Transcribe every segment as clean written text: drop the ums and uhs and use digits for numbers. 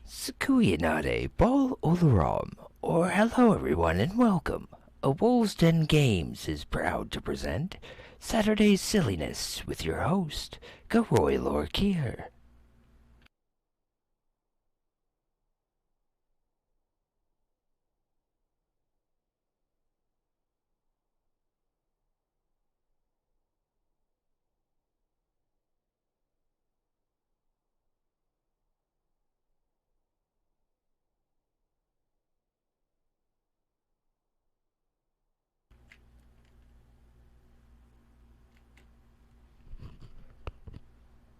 Sukuyanade Bol Olaram, or hello everyone and welcome. A Wolves Den Games is proud to present Saturday's Silliness with your host, Garoy Lorkier.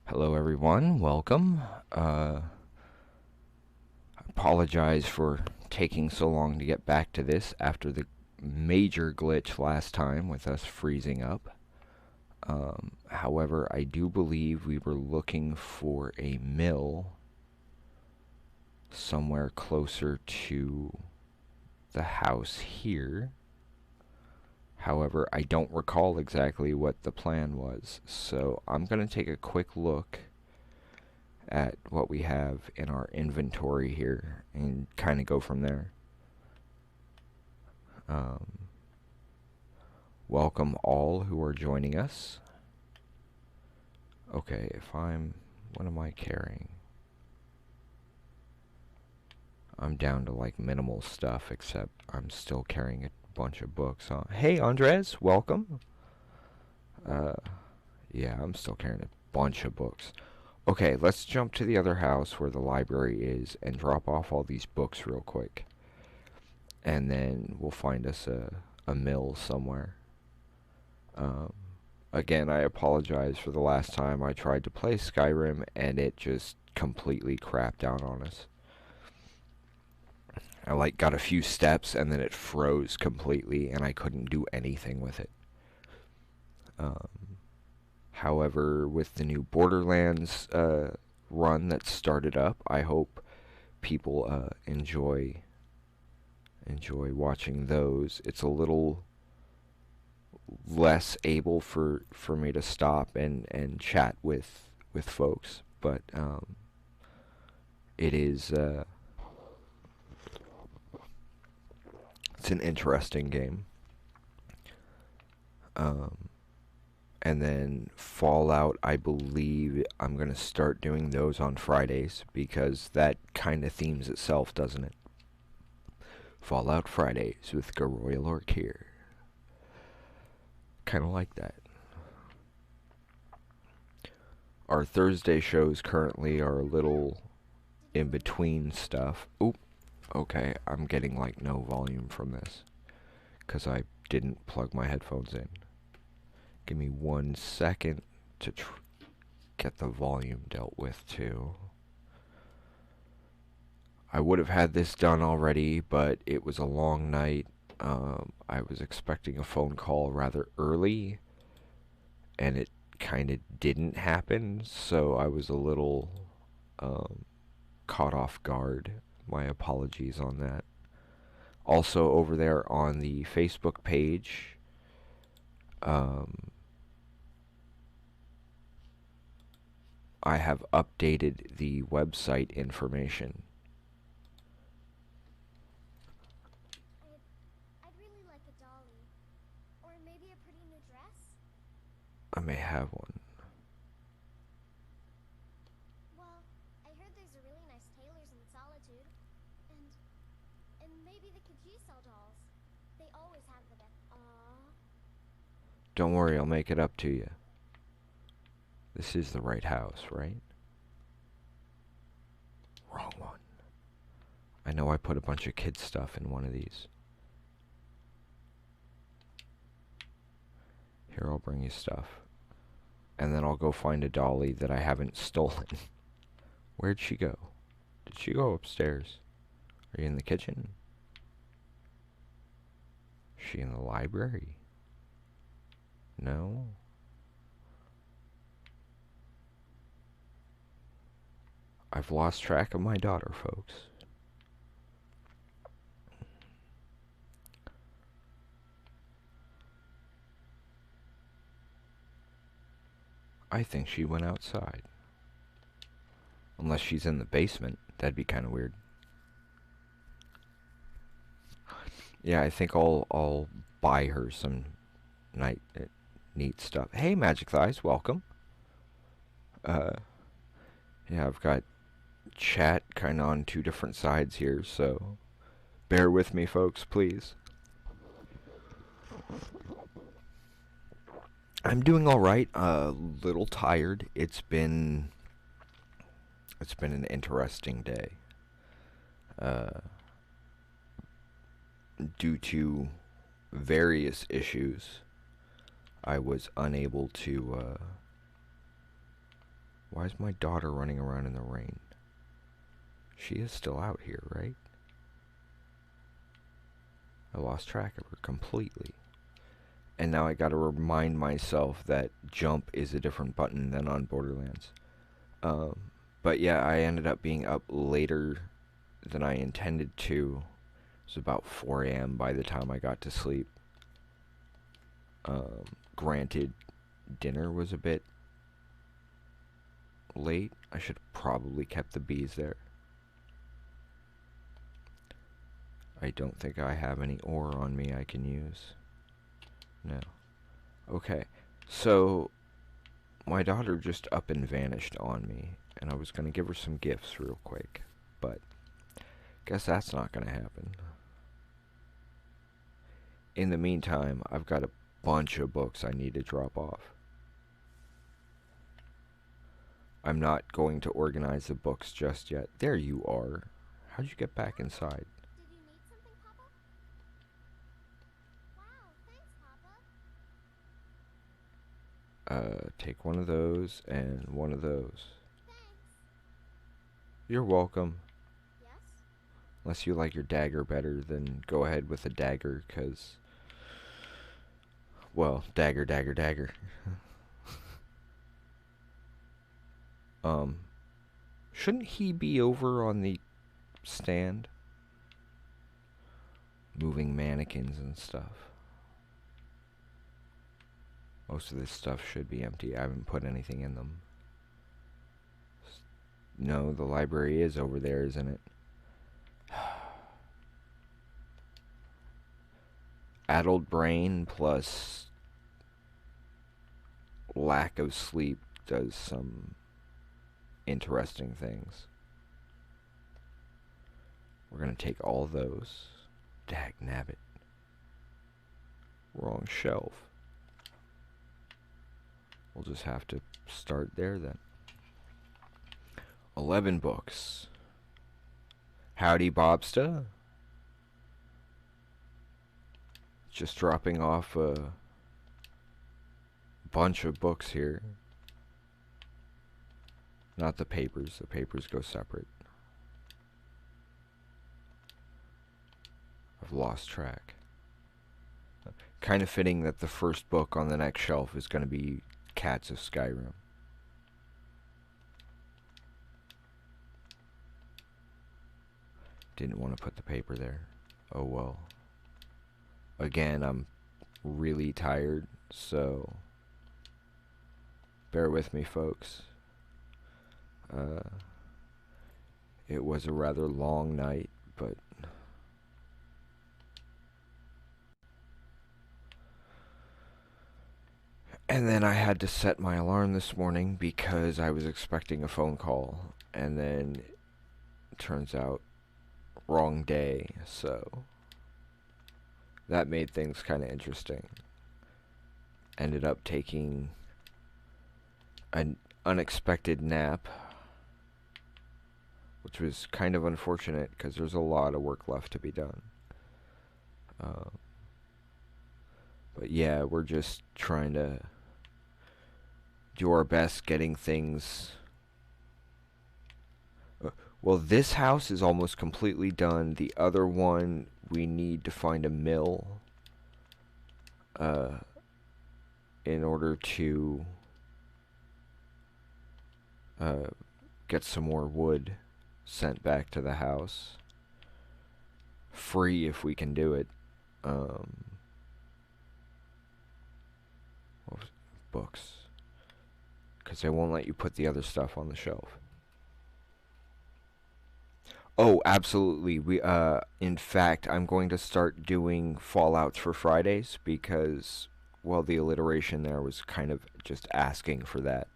Hello everyone, welcome. Apologize for taking so long to get back to this after the major glitch last time with us freezing up. However, I do believe we were looking for a mill somewhere closer to the house here. However, I don't recall exactly what the plan was, so I'm going to take a quick look at what we have in our inventory here and kind of go from there. Welcome all who are joining us. Okay, what am I carrying? I'm down to like minimal stuff, except I'm still carrying a bunch of books. Hey Andres, welcome. Yeah, I'm still carrying a bunch of books. Okay, let's jump to the other house where the library is and drop off all these books real quick. And then we'll find us a mill somewhere. Again, I apologize for the last time I tried to play Skyrim and it just completely crapped out on us. I got a few steps and then it froze completely and I couldn't do anything with it. However, with the new Borderlands run that started up, I hope people enjoy watching those. It's a little less able for me to stop and chat with folks, but it is it's an interesting game. And then Fallout, I believe I'm going to start doing those on Fridays because that kind of themes itself, doesn't it? Fallout Fridays with Garoy Lork here. Kind of like that. Our Thursday shows currently are a little in between stuff. Oop. Okay, I'm getting like no volume from this because I didn't plug my headphones in. Give me 1 second to get the volume dealt with too. I would have had this done already, but it was a long night. I was expecting a phone call rather early, and it kind of didn't happen, so I was a little caught off guard. My apologies on that. Also, over there on the Facebook page, I have updated the website information. I'd really like a dolly. Or maybe a pretty new dress? I may have one. Well, I heard there's a really nice tailor's in Solitude. And maybe the Kajisel dolls. They always have the best. Aww. Don't worry, I'll make it up to you. This is the right house, right? Wrong one. I know I put a bunch of kids' stuff in one of these. Here, I'll bring you stuff. And then I'll go find a dolly that I haven't stolen. Where'd she go? Did she go upstairs? Are you in the kitchen? Is she in the library? No? I've lost track of my daughter, folks. I think she went outside. Unless she's in the basement. That'd be kind of weird. Yeah, I think I'll buy her some night neat stuff. Hey, Magic Thighs, welcome. Uh, yeah, I've got chat kind of on two different sides here, so bear with me, folks, please. I'm doing all right. A little tired. It's been an interesting day. Uh, Due to various issues, I was unable to. Why is my daughter running around in the rain? She is still out here, right? I lost track of her completely. And now I gotta remind myself that jump is a different button than on Borderlands. Um, but yeah, I ended up being up later than I intended to. It was about 4 a.m. by the time I got to sleep. Granted, dinner was a bit late. I should have probably kept the bees there. I don't think I have any ore on me I can use. No. Okay. So, my daughter just up and vanished on me, and I was going to give her some gifts real quick, but guess that's not going to happen. In the meantime, I've got a bunch of books I need to drop off. I'm not going to organize the books just yet. There you are. How'd you get back inside? Did you need something, Papa? Wow, thanks, Papa. Take one of those and one of those. Thanks. You're welcome. Yes? Unless you like your dagger better, then go ahead with the dagger, because, well, dagger, dagger, dagger. Shouldn't he be over on the stand? Moving mannequins and stuff. Most of this stuff should be empty. I haven't put anything in them. No, the library is over there, isn't it? Addled brain plus lack of sleep does some interesting things. We're gonna take all those. Dag nabbit. Wrong shelf. We'll just have to start there then. 11 books. Howdy, Bobsta. Just dropping off a bunch of books here. Not the papers. The papers go separate. I've lost track. Kind of fitting that the first book on the next shelf is going to be Cats of Skyrim. Didn't want to put the paper there. Oh well. Again, I'm really tired, so bear with me, folks. It was a rather long night, but and then I had to set my alarm this morning because I was expecting a phone call, and then it turns out wrong day, so that made things kind of interesting. Ended up taking an unexpected nap, which was kind of unfortunate because there's a lot of work left to be done. But yeah, we're just trying to do our best getting things. Well, this house is almost completely done. The other one, we need to find a mill in order to get some more wood sent back to the house. Free if we can do it. Books. Because they won't let you put the other stuff on the shelf. Oh, absolutely. In fact, I'm going to start doing Fallouts for Fridays because, well, the alliteration there was kind of just asking for that.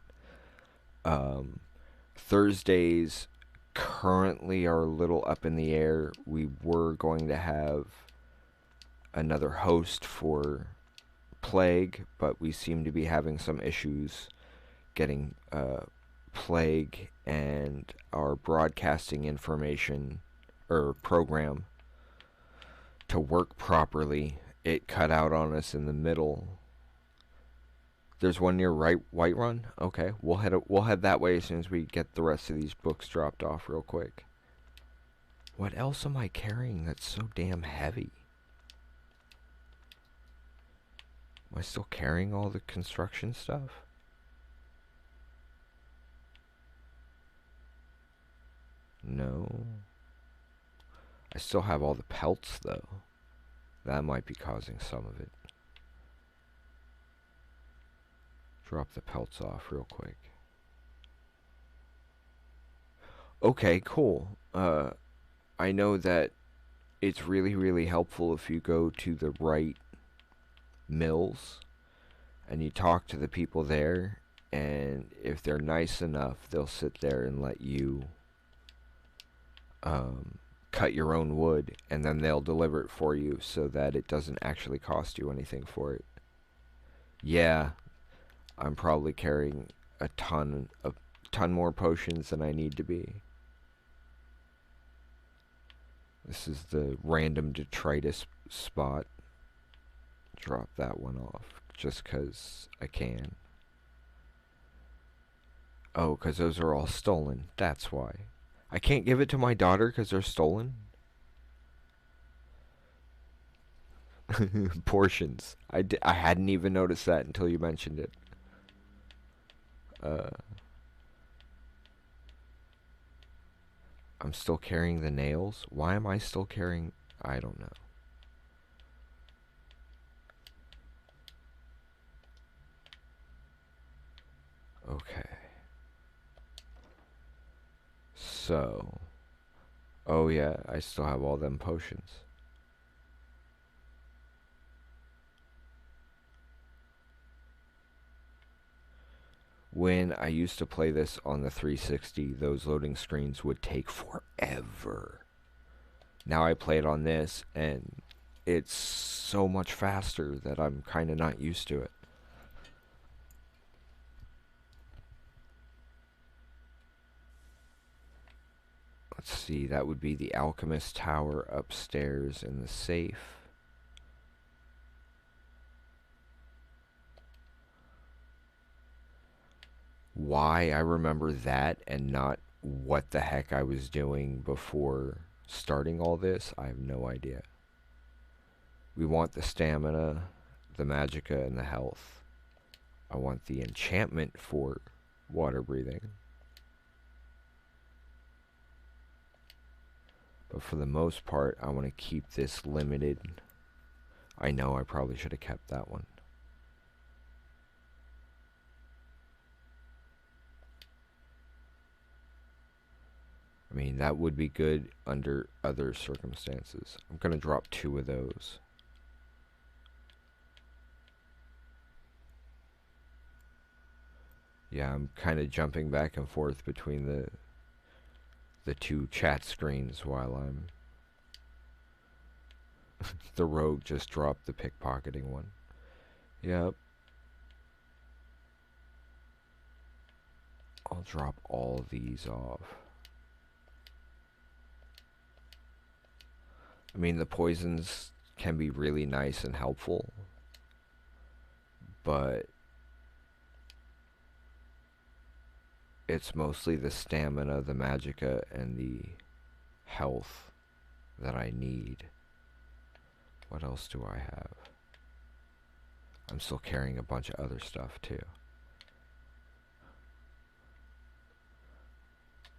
Um, Thursdays currently are a little up in the air. We were going to have another host for Plague, but we seem to be having some issues getting Plague and our broadcasting information or program to work properly. It cut out on us in the middle. There's one near right Whiterun. Okay, we'll head that way as soon as we get the rest of these books dropped off real quick. What else am I carrying that's so damn heavy? Am I still carrying all the construction stuff? No. I still have all the pelts though. That might be causing some of it. Drop the pelts off real quick. Okay, cool. I know that it's really, really helpful if you go to the right mills and you talk to the people there, and if they're nice enough, they'll sit there and let you um, cut your own wood, and then they'll deliver it for you so that it doesn't actually cost you anything for it. Yeah, I'm probably carrying a ton more potions than I need to be. This is the random detritus spot. Drop that one off just 'cause I can. Oh, 'cause those are all stolen. That's why. I can't give it to my daughter 'cause they're stolen? Portions. I hadn't even noticed that until you mentioned it. Uh, I'm still carrying the nails. Why am I still carrying... I don't know. Okay. So... Oh yeah, I still have all them potions. When I used to play this on the 360, those loading screens would take forever. Now I play it on this, and it's so much faster that I'm kind of not used to it. Let's see, that would be the Alchemist Tower upstairs in the safe. Why I remember that and not what the heck I was doing before starting all this, I have no idea. We want the stamina, the magicka, and the health. I want the enchantment for water breathing. But for the most part, I want to keep this limited. I know I probably should have kept that one. I mean, that would be good under other circumstances. I'm going to drop 2 of those. Yeah, I'm kind of jumping back and forth between the 2 chat screens while I'm... The rogue just dropped the pickpocketing one. Yep. I'll drop all these off. I mean, the poisons can be really nice and helpful, but it's mostly the stamina, the magicka, and the health that I need. What else do I have? I'm still carrying a bunch of other stuff too.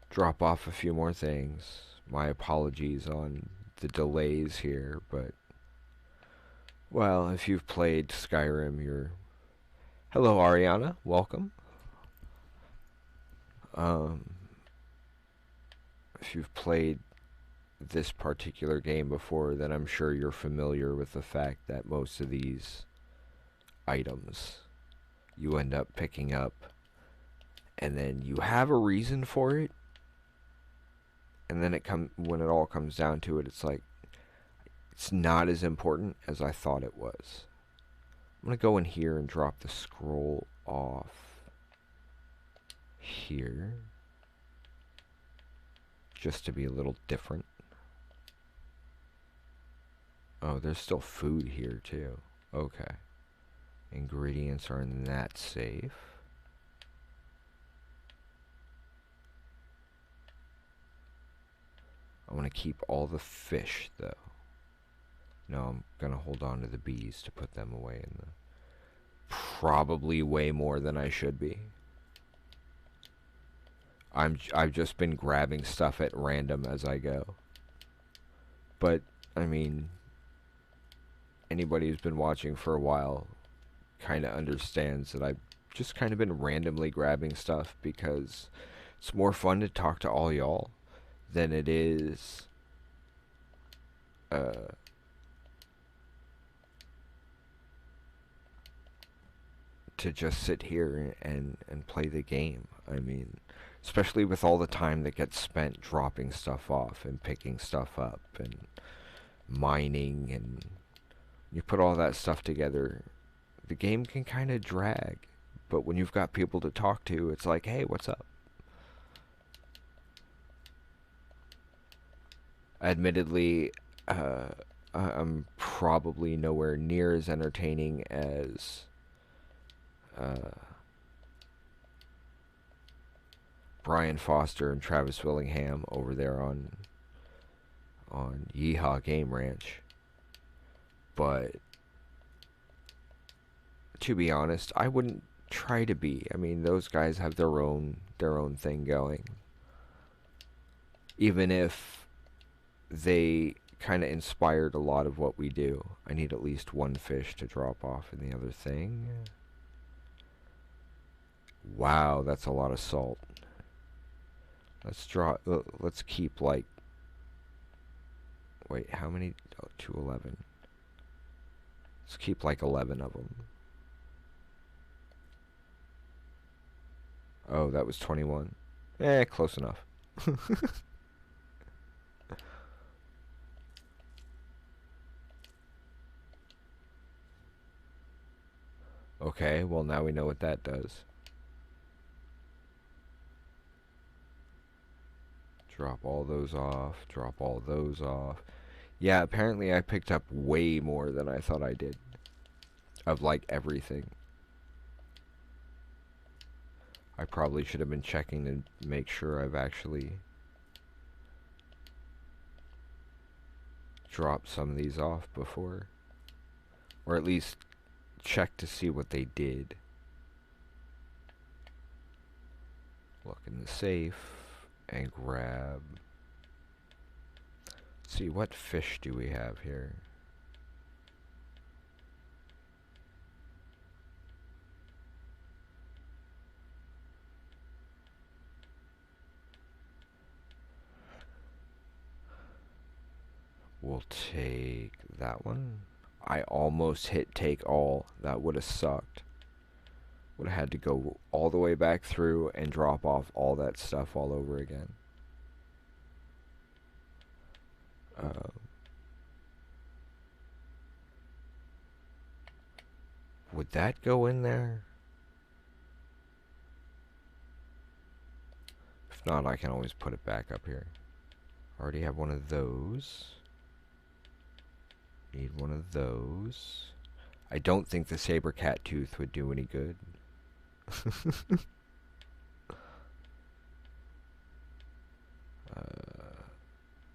Drop off a few more things. My apologies on the delays here, but well, if you've played Skyrim, you're... Hello, Ariana. Welcome. If you've played this particular game before, then I'm sure you're familiar with the fact that most of these items you end up picking up, and then you have a reason for it, and then when it all comes down to it, it's like it's not as important as I thought it was. I'm gonna go in here and drop the scroll off here, just to be a little different. Oh, there's still food here too. Okay. Ingredients are in that safe. I want to keep all the fish though. No, I'm gonna hold on to the bees to put them away in the... Probably way more than I should be. I've just been grabbing stuff at random as I go. But I mean, anybody who's been watching for a while kind of understands that I've just kind of been randomly grabbing stuff because it's more fun to talk to all y'all than it is to just sit here and play the game. I mean, especially with all the time that gets spent dropping stuff off and picking stuff up and mining, and you put all that stuff together, the game can kind of drag. But when you've got people to talk to, it's like, hey, what's up? Admittedly, I'm probably nowhere near as entertaining as Brian Foster and Travis Willingham over there on Yeehaw Game Ranch. But to be honest, I wouldn't try to be. I mean, those guys have their own thing going. Even if they kind of inspired a lot of what we do. I need at least one fish to drop off in the other thing. Wow, that's a lot of salt. Let's keep like... Wait, how many? Oh, 211. Let's keep like 11 of them. Oh, that was 21. Close enough. Okay, well now we know what that does. Drop all those off, drop all those off. Yeah, apparently I picked up way more than I thought I did. Of like everything. I probably should have been checking to make sure I've actually dropped some of these off before. Or at least check to see what they did. Look in the safe and grab... Let's see, what fish do we have here? We'll take that one. I almost hit take all. That would have sucked. Would have had to go all the way back through and drop off all that stuff all over again. Would that go in there? If not, I can always put it back up here. Already have one of those. Need one of those. I don't think the saber cat tooth would do any good.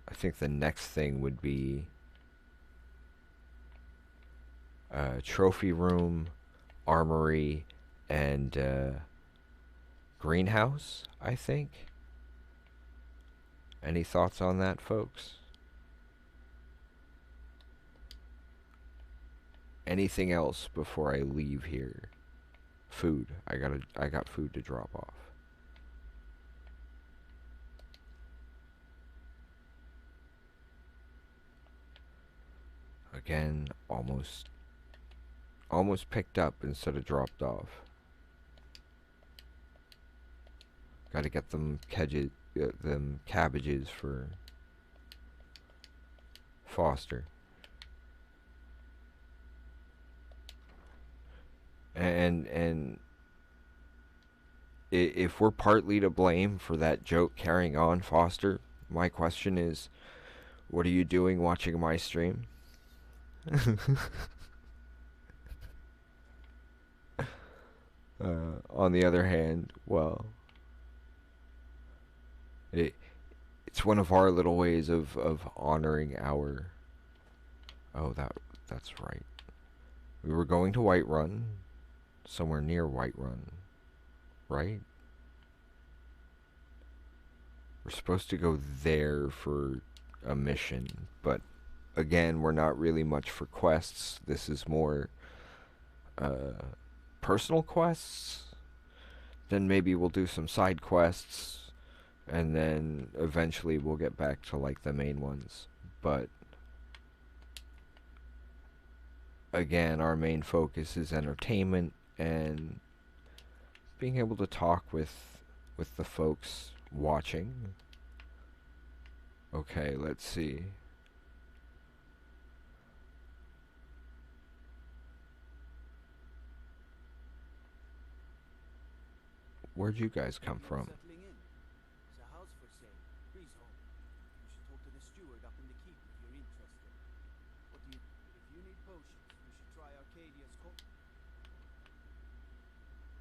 I think the next thing would be trophy room, armory, and greenhouse, I think. Any thoughts on that, folks? Anything else before I leave here? Food. I got food to drop off. Again, almost picked up instead of dropped off. Gotta get them cabbages for Foster. And if we're partly to blame for that joke carrying on, Foster, my question is, what are you doing watching my stream? On the other hand, well, it's one of our little ways of honoring our. Oh, that's right. We were going to Whiterun, somewhere near Whiterun, right? We're supposed to go there for a mission, but again, we're not really much for quests. This is more personal quests. Then maybe we'll do some side quests, and then eventually we'll get back to like the main ones. But again, our main focus is entertainment and being able to talk with the folks watching. Okay, let's see. Where'd you guys come from?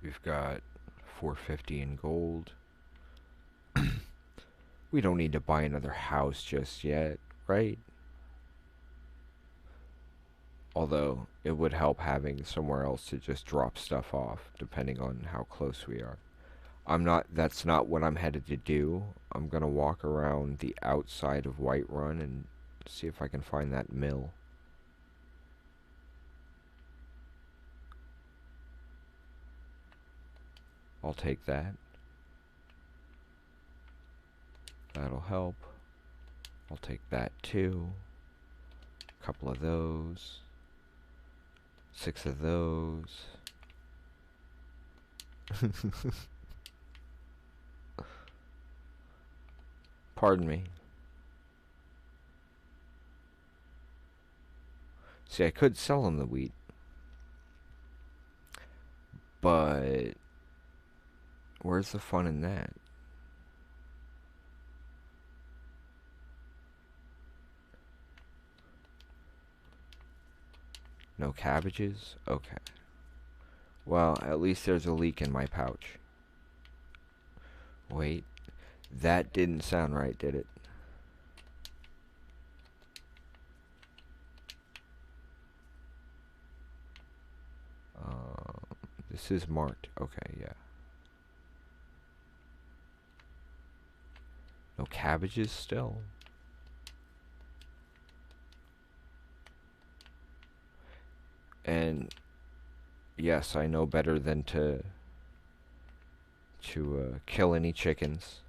We've got 450 in gold. We don't need to buy another house just yet, right? Although it would help having somewhere else to just drop stuff off, depending on how close we are. That's not what I'm headed to do. I'm gonna walk around the outside of Whiterun and see if I can find that mill. I'll take that. That'll help. I'll take that too. A couple of those. 6 of those. Pardon me. See, I could sell him the wheat. But where's the fun in that? No cabbages? Okay. Well, at least there's a leak in my pouch. Wait. That didn't sound right, did it? This is marked. Okay, yeah. No cabbages still? And yes, I know better than to kill any chickens.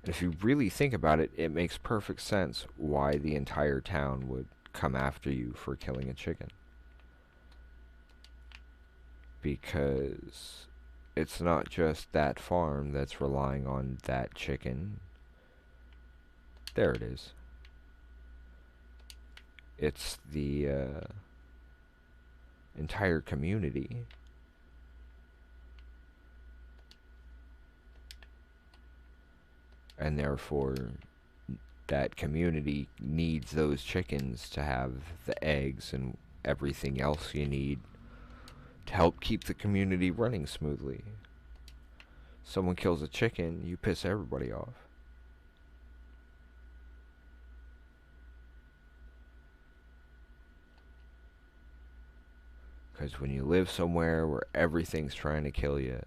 And if you really think about it, it makes perfect sense why the entire town would come after you for killing a chicken. Because it's not just that farm that's relying on that chicken. There it is. It's the entire community. And therefore, that community needs those chickens to have the eggs and everything else you need to help keep the community running smoothly. Someone kills a chicken, you piss everybody off. Because when you live somewhere where everything's trying to kill you,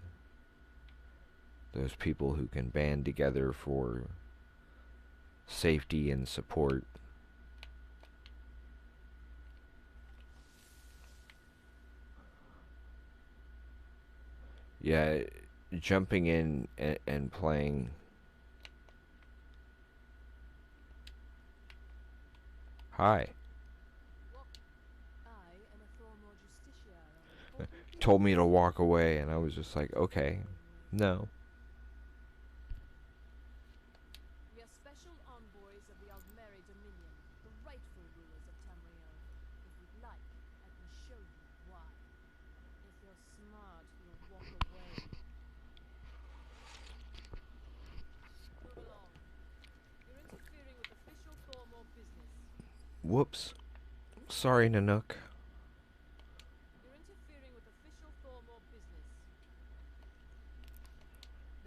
those people who can band together for safety and support. Yeah, jumping in and playing. Hi. told me to walk away, and I was just like, okay, no. We are special envoys of the Aldmeri Dominion, the rightful rulers of Tamriel. If you'd like, I can show you why. If you're smart, you'll walk away. Move along. You're interfering with official Thormore business. Whoops. Sorry, Nanook. You're interfering with official Thormore business.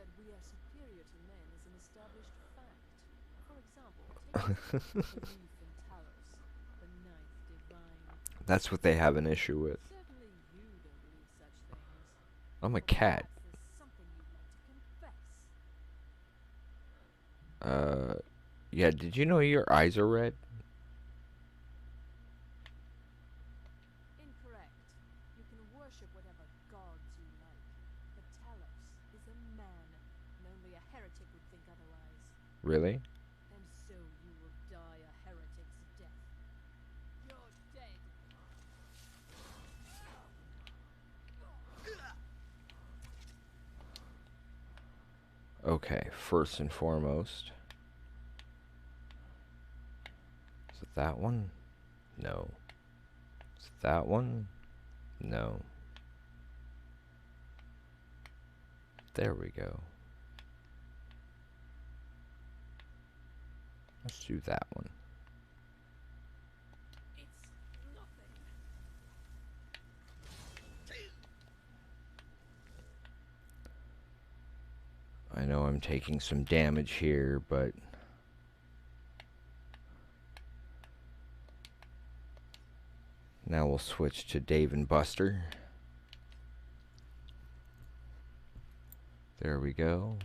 That we are superior to men is an established fact. For example, take the belief in Talos, the ninth divine. That's what they have an issue with. Certainly you don't believe such things. I'm a Or cat. perhaps there's something you'd like to confess. Yeah, did you know your eyes are red? Incorrect. You can worship whatever gods you like. But Talos is a man, and only a heretic would think otherwise. Really? And so you will die a heretic's death. You're dead. Okay, first and foremost. Is it that one? No. Is it that one? No. There we go. Let's do that one. It's nothing. I know I'm taking some damage here, but now we'll switch to Dave and Buster. There we go.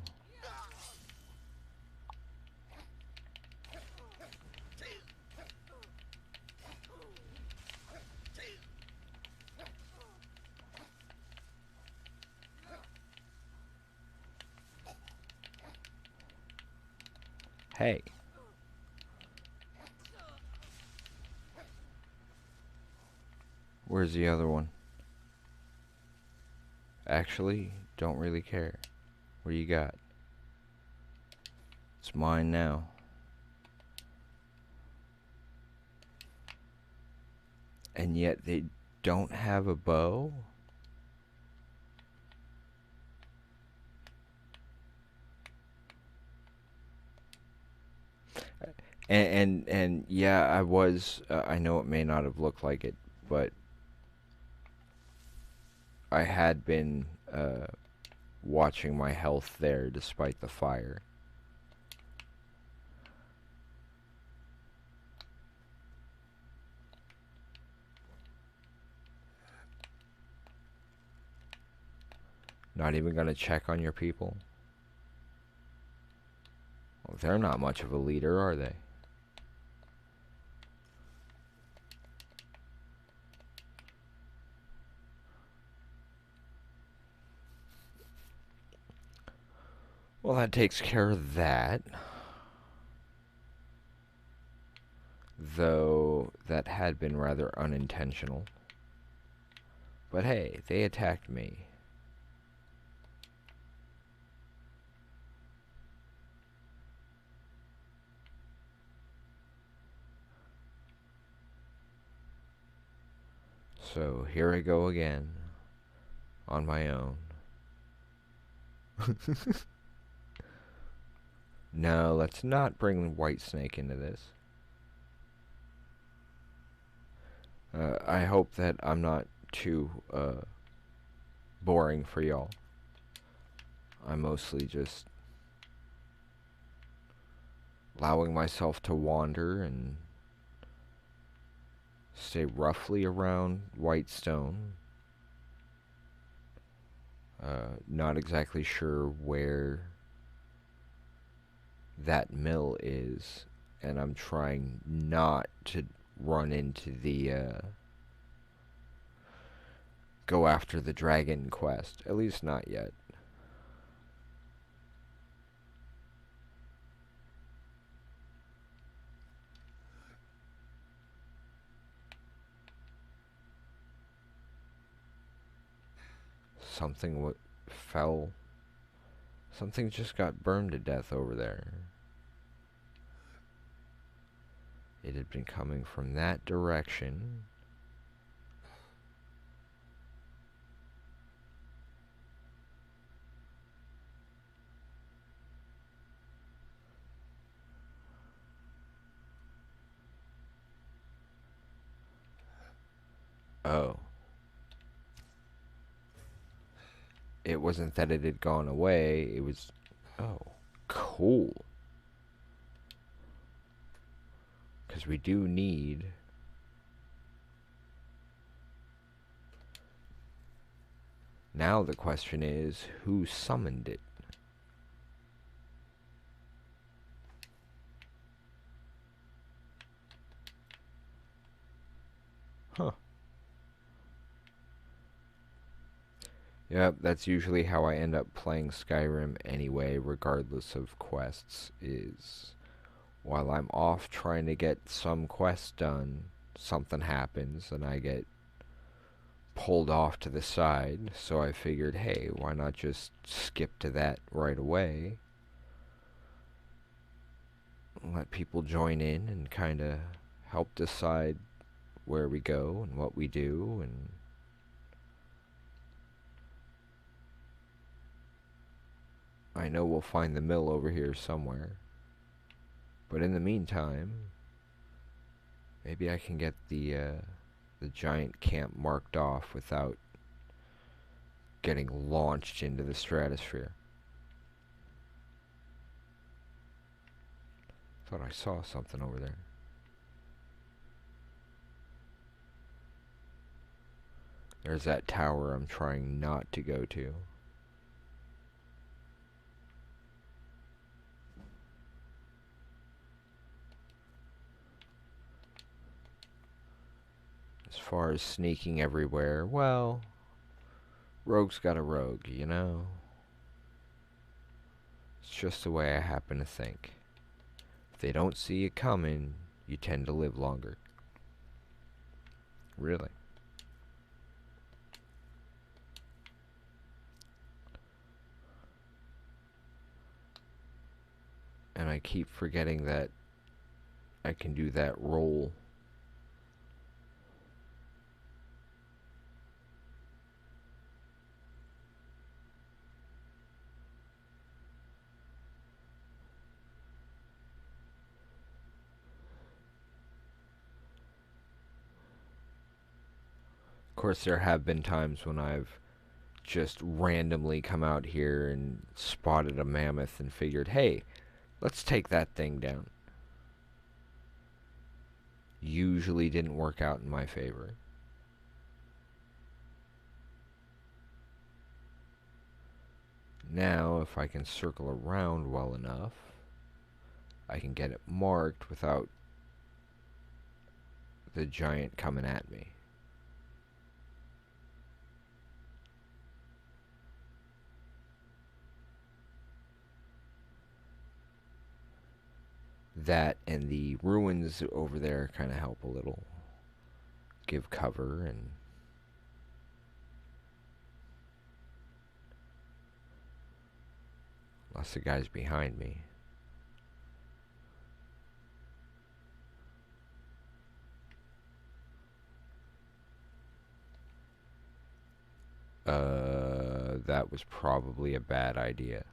Hey. Where's the other one? Actually, don't really care. What do you got? It's mine now. And yet they don't have a bow? And yeah, I was, I know it may not have looked like it, but I had been watching my health there despite the fire. Not even gonna check on your people? Well, they're not much of a leader, are they? Well, that takes care of that. Though that had been rather unintentional. But hey, they attacked me. So here I go again. On my own. No, let's not bring Whitesnake into this. I hope that I'm not too boring for y'all. I'm mostly just allowing myself to wander and stay roughly around Whitestone. Not exactly sure where that mill is, and I'm trying not to run into the go after the dragon quest, at least not yet. something fell. Something just got burned to death over there. It had been coming from that direction. Oh. It wasn't that it had gone away, it was... Oh, cool. Because we do need... Now the question is, who summoned it? Huh. Yep, that's usually how I end up playing Skyrim anyway, regardless of quests, is while I'm off trying to get some quest done, something happens and I get pulled off to the side, so I figured, hey, why not just skip to that right away? Let people join in and kind of help decide where we go and what we do, and I know we'll find the mill over here somewhere. But in the meantime, maybe I can get the giant camp marked off without getting launched into the stratosphere. Thought I saw something over there. There's that tower I'm trying not to go to. As far as sneaking everywhere, well, rogue's got a rogue, you know? It's just the way I happen to think. If they don't see it coming, you tend to live longer. Really. And I keep forgetting that I can do that roll. Of course, there have been times when I've just randomly come out here and spotted a mammoth and figured, hey, let's take that thing down. Usually didn't work out in my favor. Now, if I can circle around well enough, I can get it marked without the giant coming at me. That and the ruins over there kind of help a little. Give cover and... Lots of guys behind me. That was probably a bad idea.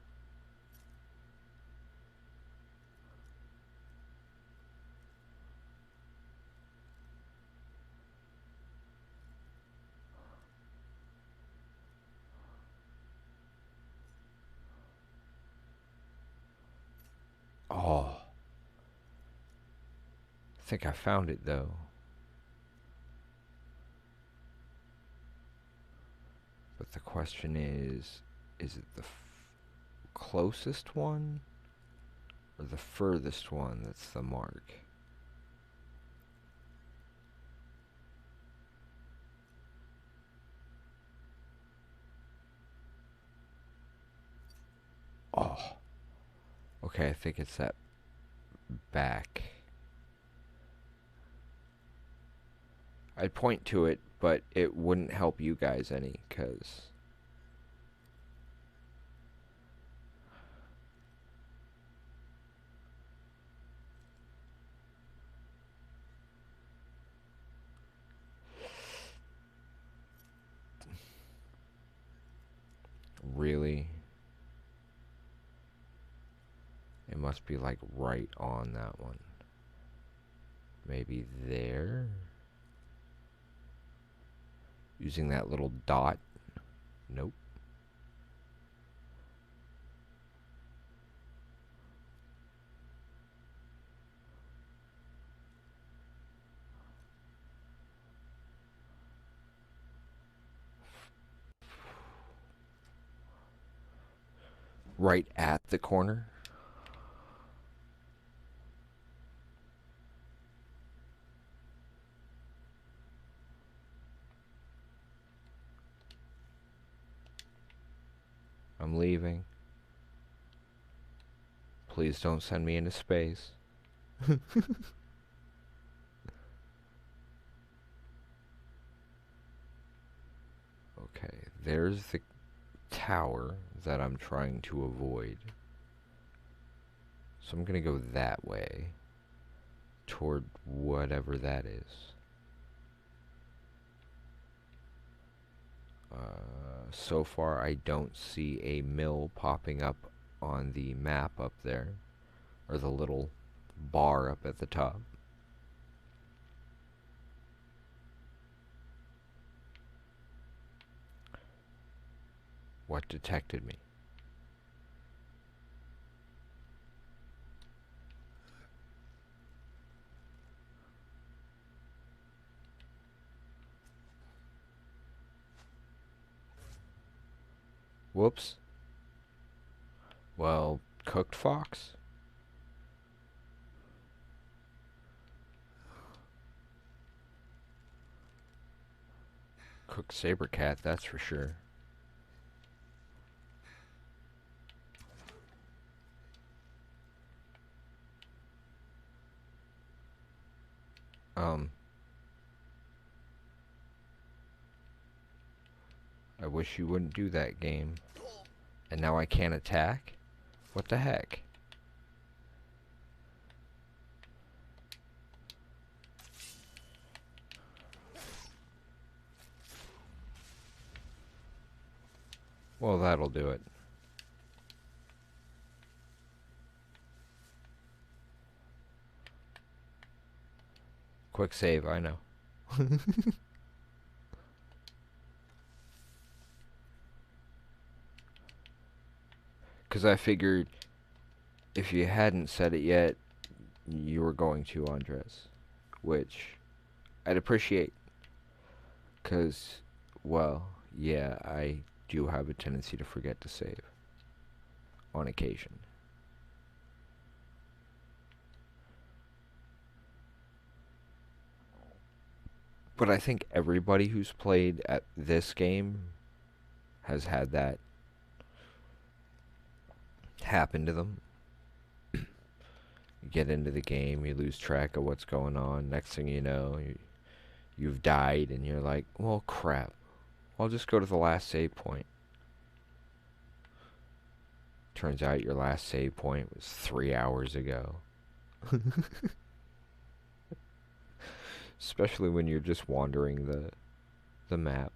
Oh. I think I found it, though. But the question is it the closest one or the furthest one that's the mark? Oh. Okay, I think it's that back. I'd point to it, but it wouldn't help you guys any, because It must be like right on that one. Maybe there? Using that little dot? Nope. Right at the corner? I'm leaving. Please don't send me into space. Okay, there's the tower that I'm trying to avoid. So I'm gonna go that way, toward whatever that is. So far I don't see a mill popping up on the map up there, or the little bar up at the top. What detected me? Whoops. Well, cooked fox? Cooked saber cat, that's for sure. I wish you wouldn't do that, game. And now I can't attack? What the heck? Well, that'll do it. Quick save, I know. Because I figured if you hadn't said it yet, you were going to, Andres. Which I'd appreciate. Because, well, yeah, I do have a tendency to forget to save. On occasion. But I think everybody who's played at this game has had that happen to them. You get into the game, you lose track of what's going on. Next thing you know, you've died, and you're like, well, crap. I'll just go to the last save point. Turns out your last save point was 3 hours ago. Especially when you're just wandering the map.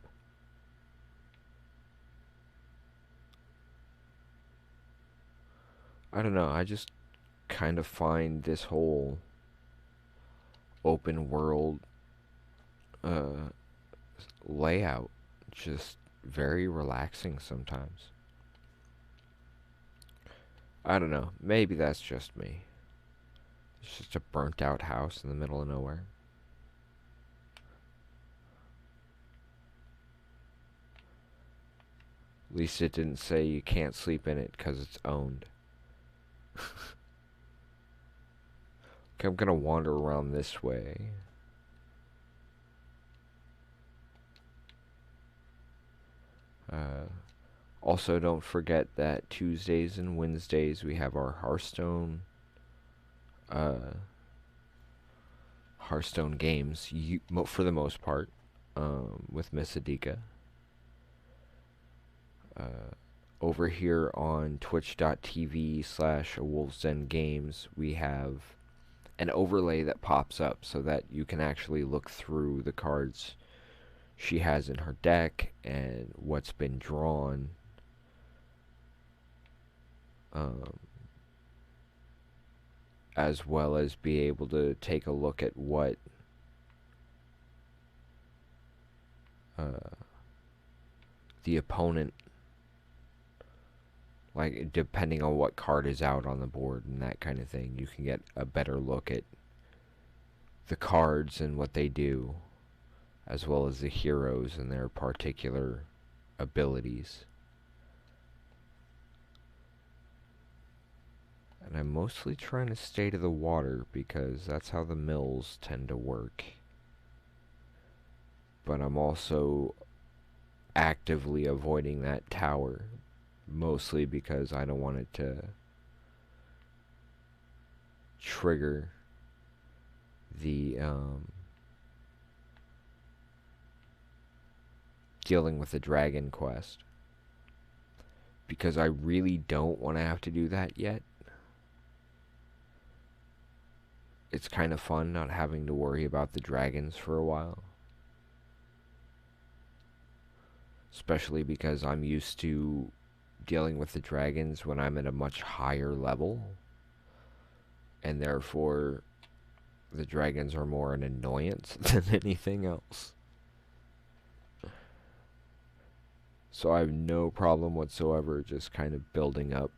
I don't know, I just kind of find this whole open world layout just very relaxing sometimes. I don't know, maybe that's just me. It's just a burnt out house in the middle of nowhere. At least it didn't say you can't sleep in it because it's owned. Okay, I'm gonna wander around this way. Also, don't forget that Tuesdays and Wednesdays we have our Hearthstone games, for the most part, with Miss Adika. Over here on twitch.tv/awolvesdengames, we have an overlay that pops up so that you can actually look through the cards she has in her deck and what's been drawn. as well as be able to take a look at what the opponent, like depending on what card is out on the board and that kind of thing, you can get a better look at the cards and what they do, as well as the heroes and their particular abilities. And I'm mostly trying to stay to the water because that's how the mills tend to work. But I'm also actively avoiding that tower, mostly because I don't want it to trigger the dealing with the dragon quest, because I really don't want to have to do that yet. It's kind of fun not having to worry about the dragons for a while, especially because I'm used to dealing with the dragons when I'm at a much higher level, and therefore the dragons are more an annoyance than anything else. So I have no problem whatsoever just kind of building up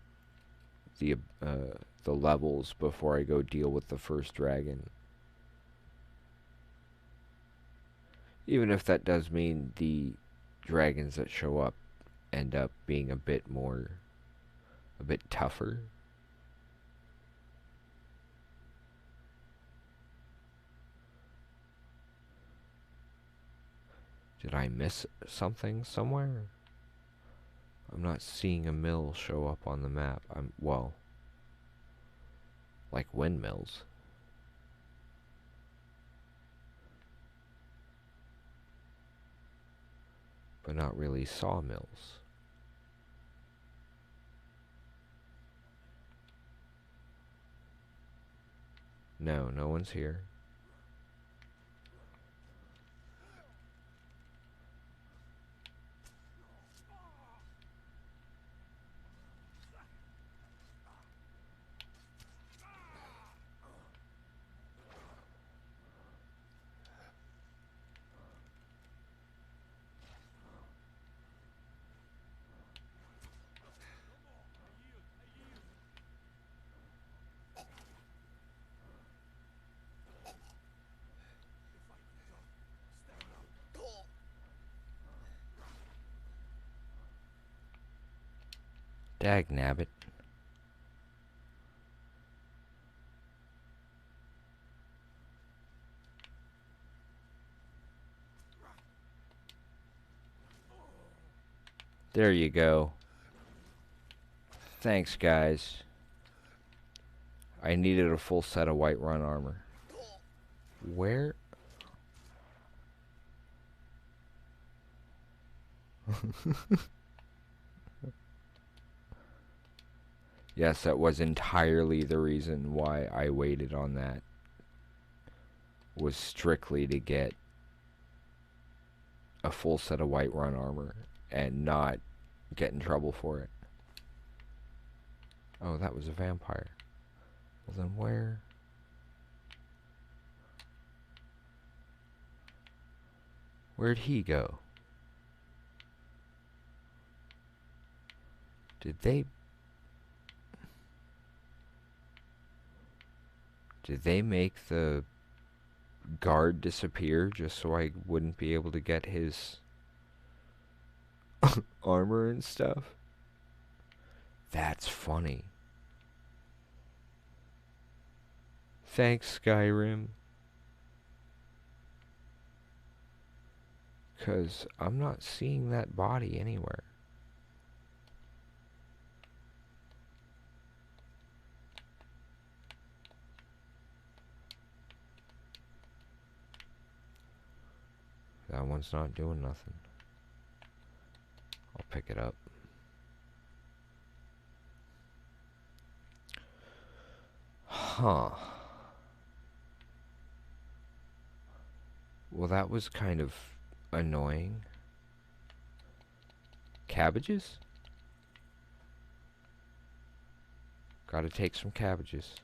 the levels before I go deal with the first dragon. Even if that does mean the dragons that show up end up being a bit tougher. Did I miss something somewhere? I'm not seeing a mill show up on the map. Well, like windmills. But not really sawmills. No, no one's here. Dag nabbit. There you go. Thanks, guys. I needed a full set of Whiterun armor. Where? Yes, that was entirely the reason why I waited on that. Was strictly to get a full set of Whiterun armor and not get in trouble for it. Oh, that was a vampire. Well, then where? Where'd he go? Did they make the guard disappear just so I wouldn't be able to get his armor and stuff? That's funny. Thanks, Skyrim. 'Cause I'm not seeing that body anywhere. That one's not doing nothing. I'll pick it up. Huh. Well, that was kind of annoying. Cabbages? Gotta take some cabbages.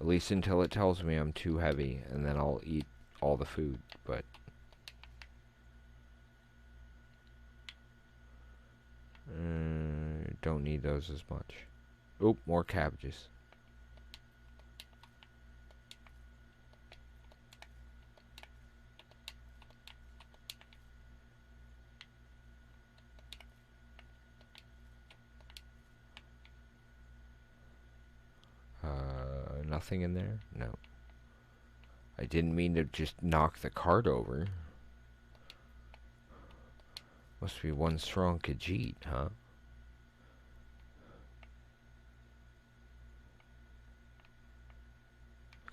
At least until it tells me I'm too heavy, and then I'll eat all the food, but... don't need those as much. Oop, more cabbages. Nothing in there? No. I didn't mean to just knock the cart over. Must be one strong Khajiit, huh?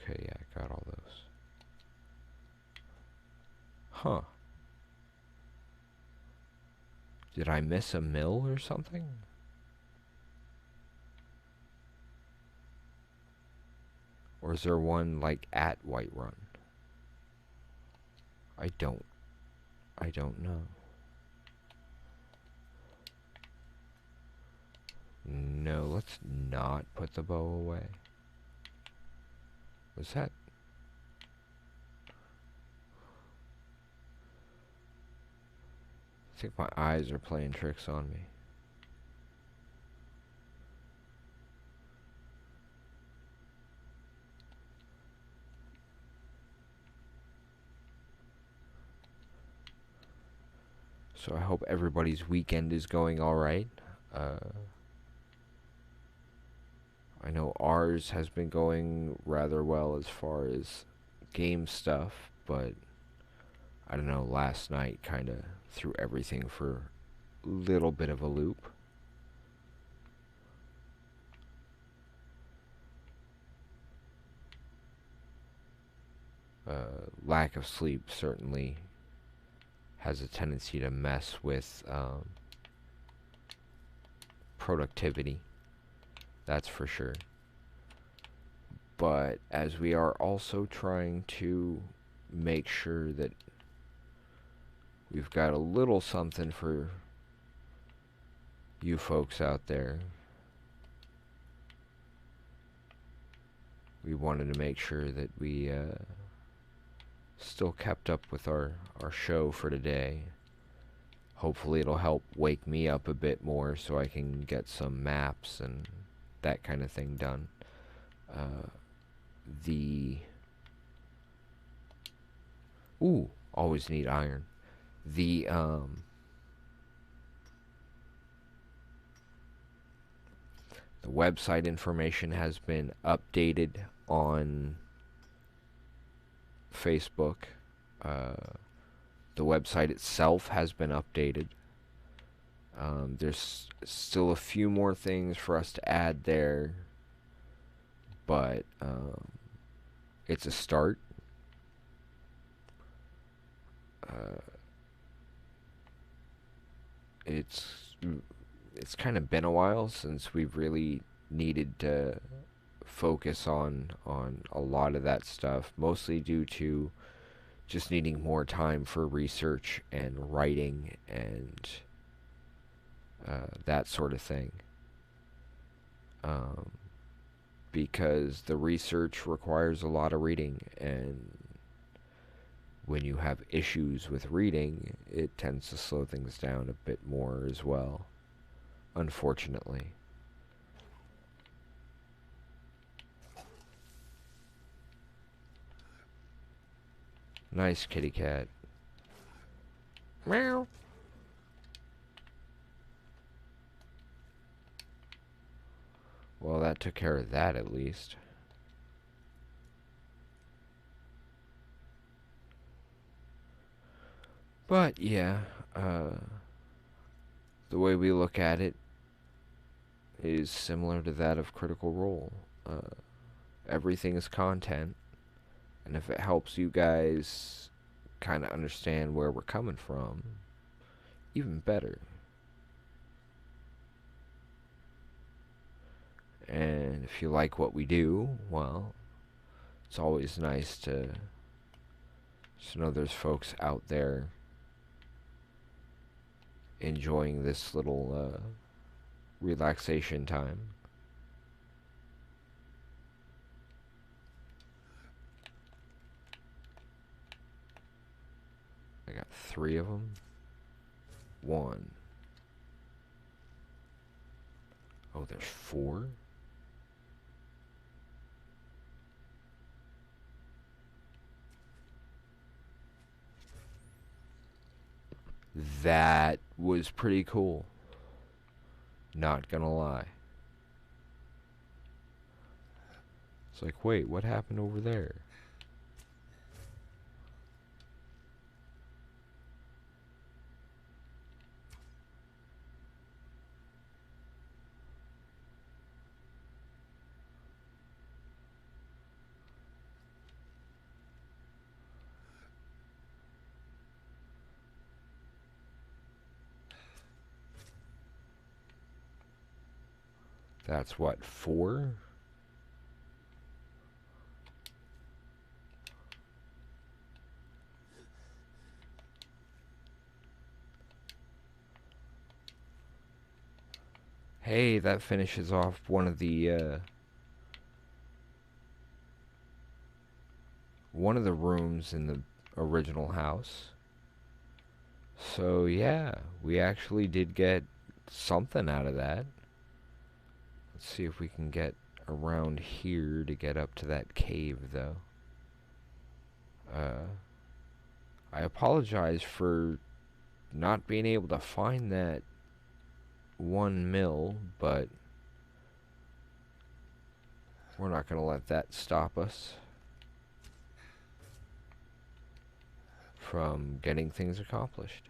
Okay, yeah, I got all those. Huh. Did I miss a mill or something? Or is there one, like, at Whiterun? I don't know. No, let's not put the bow away. What's that? I think my eyes are playing tricks on me. So I hope everybody's weekend is going alright. I know ours has been going rather well as far as game stuff, but I don't know, last night kind of threw everything for a little bit of a loop. Lack of sleep certainly has a tendency to mess with productivity. That's for sure. But as we are also trying to make sure that we've got a little something for you folks out there, we wanted to make sure that we still kept up with our show for today. Hopefully it'll help wake me up a bit more so I can get some maps and that kind of thing done. Always need iron. The website information has been updated on Facebook. The website itself has been updated. There's still a few more things for us to add there, but it's a start. It's kind of been a while since we've really needed to focus on a lot of that stuff, mostly due to just needing more time for research and writing and that sort of thing. Because the research requires a lot of reading, and when you have issues with reading, it tends to slow things down a bit more as well, unfortunately. Nice kitty cat. Meow. Well, that took care of that at least. But yeah, the way we look at it is similar to that of Critical Role. Everything is content, and if it helps you guys kind of understand where we're coming from, even better. And if you like what we do, well, it's always nice to just know there's folks out there enjoying this little relaxation time. I got 3 of them. 1. Oh, there's 4? That was pretty cool. Not gonna lie. It's like, wait, what happened over there? That's what, 4? Hey, that finishes off one of the rooms in the original house. So yeah, we actually did get something out of that. Let's see if we can get around here to get up to that cave, though. I apologize for not being able to find that 1 mil, but we're not going to let that stop us from getting things accomplished.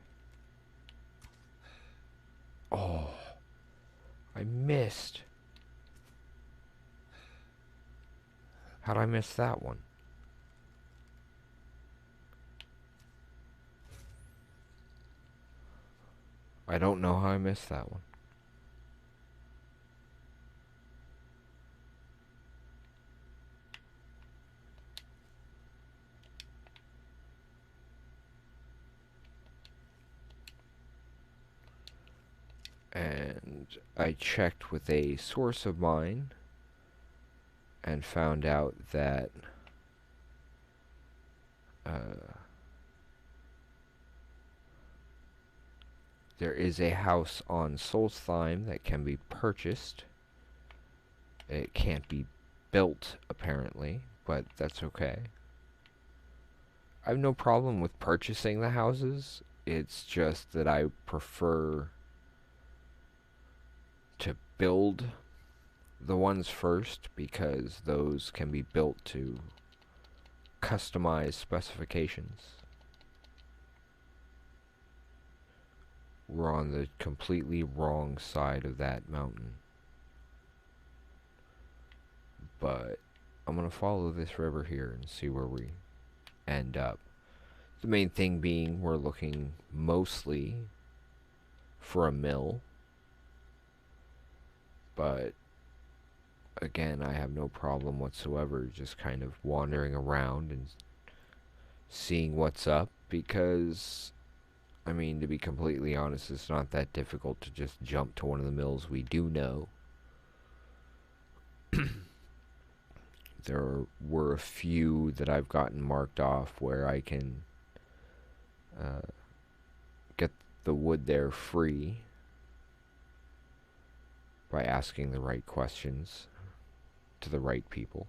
Oh, I missed. How'd I miss that one? I don't know how I missed that one. And I checked with a source of mine and found out that there is a house on Solstheim that can be purchased. It can't be built, apparently, but that's okay. I have no problem with purchasing the houses. It's just that I prefer to build the ones first, because those can be built to customized specifications. We're on the completely wrong side of that mountain. But I'm going to follow this river here and see where we end up. The main thing being we're looking mostly for a mill. But again, I have no problem whatsoever just kind of wandering around and seeing what's up, because I mean, to be completely honest, it's not that difficult to just jump to one of the mills we do know. There were a few that I've gotten marked off where I can get the wood there free by asking the right questions to the right people.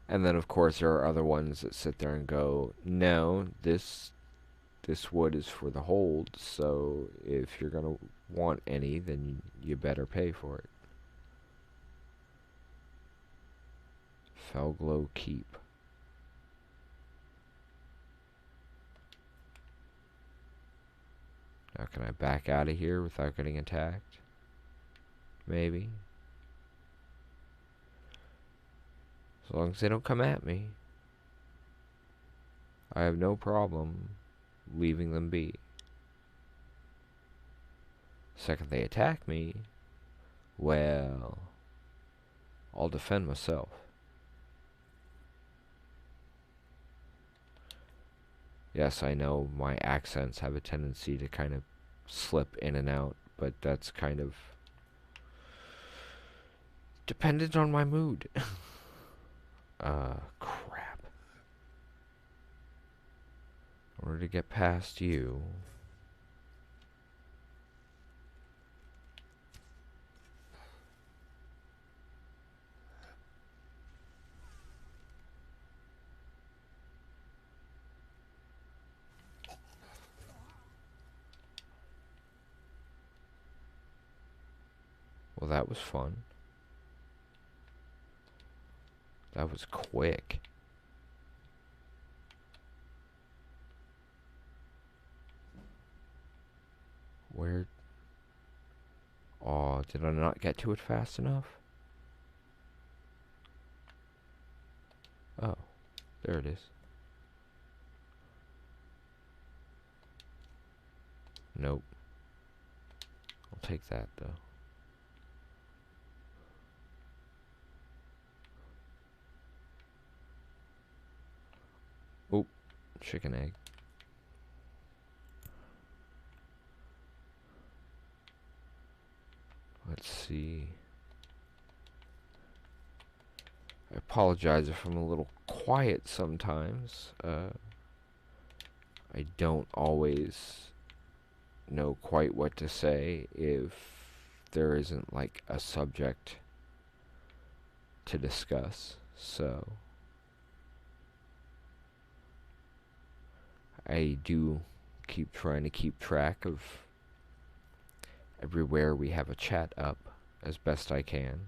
And then, of course, there are other ones that sit there and go, no, this wood is for the hold, so if you're going to want any, then you better pay for it. Felglow Keep. Now, can I back out of here without getting attacked? Maybe. As long as they don't come at me, I have no problem leaving them be. Second they attack me, well, I'll defend myself. Yes, I know my accents have a tendency to kind of slip in and out, but that's kind of dependent on my mood. Crap. In order to get past you... Well, that was fun. That was quick. Where... Oh, did I not get to it fast enough? Oh, there it is. Nope. I'll take that, though. Oop, chicken egg. Let's see. I apologize if I'm a little quiet sometimes. I don't always know quite what to say if there isn't like a subject to discuss. So I do keep trying to keep track of everywhere we have a chat up as best I can.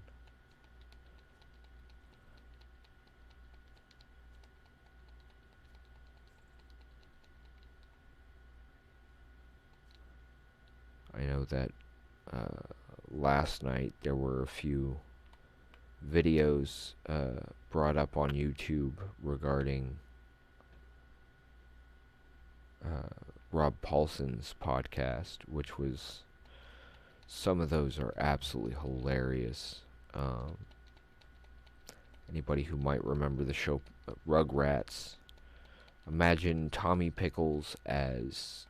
I know that last night there were a few videos brought up on YouTube regarding Rob Paulson's podcast, which was... Some of those are absolutely hilarious. Anybody who might remember the show Rugrats, imagine Tommy Pickles as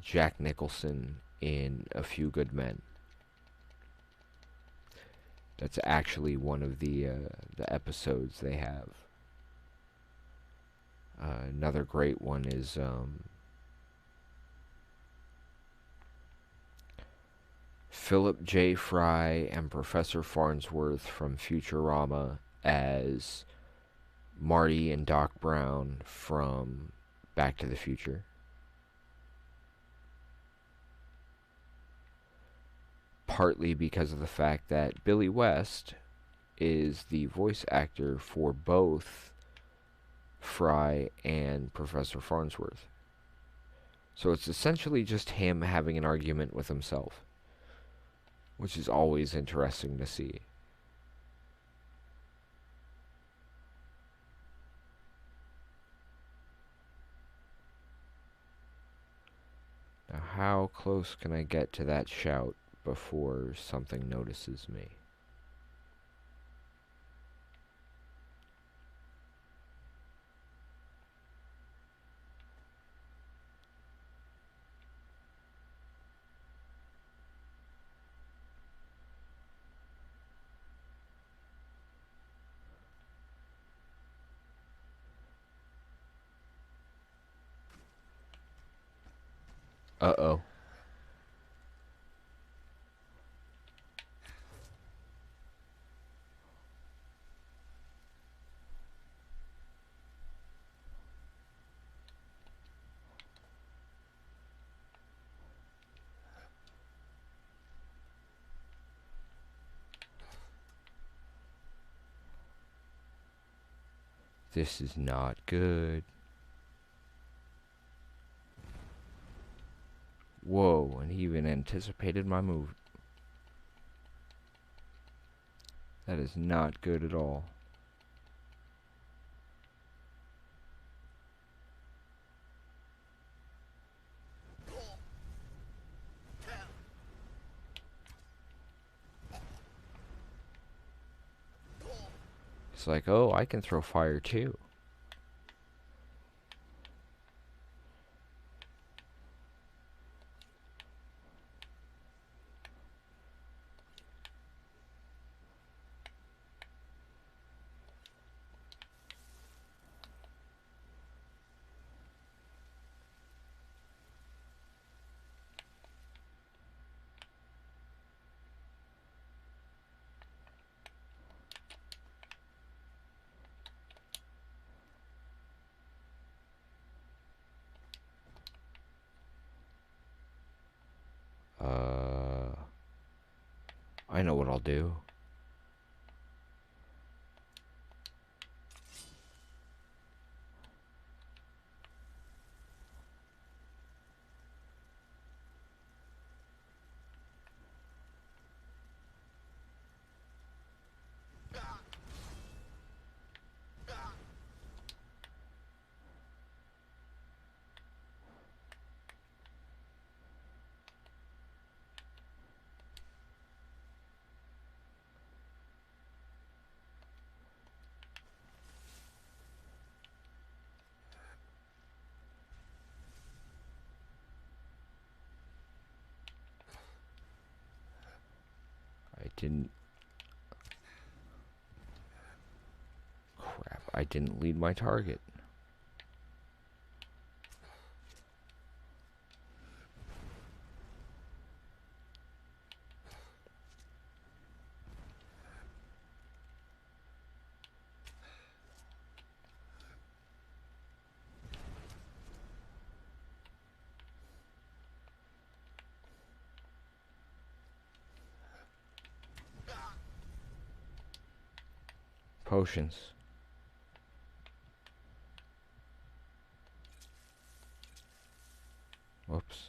Jack Nicholson in A Few Good Men. That's actually one of the episodes they have. Another great one is Philip J. Fry and Professor Farnsworth from Futurama as Marty and Doc Brown from Back to the Future. Partly because of the fact that Billy West is the voice actor for both Fry and Professor Farnsworth. So it's essentially just him having an argument with himself, which is always interesting to see. Now, how close can I get to that shout before something notices me? Uh-oh. This is not good. Whoa, and he even anticipated my move. That is not good at all. It's like, oh, I can throw fire too. I know what I'll do. I didn't... Crap, I didn't lead my target. Potions. Whoops.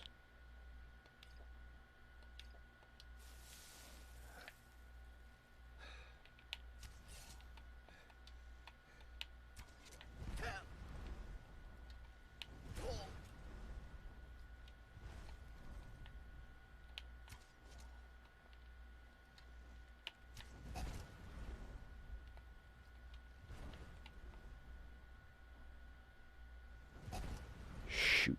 Shoot.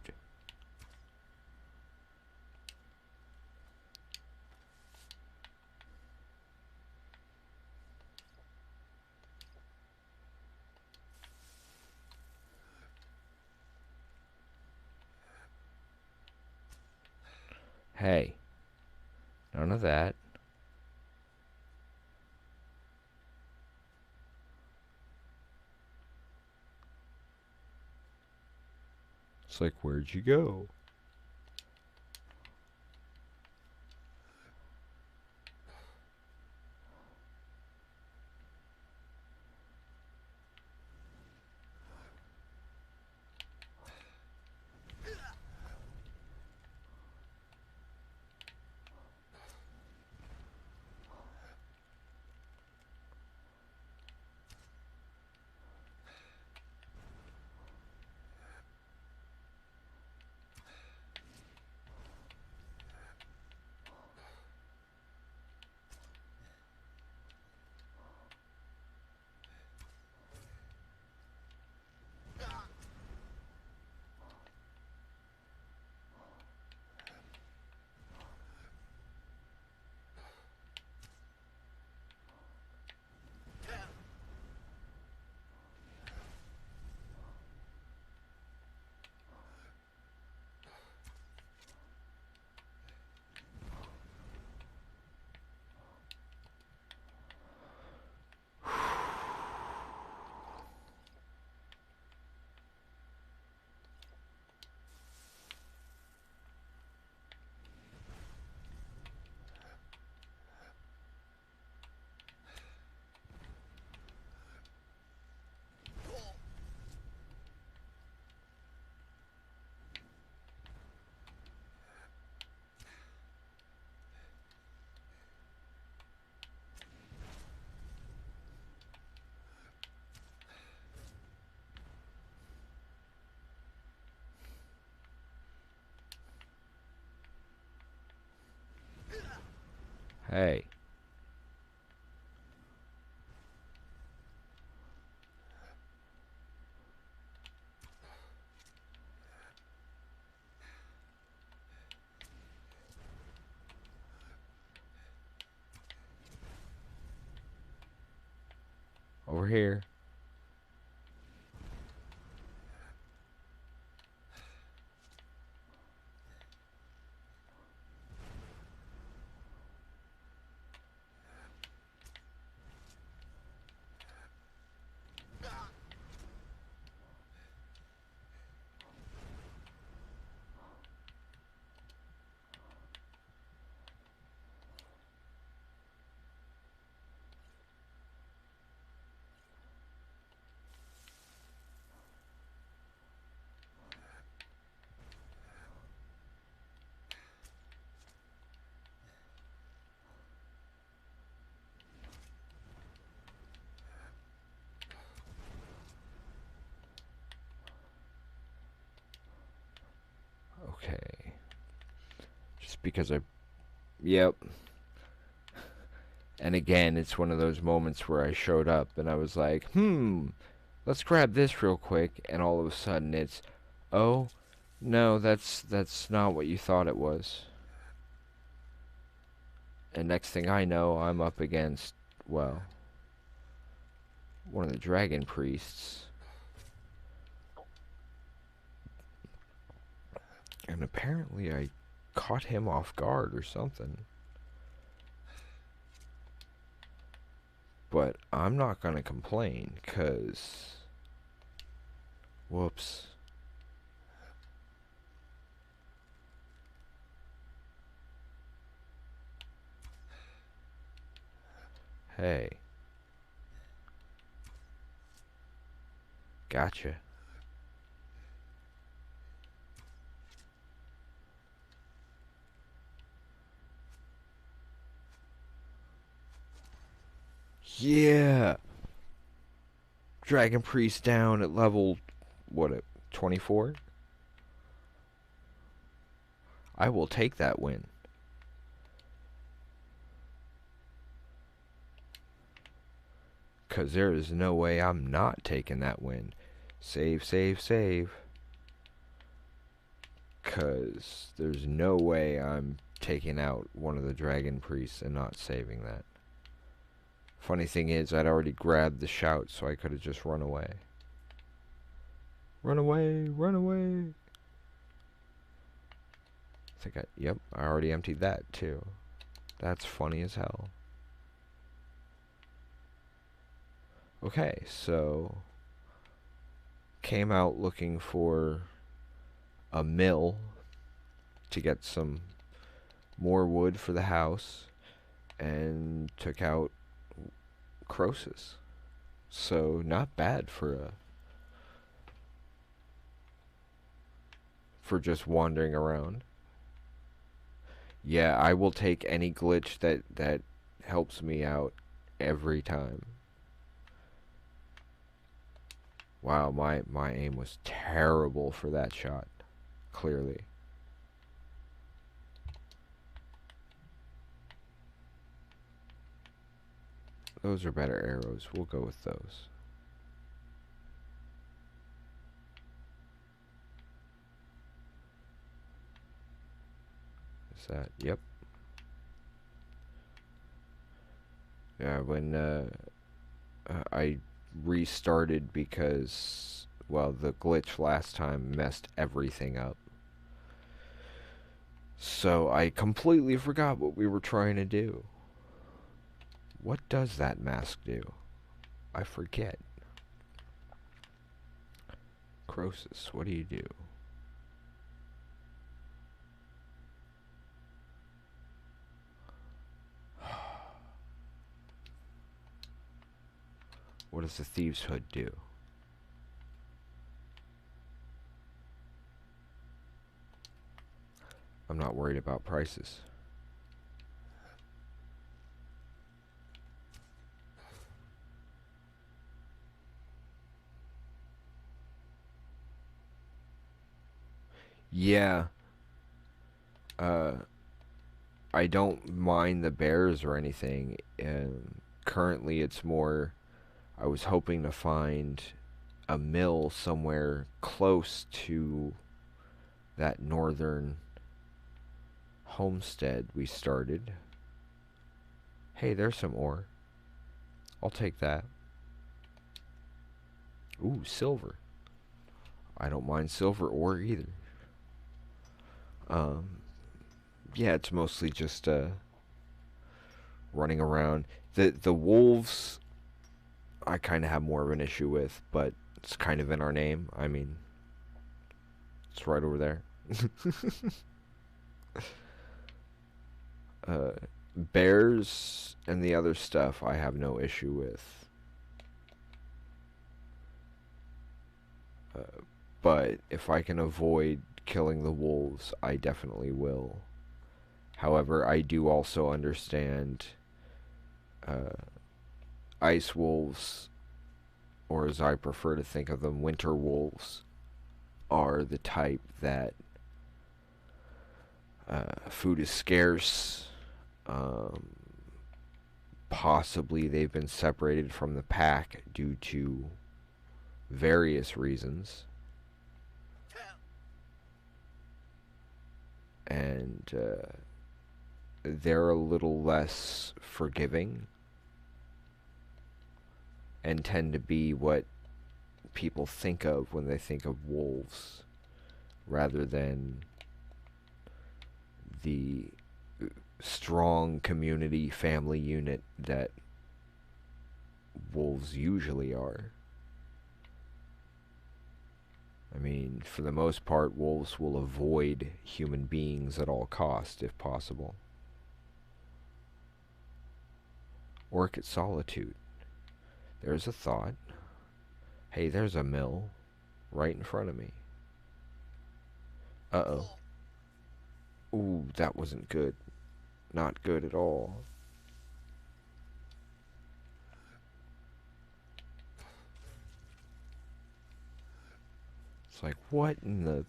Hey, none of that. It's like, where'd you go? Hey. Over here. because yep. And again, it's one of those moments where I showed up and I was like, let's grab this real quick, and all of a sudden it's, oh, no, that's not what you thought it was. And next thing I know, I'm up against, well, one of the dragon priests. And apparently I caught him off guard or something. But I'm not gonna complain, 'cause... Whoops. Hey. Gotcha. Yeah! Dragon Priest down at level, what, 24? I will take that win. Because there is no way I'm not taking that win. Save, save, save. Because there's no way I'm taking out one of the dragon priests and not saving that. Funny thing is, I'd already grabbed the shout, so I could have just run away. Run away, run away. Yep, I already emptied that too. That's funny as hell. Okay, so came out looking for a mill to get some more wood for the house, and took out Croesus. So not bad for just wandering around. Yeah, I will take any glitch that helps me out every time. Wow, my aim was terrible for that shot. Clearly. Those are better arrows. We'll go with those. Is that? Yep. Yeah, when I restarted because, well, the glitch last time messed everything up. So I completely forgot what we were trying to do. What does that mask do? I forget. Croesus, what do you do? What does the Thieves' Hood do? I'm not worried about prices. Yeah. I don't mind the bears or anything. Currently it's more, I was hoping to find a mill somewhere close to that northern homestead we started. Hey, there's some ore. I'll take that. Ooh, silver. I don't mind silver ore either. Yeah, it's mostly just running around. The wolves I kind of have more of an issue with, but it's kind of in our name. I mean, it's right over there. Bears and the other stuff I have no issue with. But if I can avoid killing the wolves, I definitely will. However, I do also understand ice wolves, or as I prefer to think of them, winter wolves, are the type that Food is scarce. Um, Possibly they've been separated from the pack due to various reasons. And they're a little less forgiving and tend to be what people think of when they think of wolves rather than the strong community family unit that wolves usually are. I mean, for the most part, wolves will avoid human beings at all costs if possible. Orchid solitude. There's a thought. Hey, there's a mill right in front of me. Uh-oh. Ooh, that wasn't good. Not good at all. It's like, what in the...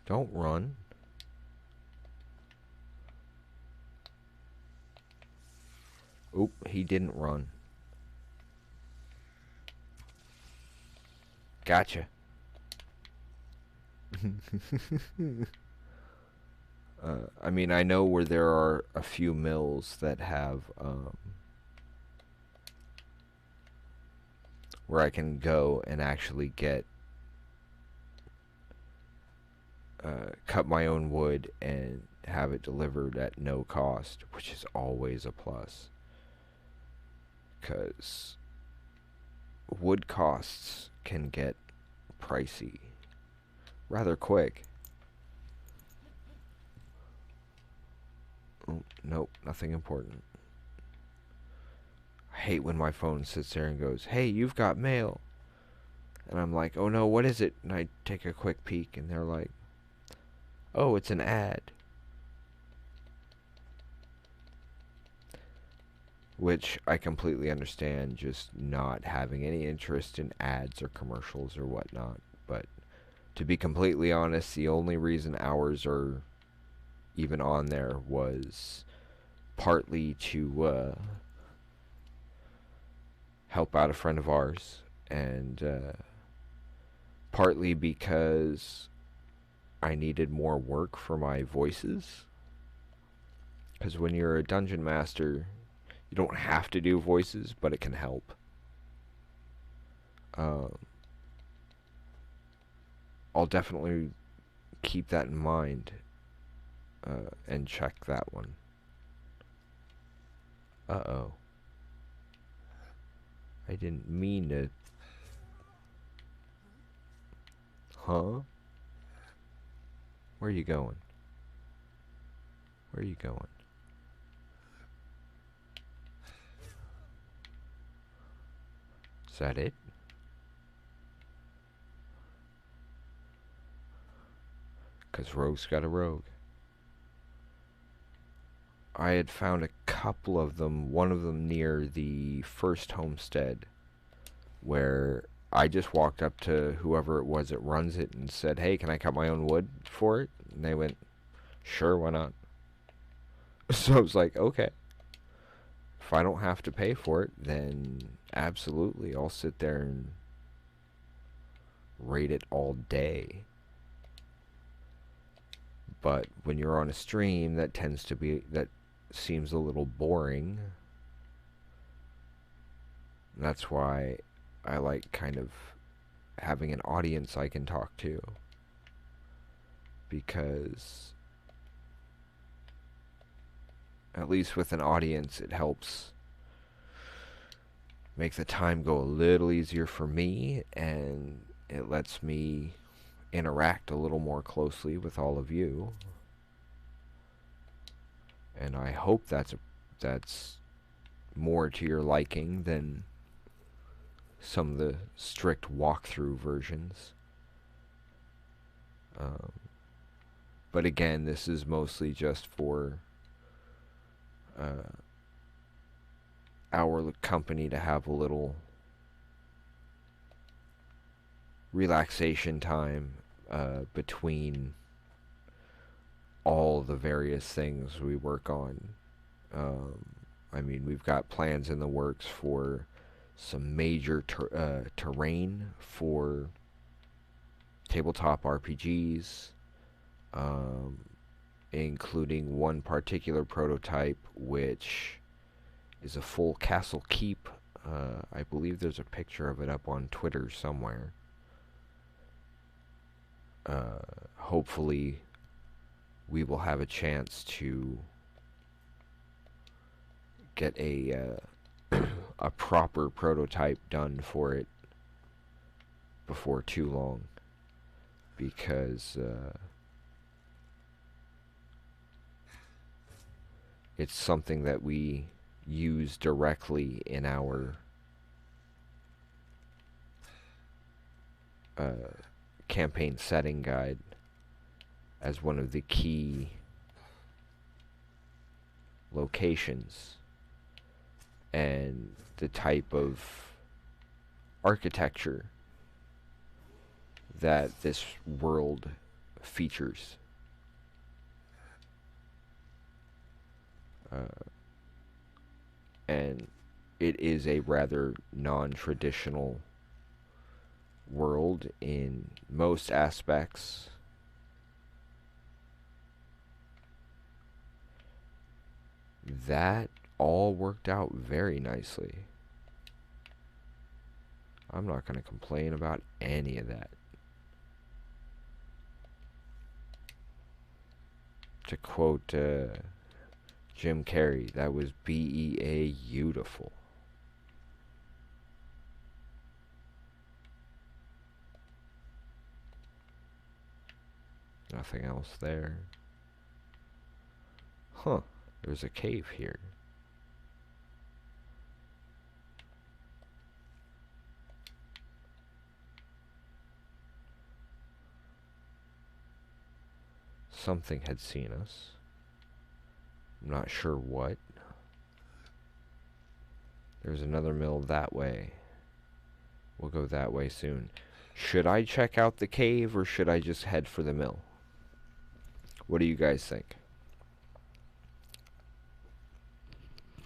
Don't run. Oop, he didn't run. Gotcha. I mean, I know where there are a few mills that have, where I can go and actually get, cut my own wood and have it delivered at no cost, which is always a plus. Because wood costs can get pricey rather quick. Oh, nope, nothing important. I hate when my phone sits there and goes, "Hey, you've got mail." And I'm like, "Oh no, what is it?" And I take a quick peek and they're like, "Oh, it's an ad." Which I completely understand, just not having any interest in ads or commercials or whatnot. But to be completely honest, the only reason ours are even on there was partly to help out a friend of ours, and partly because I needed more work for my voices. Because when you're a dungeon master, you don't have to do voices, but it can help. I'll definitely keep that in mind and check that one. Uh-oh. I didn't mean to... Huh? Where are you going? Where are you going? Is that it? Because rogue's got a rogue. I had found a couple of them, one of them near the first homestead, where I just walked up to whoever it was that runs it and said, "Hey, can I cut my own wood for it?" And they went, "Sure, why not?" So I was like, okay. If I don't have to pay for it, then absolutely, I'll sit there and rate it all day. But when you're on a stream, that seems a little boring. That's why I like kind of having an audience I can talk to. Because at least with an audience, it helps make the time go a little easier for me, and it lets me interact a little more closely with all of you. And I hope that's more to your liking than some of the strict walkthrough versions. But again, this is mostly just for our company to have a little relaxation time between all the various things we work on. Um, I mean, we've got plans in the works for some major terrain for tabletop RPGs, um, including one particular prototype which is a full castle keep. I believe there's a picture of it up on Twitter somewhere. Hopefully, we will have a chance to get a proper prototype done for it before too long, because it's something that we use directly in our campaign setting guide as one of the key locations and the type of architecture that this world features. And it is a rather non-traditional world in most aspects. That all worked out very nicely. I'm not going to complain about any of that. To quote Jim Carrey, that was beautiful. Nothing else there. Huh, there's a cave here. Something had seen us. I'm not sure what. There's another mill that way. We'll go that way soon. Should I check out the cave or should I just head for the mill? What do you guys think?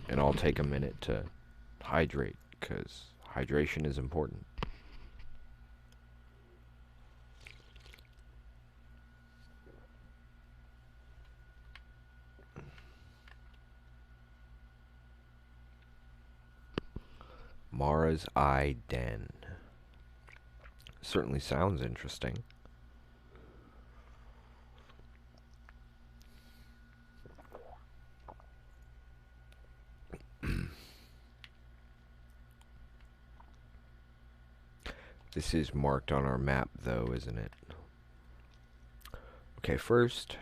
And I'll take a minute to hydrate, because hydration is important. Mara's Eye Den. Certainly sounds interesting. This is marked on our map, though, isn't it? Okay, first,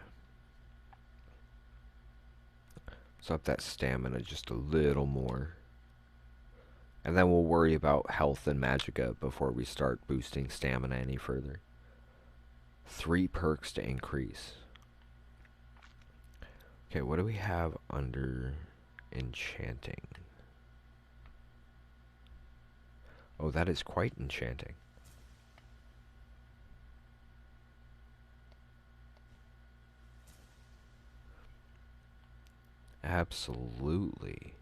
let's up that stamina just a little more. And then we'll worry about health and magicka before we start boosting stamina any further. 3 perks to increase. Okay, what do we have under enchanting? Oh, that is quite enchanting. Absolutely.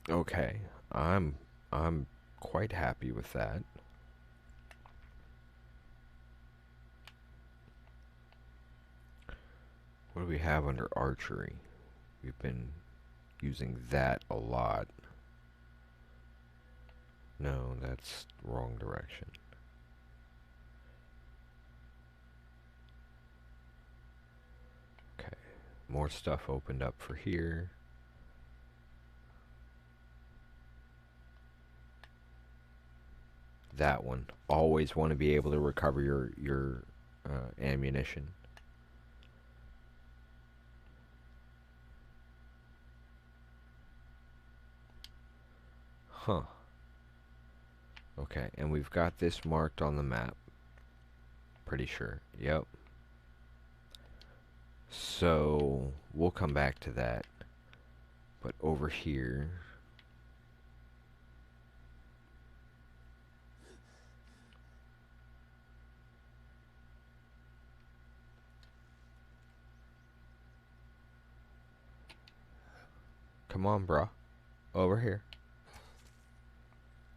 Okay, I'm quite happy with that. What do we have under archery? We've been using that a lot. No, that's wrong direction. Okay, more stuff opened up for here. That one. Always want to be able to recover your ammunition. Huh. Okay, and we've got this marked on the map. Pretty sure. Yep. So, we'll come back to that. But over here... Come on, bruh. Over here.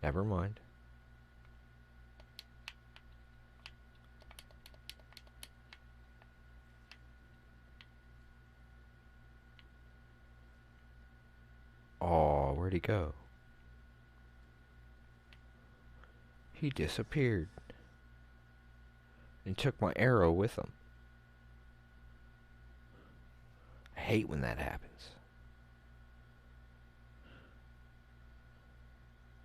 Never mind. Oh, where'd he go? He disappeared. And took my arrow with him. I hate when that happens.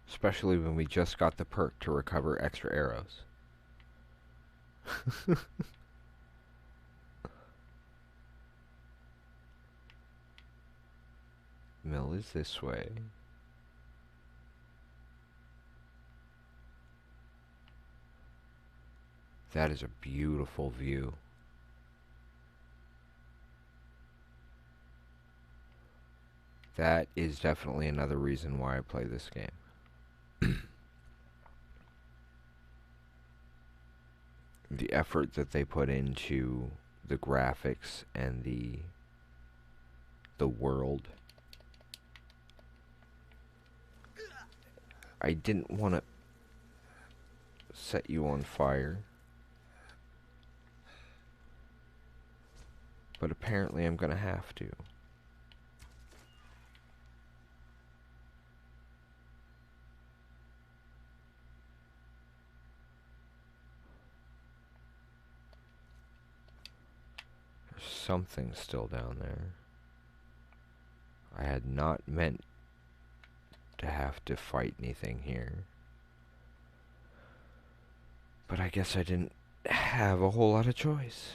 Especially when we just got the perk to recover extra arrows. Mill is this way. That is a beautiful view. That is definitely another reason why I play this game. The effort that they put into the graphics and the world. I didn't want to set you on fire. But apparently I'm gonna have to. There's something still down there. I had not meant to have to fight anything here. But I guess I didn't have a whole lot of choice.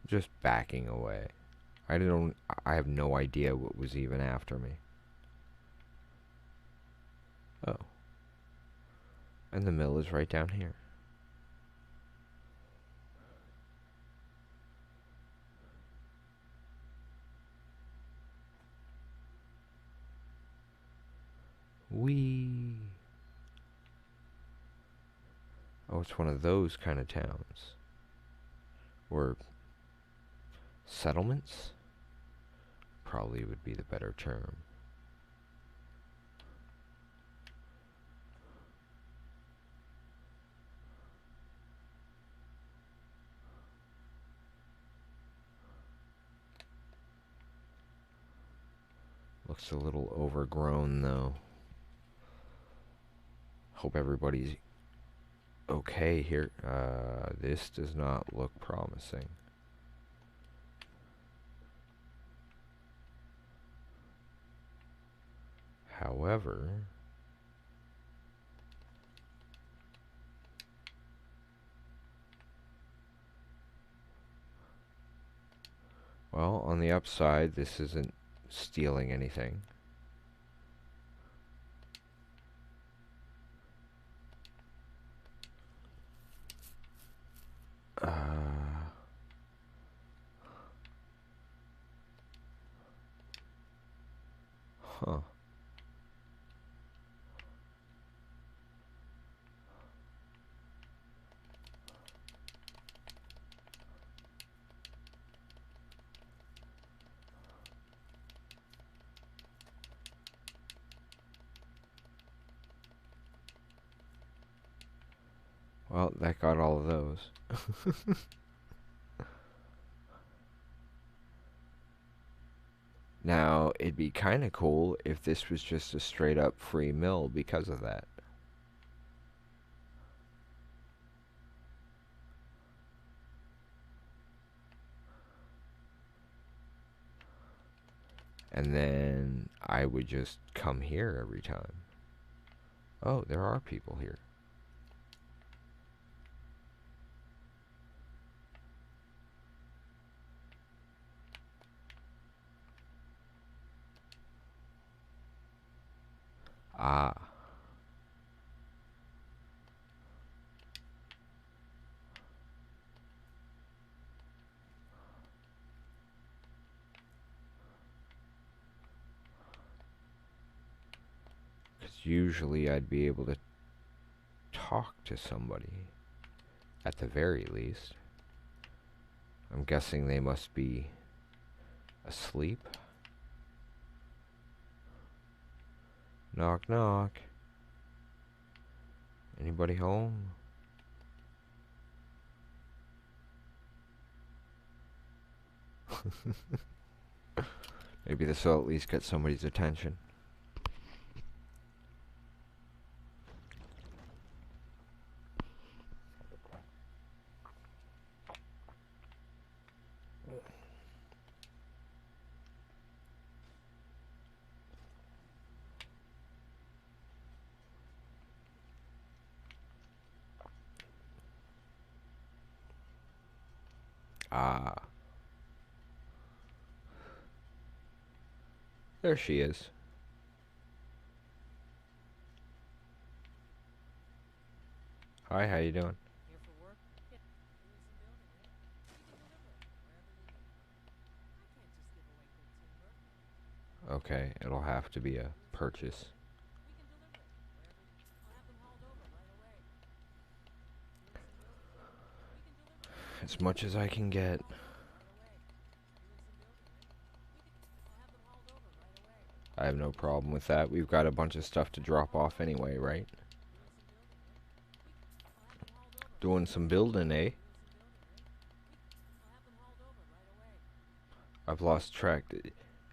Just backing away. I have no idea what was even after me. Oh. And the mill is right down here. Whee! Oh, it's one of those kind of towns. Or settlements? Probably would be the better term. Looks a little overgrown though. Hope everybody's okay here. This does not look promising. However, well, on the upside, this isn't stealing anything. Huh. Well, that got all of those. Now, it'd be kind of cool if this was just a straight up free mill because of that. And then I would just come here every time. Oh, there are people here. Ah. Because usually I'd be able to talk to somebody, at the very least. I'm guessing they must be asleep. Knock, knock. Anybody home? Maybe this will at least get somebody's attention. Ah. There she is. Hi, how you doing? Here for work? Yeah. Doing some building, eh? We can deliver it wherever you need. I can't just give away good timber. Okay, it'll have to be a purchase. We can deliver it wherever you. I'll have them hauled over right away. Doing some building, eh? We can deliver it As wherever you much need. as I can I'll have get. them hauled over right away. Doing some building, eh? We can. I'll have them hauled over right away. I have no Doing some problem with building, that. eh? We've got a bunch of stuff to I'll have them drop hauled off over anyway, right away. right? Doing some building, eh? I'll have them hauled over right Doing away. some building, eh? Doing some building, eh? I'll have them hauled over right away. I've lost track.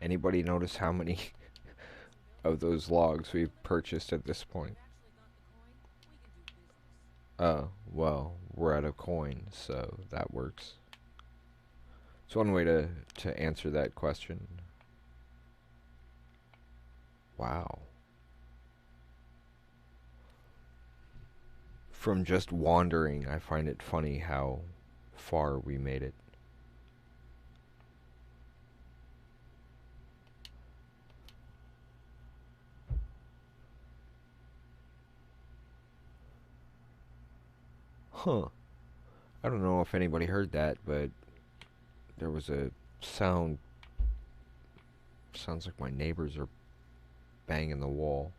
Anybody notice how many Doing some building, of eh? those We logs can we've deliver it. purchased at this point? You've actually got the coin. We can do business. Well, we're out of coin, so that works. It's one way to answer that question. Wow. From just wandering, I find it funny how far we made it. Huh. I don't know if anybody heard that, but there was a sound. Sounds like my neighbors are banging the wall.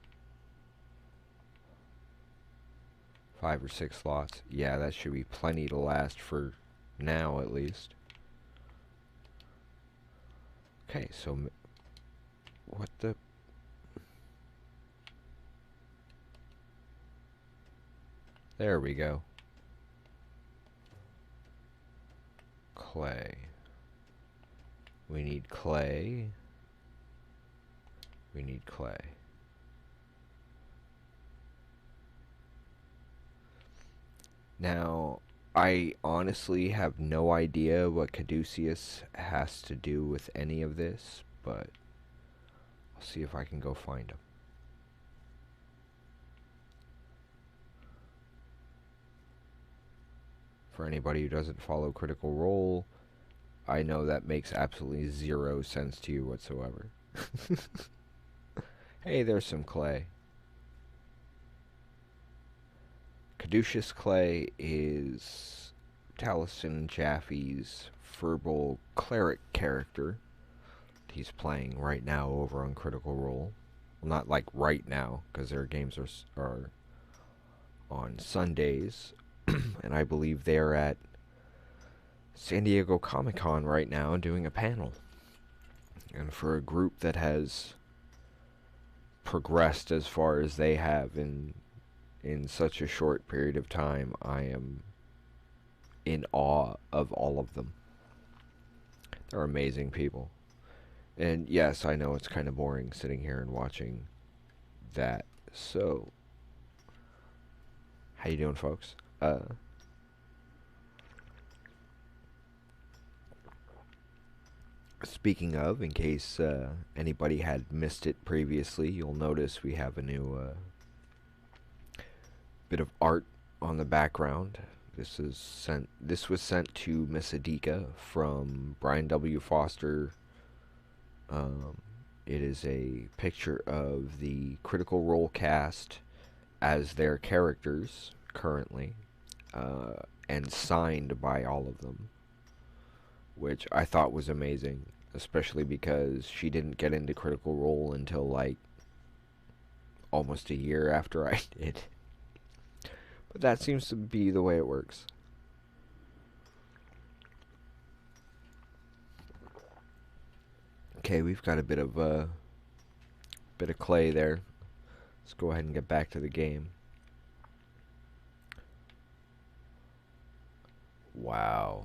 5 or 6 slots. Yeah, that should be plenty to last for now, at least. Okay, so what the? There we go. Clay. We need clay. We need clay. Now, I honestly have no idea what Caduceus has to do with any of this, but I'll see if I can go find him. For anybody who doesn't follow Critical Role, I know that makes absolutely zero sense to you whatsoever. Hey, there's some clay. Caduceus Clay is Taliesin Jaffe's verbal cleric character he's playing right now over on Critical Role. Well, not like right now, because their games are on Sundays, and I believe they're at San Diego Comic-Con right now doing a panel. And for a group that has progressed as far as they have in such a short period of time, I am in awe of all of them. They're amazing people. And yes, I know it's kind of boring sitting here and watching that. So, how you doing, folks? Speaking of, in case anybody had missed it previously, you'll notice we have a new bit of art on the background. This was sent to Miss Adika from Brian W. Foster It is a picture of the Critical Role cast as their characters currently, and signed by all of them, which I thought was amazing, especially because she didn't get into Critical Role until like almost a year after I did. But that seems to be the way it works. Okay, we've got a bit of clay there. Let's go ahead and get back to the game. Wow.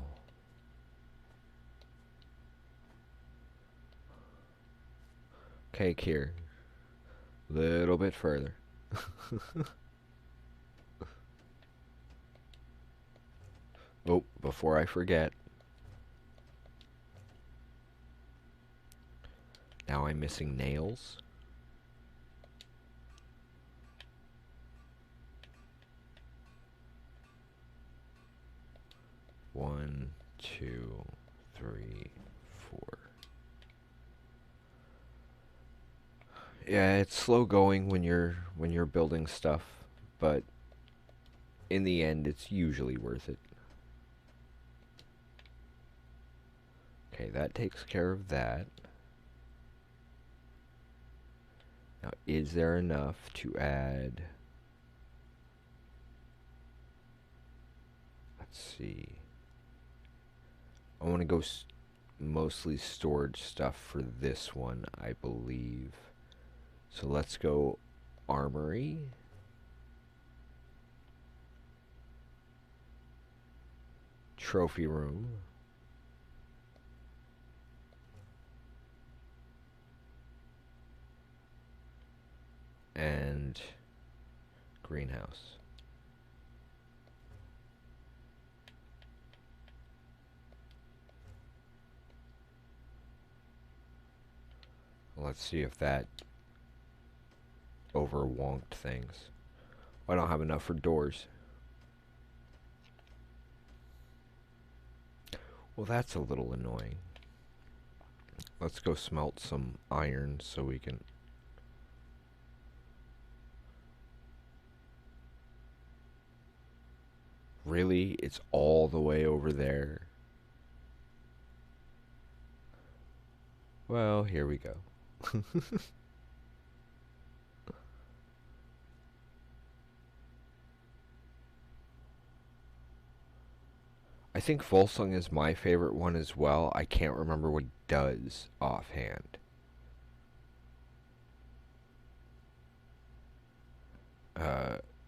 Okay, Kier. Little bit further. Oh, before I forget. Now I'm missing nails. One, two, three, four. Yeah, it's slow going when you're building stuff, but in the end it's usually worth it. Okay, that takes care of that. Now, is there enough to add? Let's see. I want to go mostly storage stuff for this one, I believe. So let's go armory. Trophy room. And greenhouse. Let's see if that overwonked things. I don't have enough for doors. Well, that's a little annoying. Let's go smelt some iron so we can... Really? It's all the way over there? Well, here we go. I think Volsung is my favorite one as well. I can't remember what he does offhand.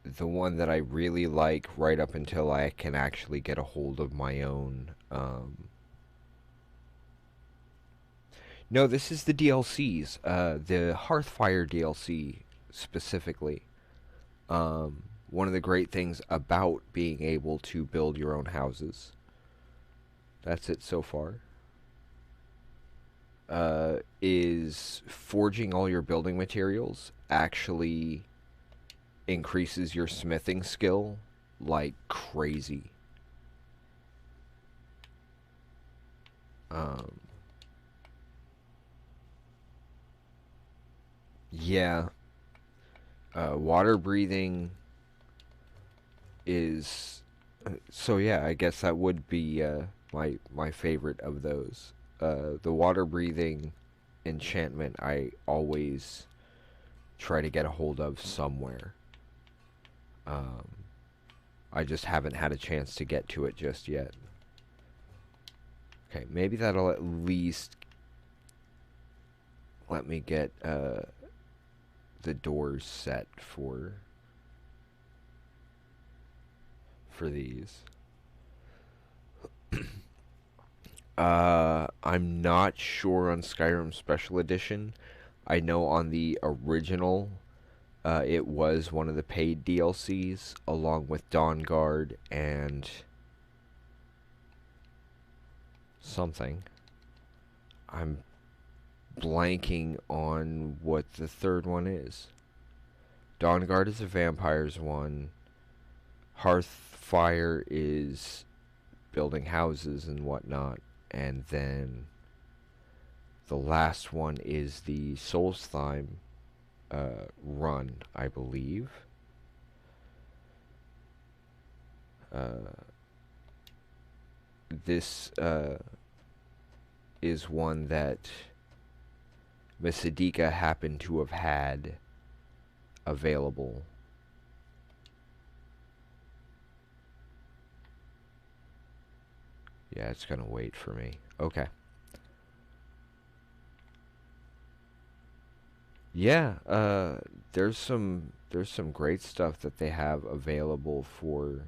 The one that I really like right up until I can actually get a hold of my own. No, this is the DLCs. The Hearthfire DLC specifically. One of the great things about being able to build your own houses. That's it so far. Is forging all your building materials actually increases your smithing skill like crazy. Yeah. Water breathing is... So yeah, I guess that would be my favorite of those. The water breathing enchantment I always try to get a hold of somewhere. I just haven't had a chance to get to it just yet. Okay, maybe that'll at least let me get the doors set for these. I'm not sure on Skyrim Special Edition. I know on the original, it was one of the paid DLCs, along with Dawnguard and something. I'm blanking on what the third one is. Dawnguard is a vampires one. Hearthfire is building houses and whatnot. And then The last one is the Soul Slime run, I believe. This is one that Miss Adika happened to have had available. Yeah, it's gonna wait for me. Okay. Yeah, there's some great stuff that they have available for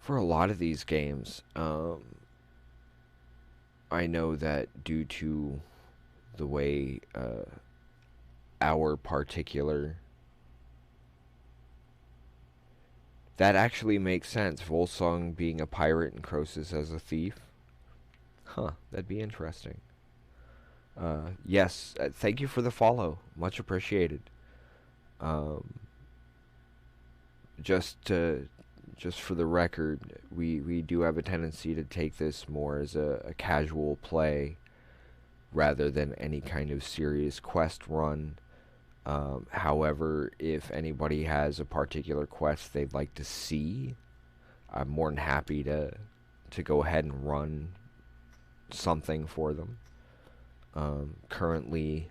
a lot of these games. I know that due to the way our particular that actually makes sense. Volsung being a pirate and Croesus as a thief. Huh, that'd be interesting. Yes, thank you for the follow. Much appreciated. Um, just to, just for the record, we do have a tendency to take this more as a casual play rather than any kind of serious quest run. However, if anybody has a particular quest they'd like to see, I'm more than happy to go ahead and run something for them. Currently,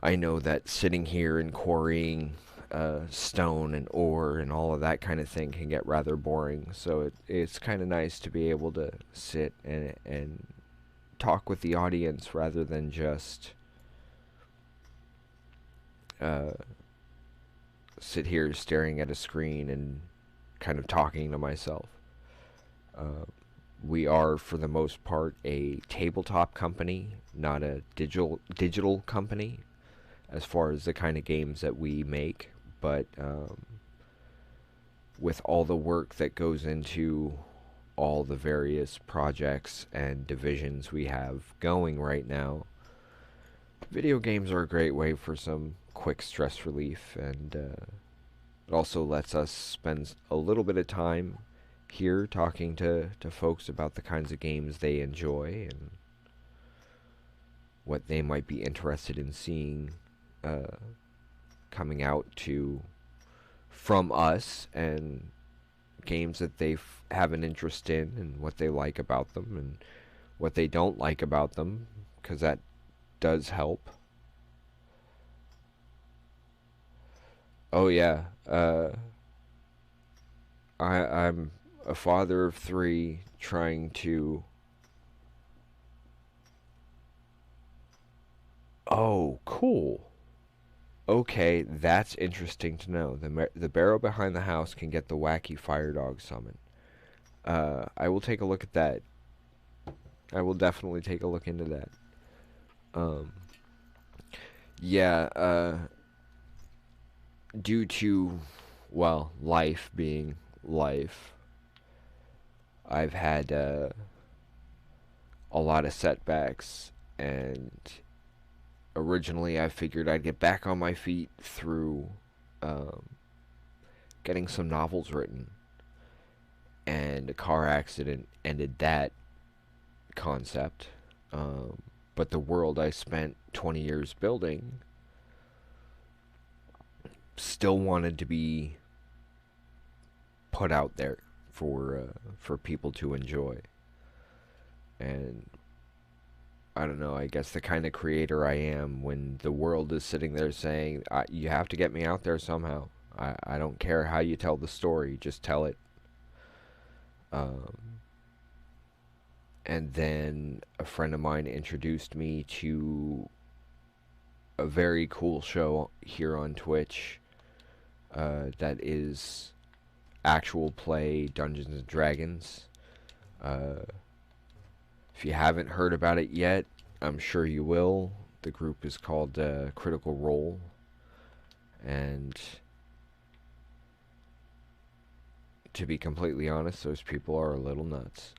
I know that sitting here and quarrying stone and ore and all of that kind of thing can get rather boring. So it's kind of nice to be able to sit and talk with the audience rather than just sit here staring at a screen and kind of talking to myself. We are, for the most part, a tabletop company, not a digital company, as far as the kind of games that we make. But with all the work that goes into all the various projects and divisions we have going right now, video games are a great way for some quick stress relief, and it also lets us spend a little bit of time here talking to folks about the kinds of games they enjoy and what they might be interested in seeing coming out to from us, and games that they have an interest in and what they like about them and what they don't like about them, because that does help. Oh yeah, I'm a father of three trying to. Oh, cool. Okay, that's interesting to know. The barrel behind the house can get the wacky fire dog summon. I will take a look at that. I will definitely take a look into that. Um, yeah, due to, well, life being life, I've had a lot of setbacks, and originally I figured I'd get back on my feet through um, getting some novels written, and a car accident ended that concept. But the world I spent 20 years building still wanted to be put out there for people to enjoy. And I don't know, I guess the kind of creator I am, when the world is sitting there saying, you have to get me out there somehow. I don't care how you tell the story, just tell it. Um, and then a friend of mine introduced me to a very cool show here on Twitch that is actual play Dungeons and Dragons. If you haven't heard about it yet, I'm sure you will. The group is called Critical Role, and to be completely honest, those people are a little nuts,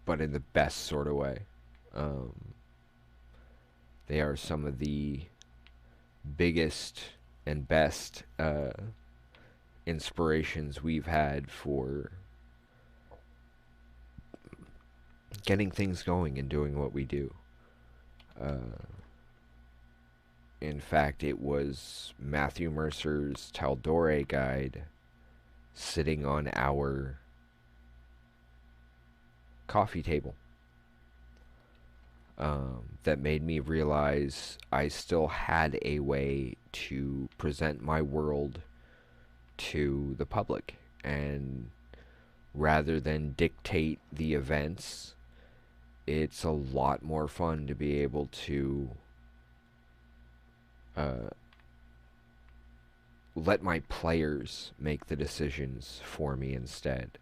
but in the best sort of way. They are some of the biggest and best inspirations we've had getting things going and doing what we do. Uh, in fact, it was Matthew Mercer's Taldore guide sitting on our coffee table that made me realize I still had a way to present my world to the public. And rather than dictate the events, it's a lot more fun to be able to uh, let my players make the decisions for me instead.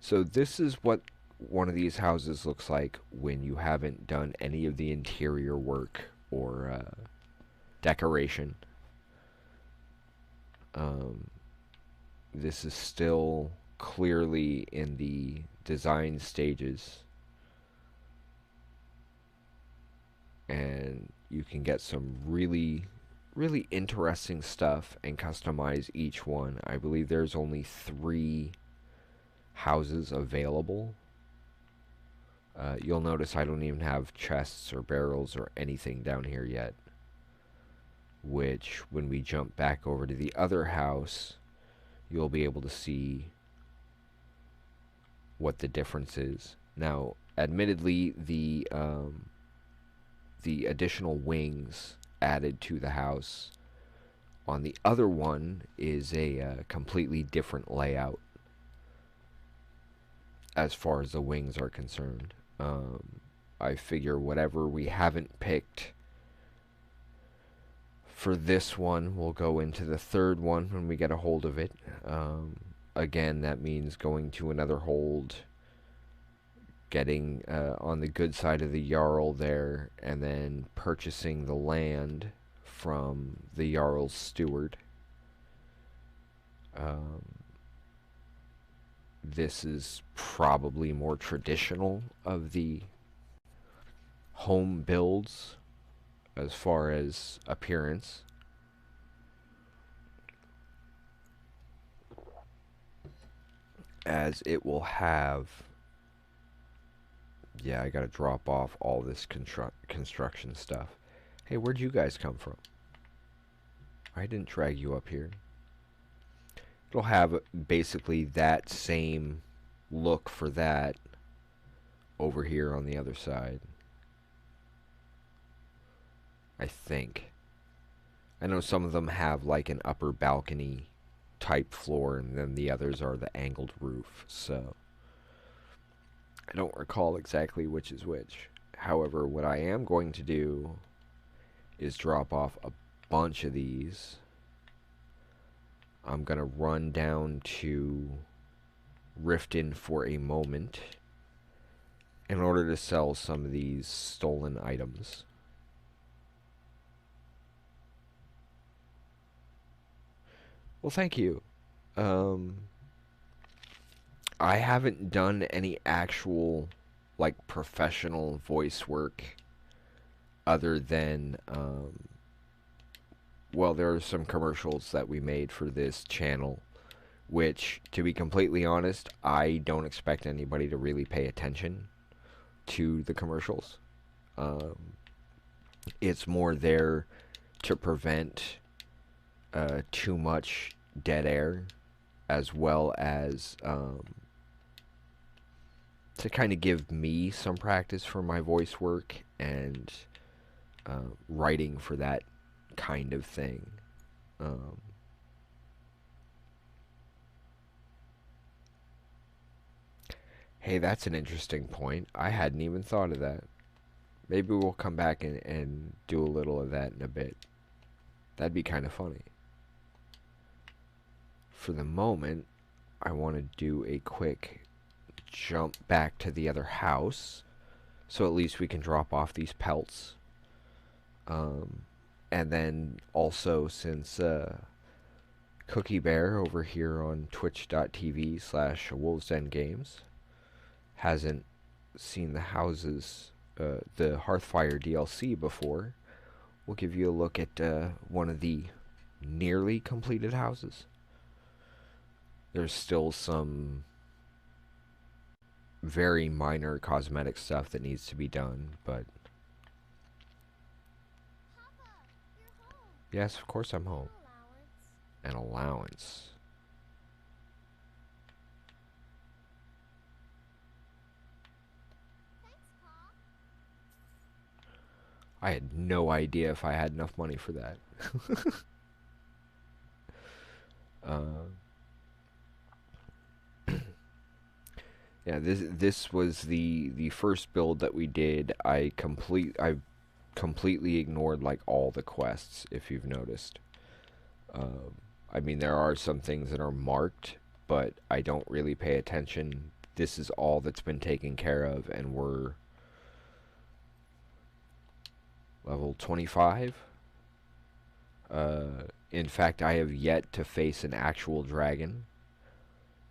So this is what one of these houses looks like when you haven't done any of the interior work or decoration. This is still clearly in the design stages, and you can get some really interesting stuff and customize each one. I believe there's only 3 houses available. You'll notice I don't even have chests or barrels or anything down here yet, which when we jump back over to the other house, you'll be able to see what the difference is. Now, admittedly, the additional wings added to the house on the other one is a completely different layout as far as the wings are concerned. I figure whatever we haven't picked for this one will go into the third one when we get a hold of it. Again, that means going to another hold, getting on the good side of the Jarl there, and then purchasing the land from the Jarl's steward. This is probably more traditional of the home builds as far as appearance. As it will have... Yeah, I gotta drop off all this construction stuff. Hey, where'd you guys come from? I didn't drag you up here. It'll have basically that same look for that over here on the other side. I think. I know some of them have like an upper balcony type floor, and then the others are the angled roof, so I don't recall exactly which is which. However, what I am going to do is drop off a bunch of these. I'm going to run down to Riften for a moment in order to sell some of these stolen items. Well, thank you. I haven't done any actual, like, professional voice work other than, well, there are some commercials that we made for this channel, which, to be completely honest, I don't expect anybody to really pay attention to the commercials. It's more there to prevent too much dead air, as well as to kind of give me some practice for my voice work and writing for that kind of thing. Hey, that's an interesting point. I hadn't even thought of that. Maybe we'll come back and do a little of that in a bit. That'd be kind of funny. For the moment, I want to do a quick jump back to the other house, so at least we can drop off these pelts. And then also, since Cookie Bear over here on twitch.tv/wolvesdengames hasn't seen the houses, the Hearthfire DLC before, we'll give you a look at one of the nearly completed houses. There's still some very minor cosmetic stuff that needs to be done, but Papa, you're home. yes, of course I'm home. An allowance. An allowance. Thanks, Pa. I had no idea if I had enough money for that. uh, yeah, this was the first build that we did. I completely ignored like all the quests, if you've noticed. Um, I mean, there are some things that are marked, but I don't really pay attention. This is all that's been taken care of, and we're level 25. In fact, I have yet to face an actual dragon.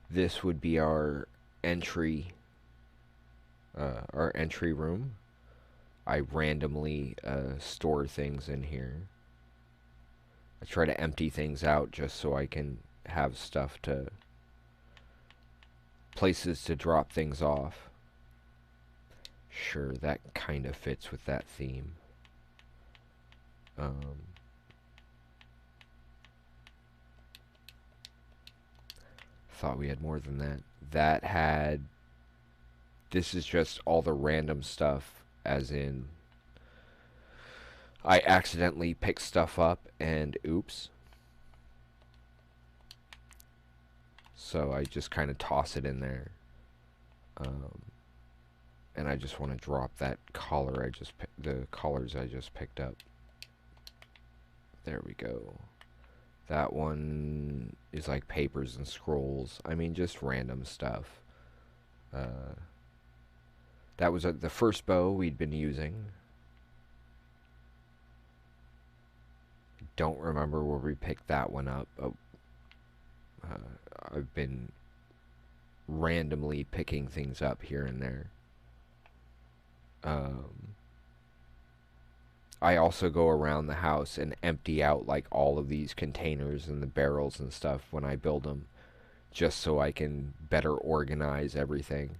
This would be entry, our entry room. I randomly store things in here. I try to empty things out just so I can have stuff to places to drop things off. Sure, that kind of fits with that theme. Thought we had more than that. That had... This is just all the random stuff, as in... I accidentally pick stuff up and oops. So I just kind of toss it in there. And I just want to drop that collar the collars I just picked up. There we go. That one is like papers and scrolls. I mean, just random stuff. That was the first bow we'd been using. Don't remember where we picked that one up. I've been randomly picking things up here and there. I also go around the house and empty out like all of these containers and the barrels and stuff when I build them, just so I can better organize everything.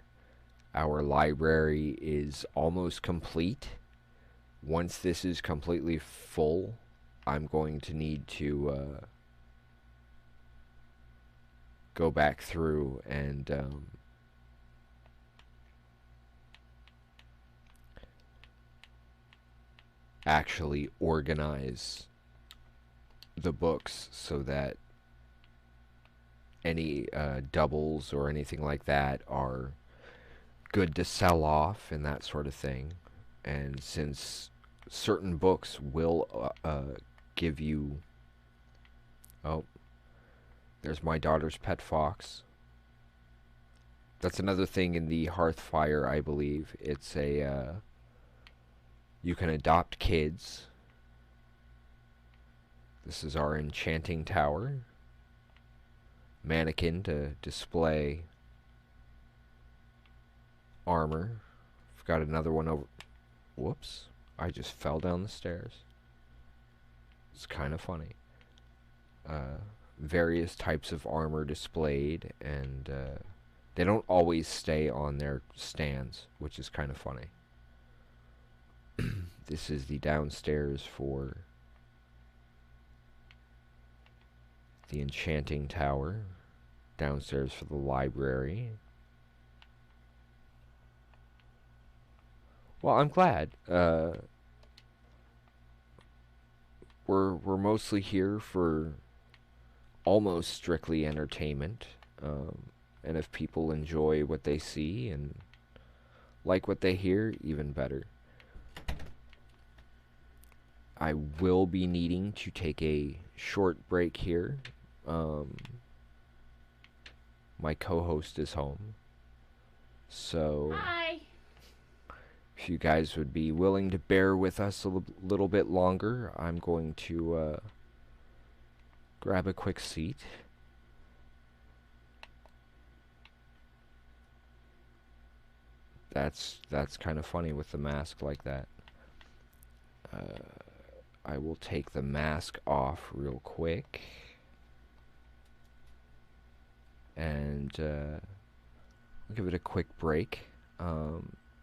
Our library is almost complete. Once this is completely full, I'm going to need to go back through and actually organize the books so that any doubles or anything like that are good to sell off and that sort of thing. And since certain books will give you... Oh, there's my daughter's pet fox. That's another thing in the Hearthfire, I believe. It's a... you can adopt kids. This is our enchanting tower. Mannequin to display armor. I've got another one over... Whoops. I just fell down the stairs. It's kind of funny. Various types of armor displayed, and they don't always stay on their stands, which is kind of funny. This is the downstairs for the enchanting tower. Downstairs for the library. Well, I'm glad. We're mostly here for almost strictly entertainment. And if people enjoy what they see and like what they hear, even better. I will be needing to take a short break here. My co-host is home. So... Hi. If you guys would be willing to bear with us a little bit longer, I'm going to grab a quick seat. That's kind of funny with the mask like that. I will take the mask off real quick. And look give it a quick break.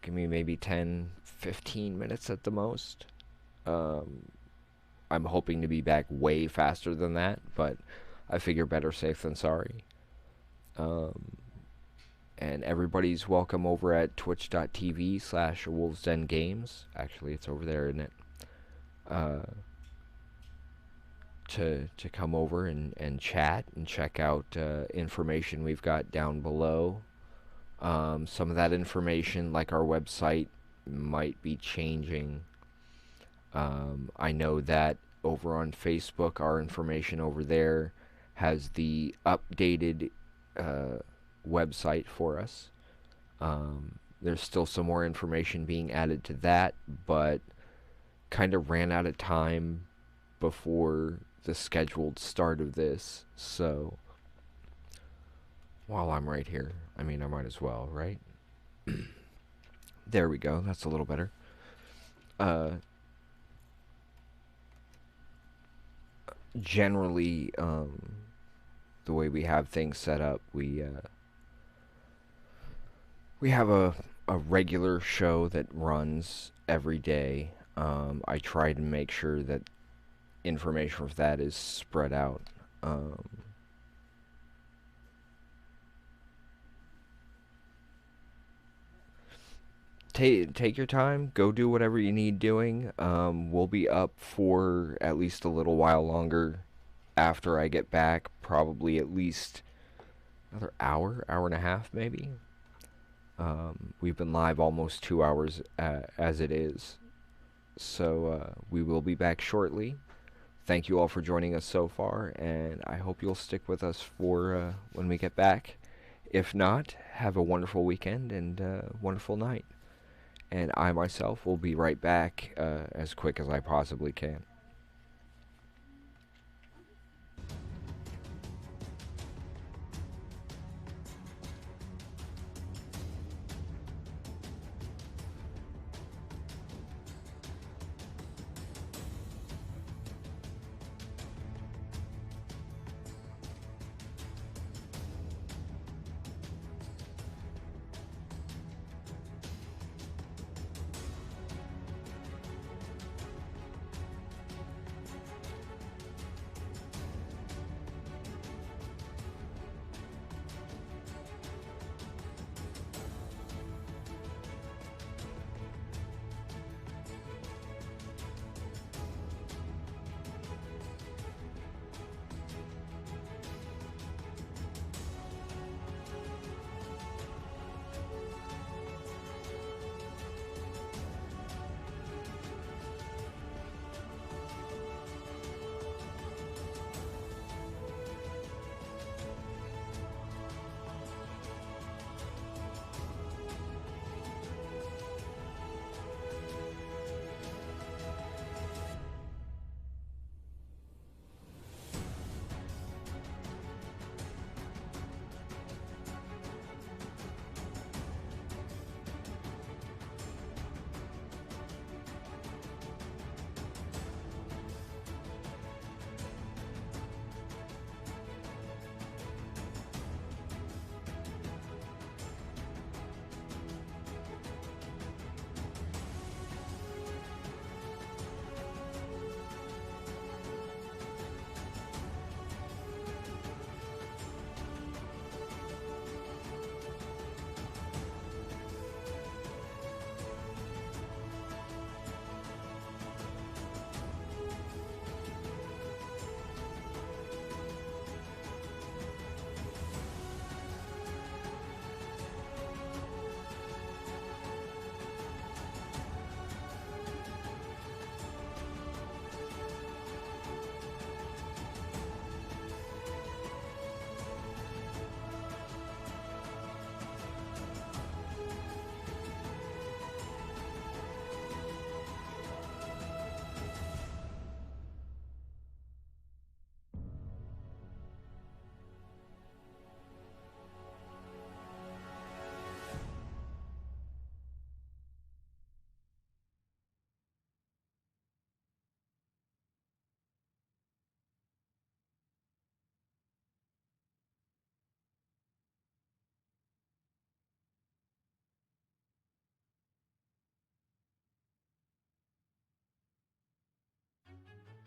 Give me maybe 10, 15 minutes at the most. Um, I'm hoping to be back way faster than that, but I figure better safe than sorry. Um, and everybody's welcome over at twitch.tv/wolvesdengames. Actually, it's over there, isn't it? Uh, to come over and chat and check out information we've got down below. Some of that information, like our website, might be changing. I know that over on Facebook, our information over there has the updated website for us. There's still some more information being added to that, but kind of ran out of time before the scheduled start of this. So while I'm right here, I mean, I might as well, right? There we go. That's a little better. Generally, the way we have things set up, we have a regular show that runs every day. I try to make sure that information for that is spread out. Take your time. Go do whatever you need doing. We'll be up for at least a little while longer after I get back. Probably at least another hour, hour and a half, maybe. We've been live almost 2 hours as it is. So we will be back shortly. Thank you all for joining us so far, and I hope you'll stick with us for when we get back. If not, have a wonderful weekend and wonderful night. And I myself will be right back as quick as I possibly can.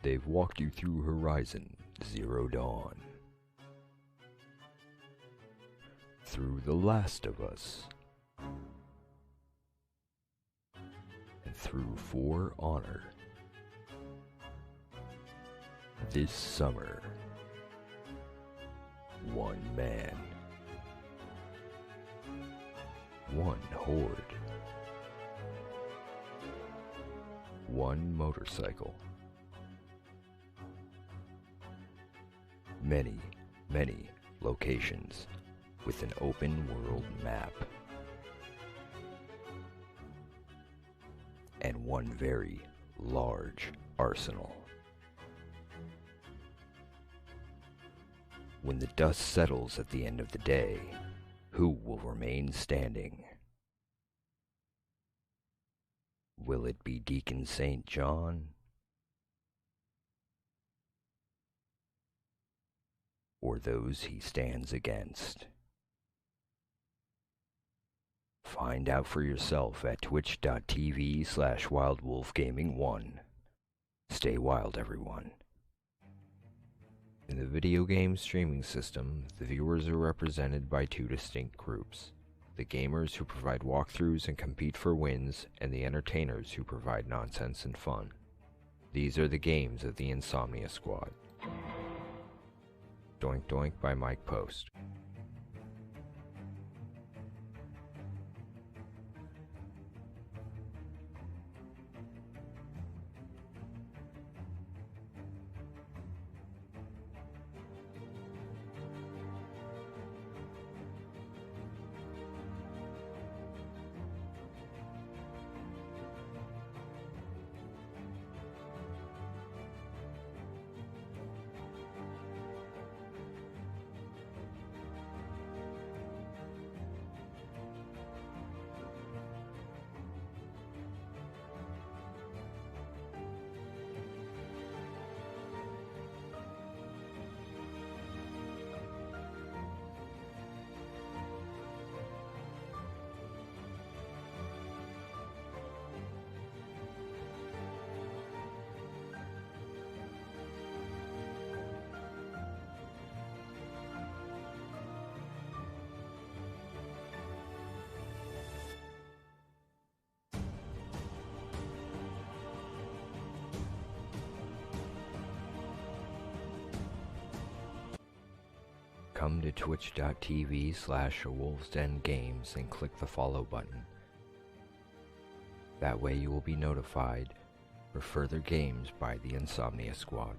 They've walked you through Horizon Zero Dawn, through The Last of Us, and through For Honor. This summer, one man, one horde, one motorcycle, many, many locations with an open world map, and one very large arsenal. When the dust settles at the end of the day, who will remain standing? Will it be Deacon St. John? Or those he stands against? Find out for yourself at twitch.tv/wildwolfgaming1. Stay wild, everyone. In the video game streaming system, the viewers are represented by two distinct groups: the gamers who provide walkthroughs and compete for wins, and the entertainers who provide nonsense and fun. These are the games of the Insomnia Squad. Doink Doink by Mike Post. Come to twitch.tv/awolvesdengames and click the follow button. That way you will be notified for further games by the Insomnia Squad.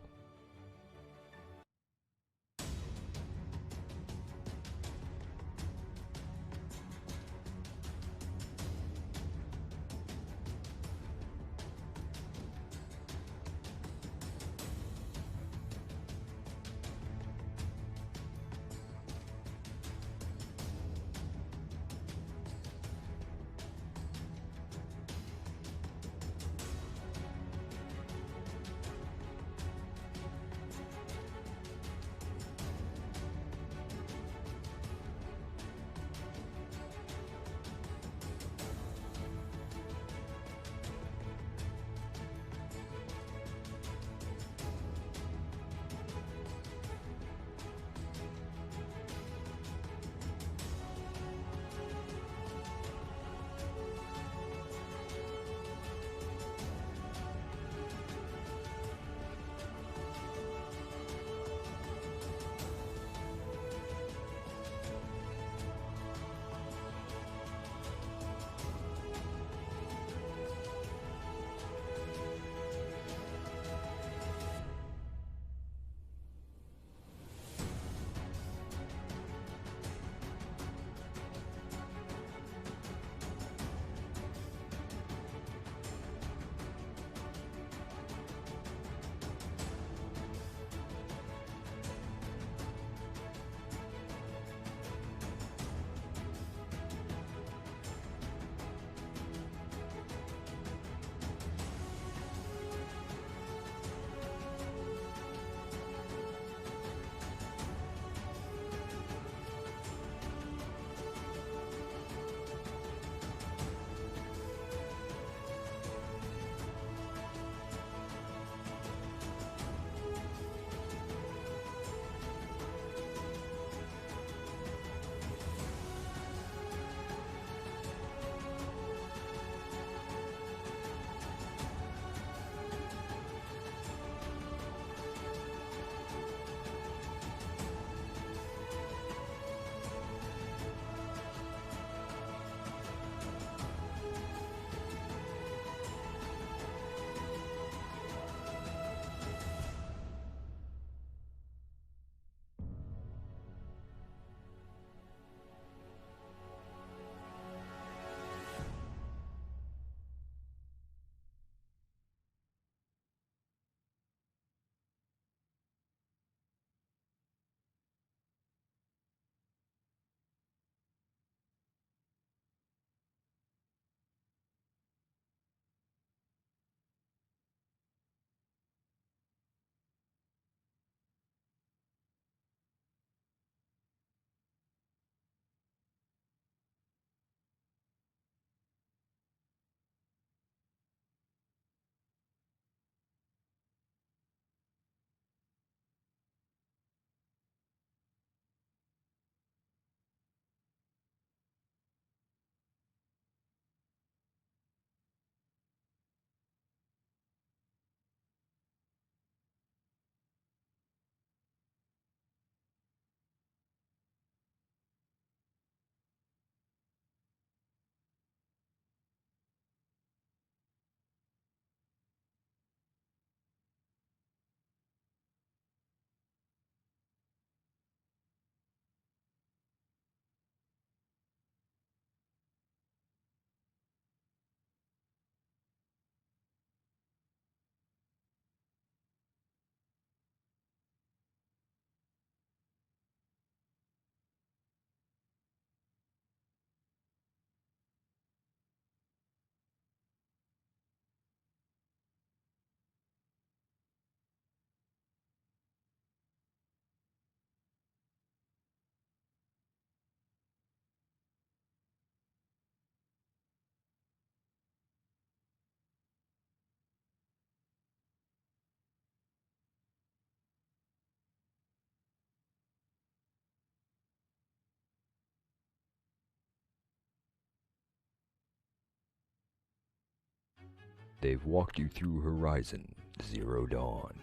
They've walked you through Horizon Zero Dawn,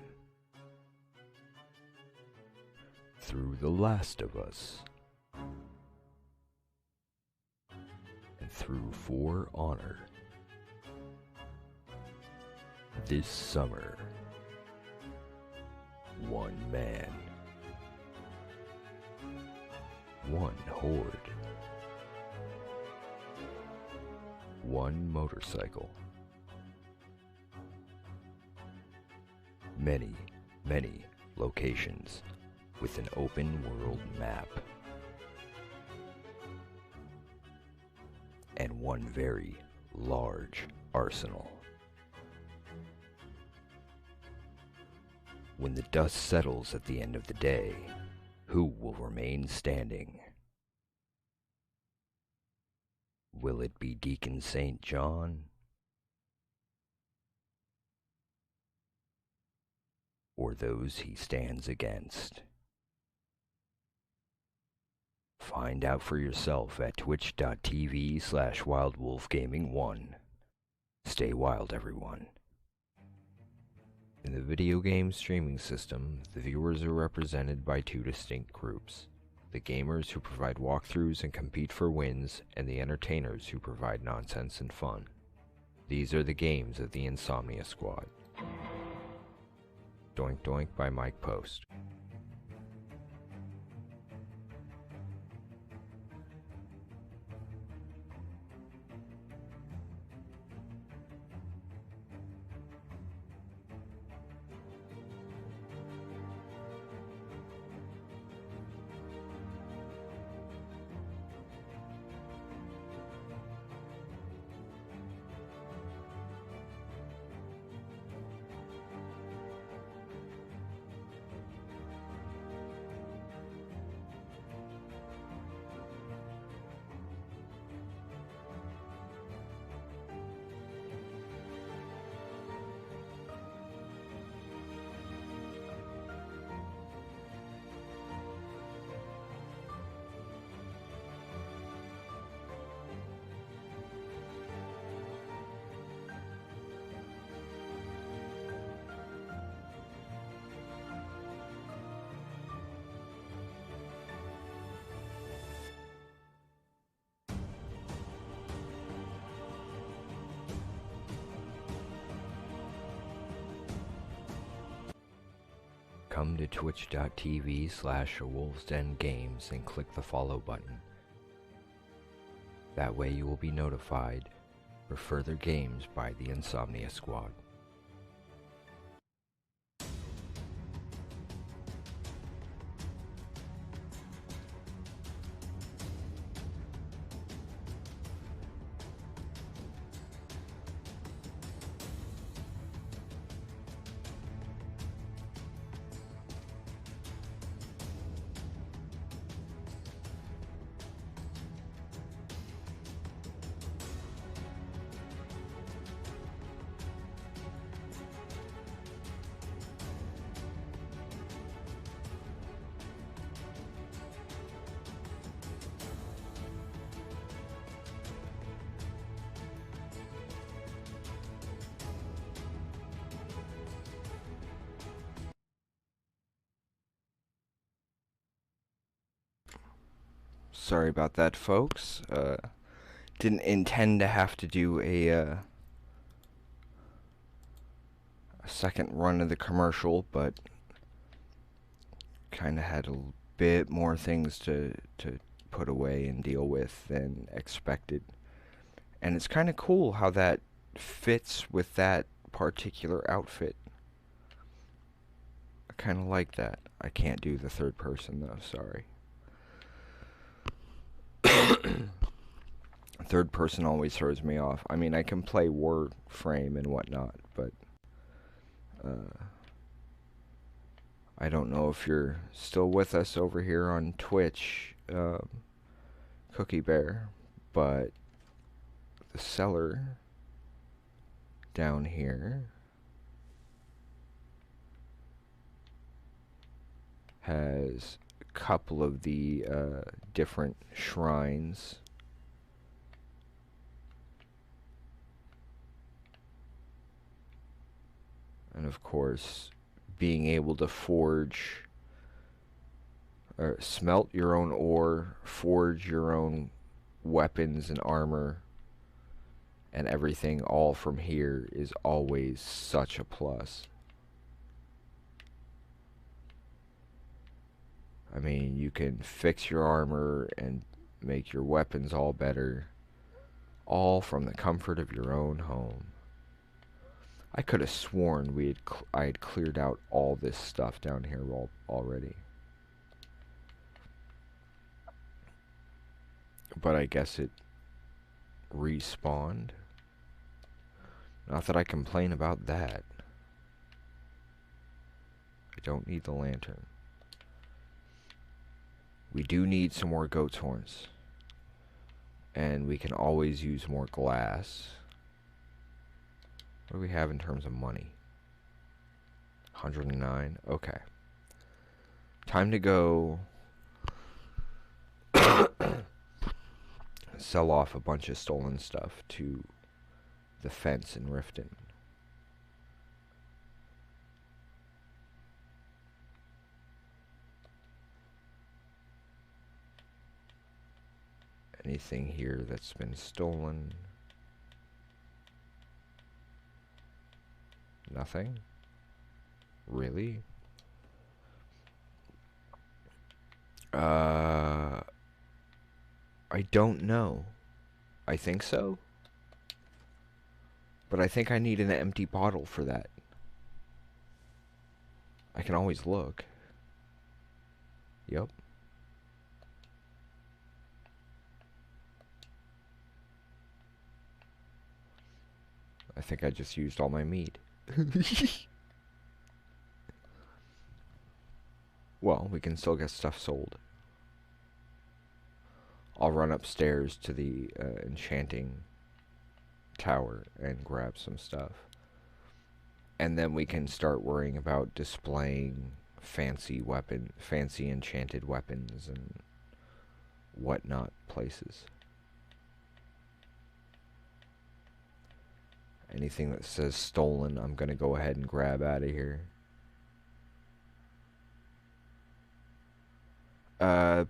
through The Last of Us, and through For Honor. This summer, one man, one horde, one motorcycle, many, many locations with an open world map, and one very large arsenal. When the dust settles at the end of the day, who will remain standing? Will it be Deacon St. John? Or those he stands against? Find out for yourself at twitch.tv/wildwolfgaming1. Stay wild, everyone. In the video game streaming system, the viewers are represented by two distinct groups: the gamers who provide walkthroughs and compete for wins, and the entertainers who provide nonsense and fun. These are the games of the Insomnia Squad. Doink Doink by Mike Post. Come to twitch.tv/awolvesdengames and click the follow button. That way you will be notified for further games by the Insomnia Squad. Sorry about that, folks. Didn't intend to have to do a second run of the commercial, but kind of had a bit more things to put away and deal with than expected. And it's kind of cool how that fits with that particular outfit. I kind of like that. I can't do the third person though, sorry. Third person always throws me off. I mean, I can play Warframe and whatnot, but I don't know if you're still with us over here on Twitch, Cookie Bear, but the cellar down here has a couple of the different shrines. of course, being able to forge or smelt your own ore, forge your own weapons and armor and everything all from here is always such a plus. I mean, you can fix your armor and make your weapons all better, all from the comfort of your own home. I could have sworn I had cleared out all this stuff down here already. But I guess it respawned. Not that I complain about that. I don't need the lantern. We do need some more goat's horns. And we can always use more glass. What do we have in terms of money? 109. Okay. Time to go sell off a bunch of stolen stuff to the fence in Riften. Anything here that's been stolen? Nothing? Really? I don't know. I think so. But I think I need an empty bottle for that. I can always look. Yep. I think I just used all my meat. Well, we can still get stuff sold. I'll run upstairs to the enchanting tower and grab some stuff. And then we can start worrying about displaying fancy enchanted weapons and whatnot places. Anything that says stolen, I'm gonna go ahead and grab out of here.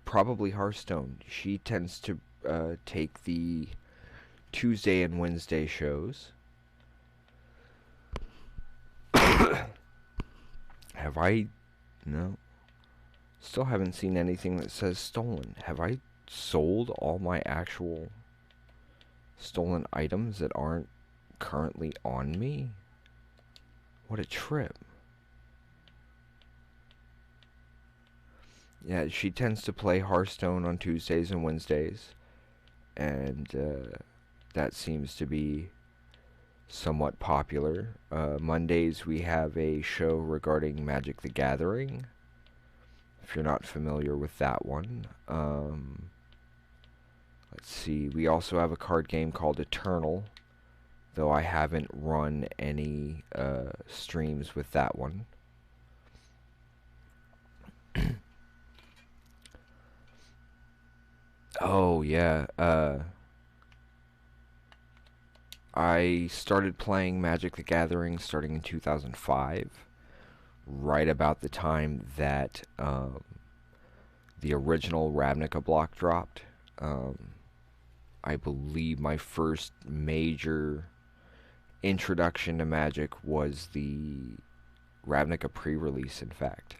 Probably Hearthstone. She tends to take the Tuesday and Wednesday shows. Have I? No. Still haven't seen anything that says stolen. Have I sold all my actual stolen items that aren't currently on me? What a trip. Yeah, she tends to play Hearthstone on Tuesdays and Wednesdays. And that seems to be somewhat popular. Mondays we have a show regarding Magic the Gathering, if you're not familiar with that one. Let's see, we also have a card game called Eternal, though I haven't run any streams with that one. Oh yeah, I started playing Magic the Gathering starting in 2005, right about the time that the original Ravnica block dropped. I believe my first major introduction to Magic was the Ravnica pre-release, in fact.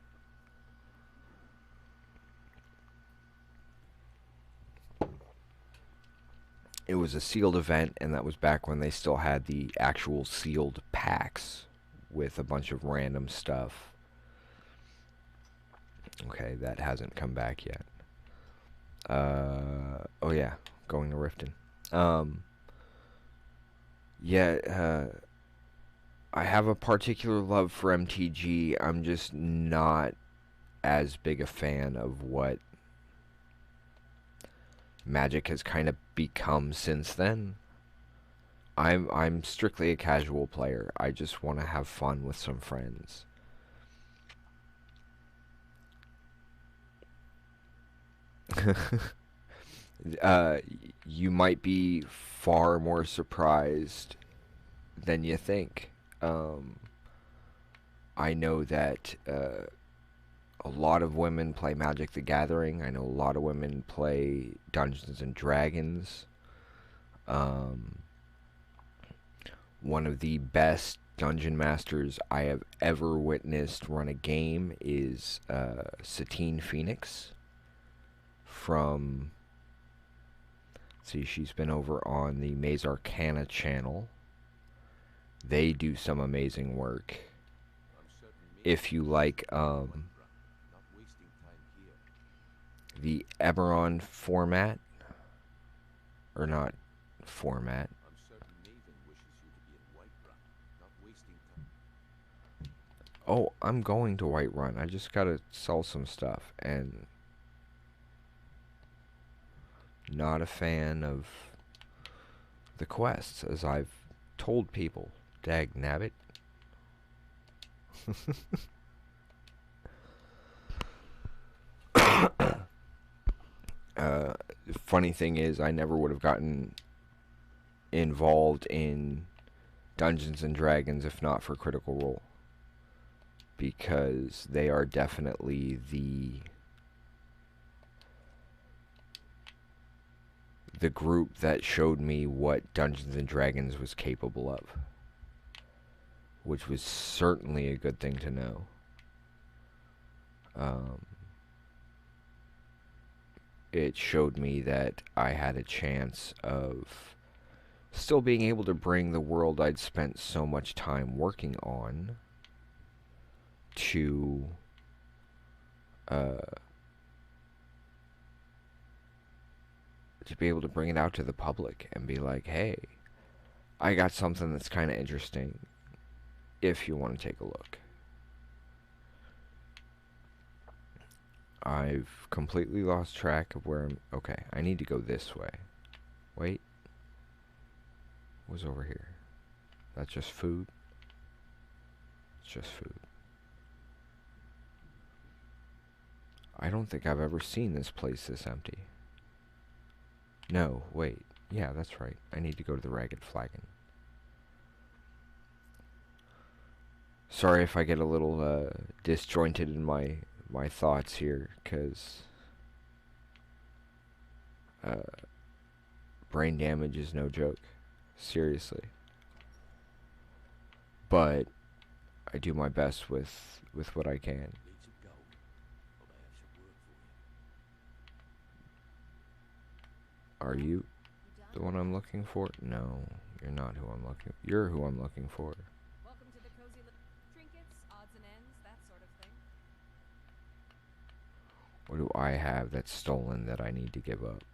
It was a sealed event, and that was back when they still had the actual sealed packs with a bunch of random stuff. Okay, that hasn't come back yet. Oh yeah, going to Riften. I have a particular love for MTG. I'm just not as big a fan of what Magic has kind of become since then. I'm strictly a casual player. I just want to have fun with some friends. You might be far more surprised than you think. I know that a lot of women play Magic the Gathering. I know a lot of women play Dungeons and Dragons. Um, One of the best dungeon masters I have ever witnessed run a game is Satine Phoenix from. See, she's been over on the Maze Arcana channel. They do some amazing work. If you like the Eberron format, or not format. Oh, I'm going to Whiterun. I just gotta sell some stuff, and not a fan of the quests, as I've told people. Dag nabbit. Funny thing is, I never would have gotten involved in Dungeons and Dragons if not for Critical Role, because they are definitely the group that showed me what Dungeons and Dragons was capable of, which was certainly a good thing to know. It showed me that I had a chance of still being able to bring the world I'd spent so much time working on to be able to bring it out to the public and be like, hey, I got something that's kind of interesting if you want to take a look. I've completely lost track of where I'm. Okay, I need to go this way. Wait. What's over here? That's just food? It's just food. I don't think I've ever seen this place this empty. No, wait. Yeah, that's right. I need to go to the Ragged Flagon. Sorry if I get a little disjointed in my thoughts here, because brain damage is no joke. Seriously. But I do my best with what I can. Are you the one I'm looking for? No, you're not who I'm looking. You're who I'm looking for. Welcome to the cozy trinkets, odds and ends, that sort of thing. What do I have that's stolen that I need to give up?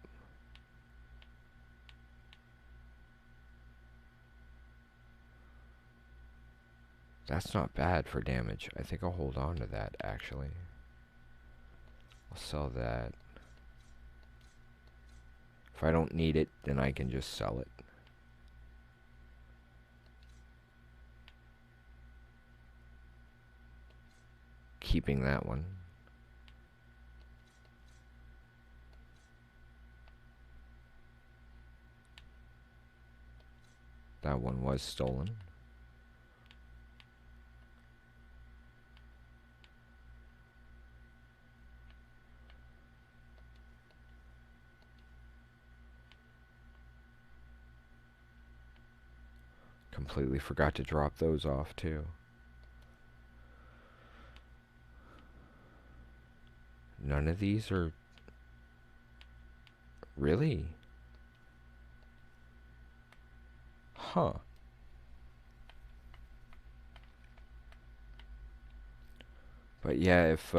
That's not bad for damage. I think I'll hold on to that, actually. I'll sell that. If I don't need it, then I can just sell it. Keeping that one. That one was stolen. Completely forgot to drop those off too. None of these are... Really? Huh. But yeah, if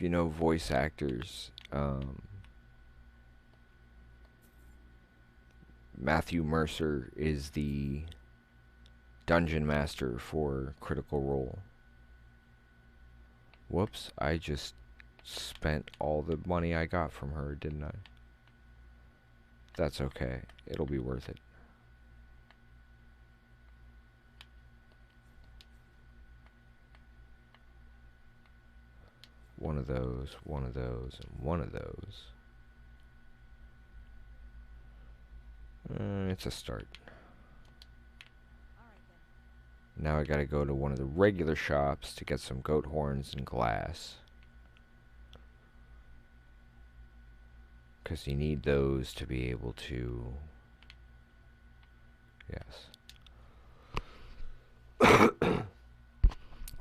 you know voice actors, Matthew Mercer is the dungeon master for Critical Role. Whoops, I just spent all the money I got from her, didn't I? That's okay. It'll be worth it. One of those, and one of those. It's a start. All right then. Now I gotta go to one of the regular shops to get some goat horns and glass. Because you need those to be able to... Yes.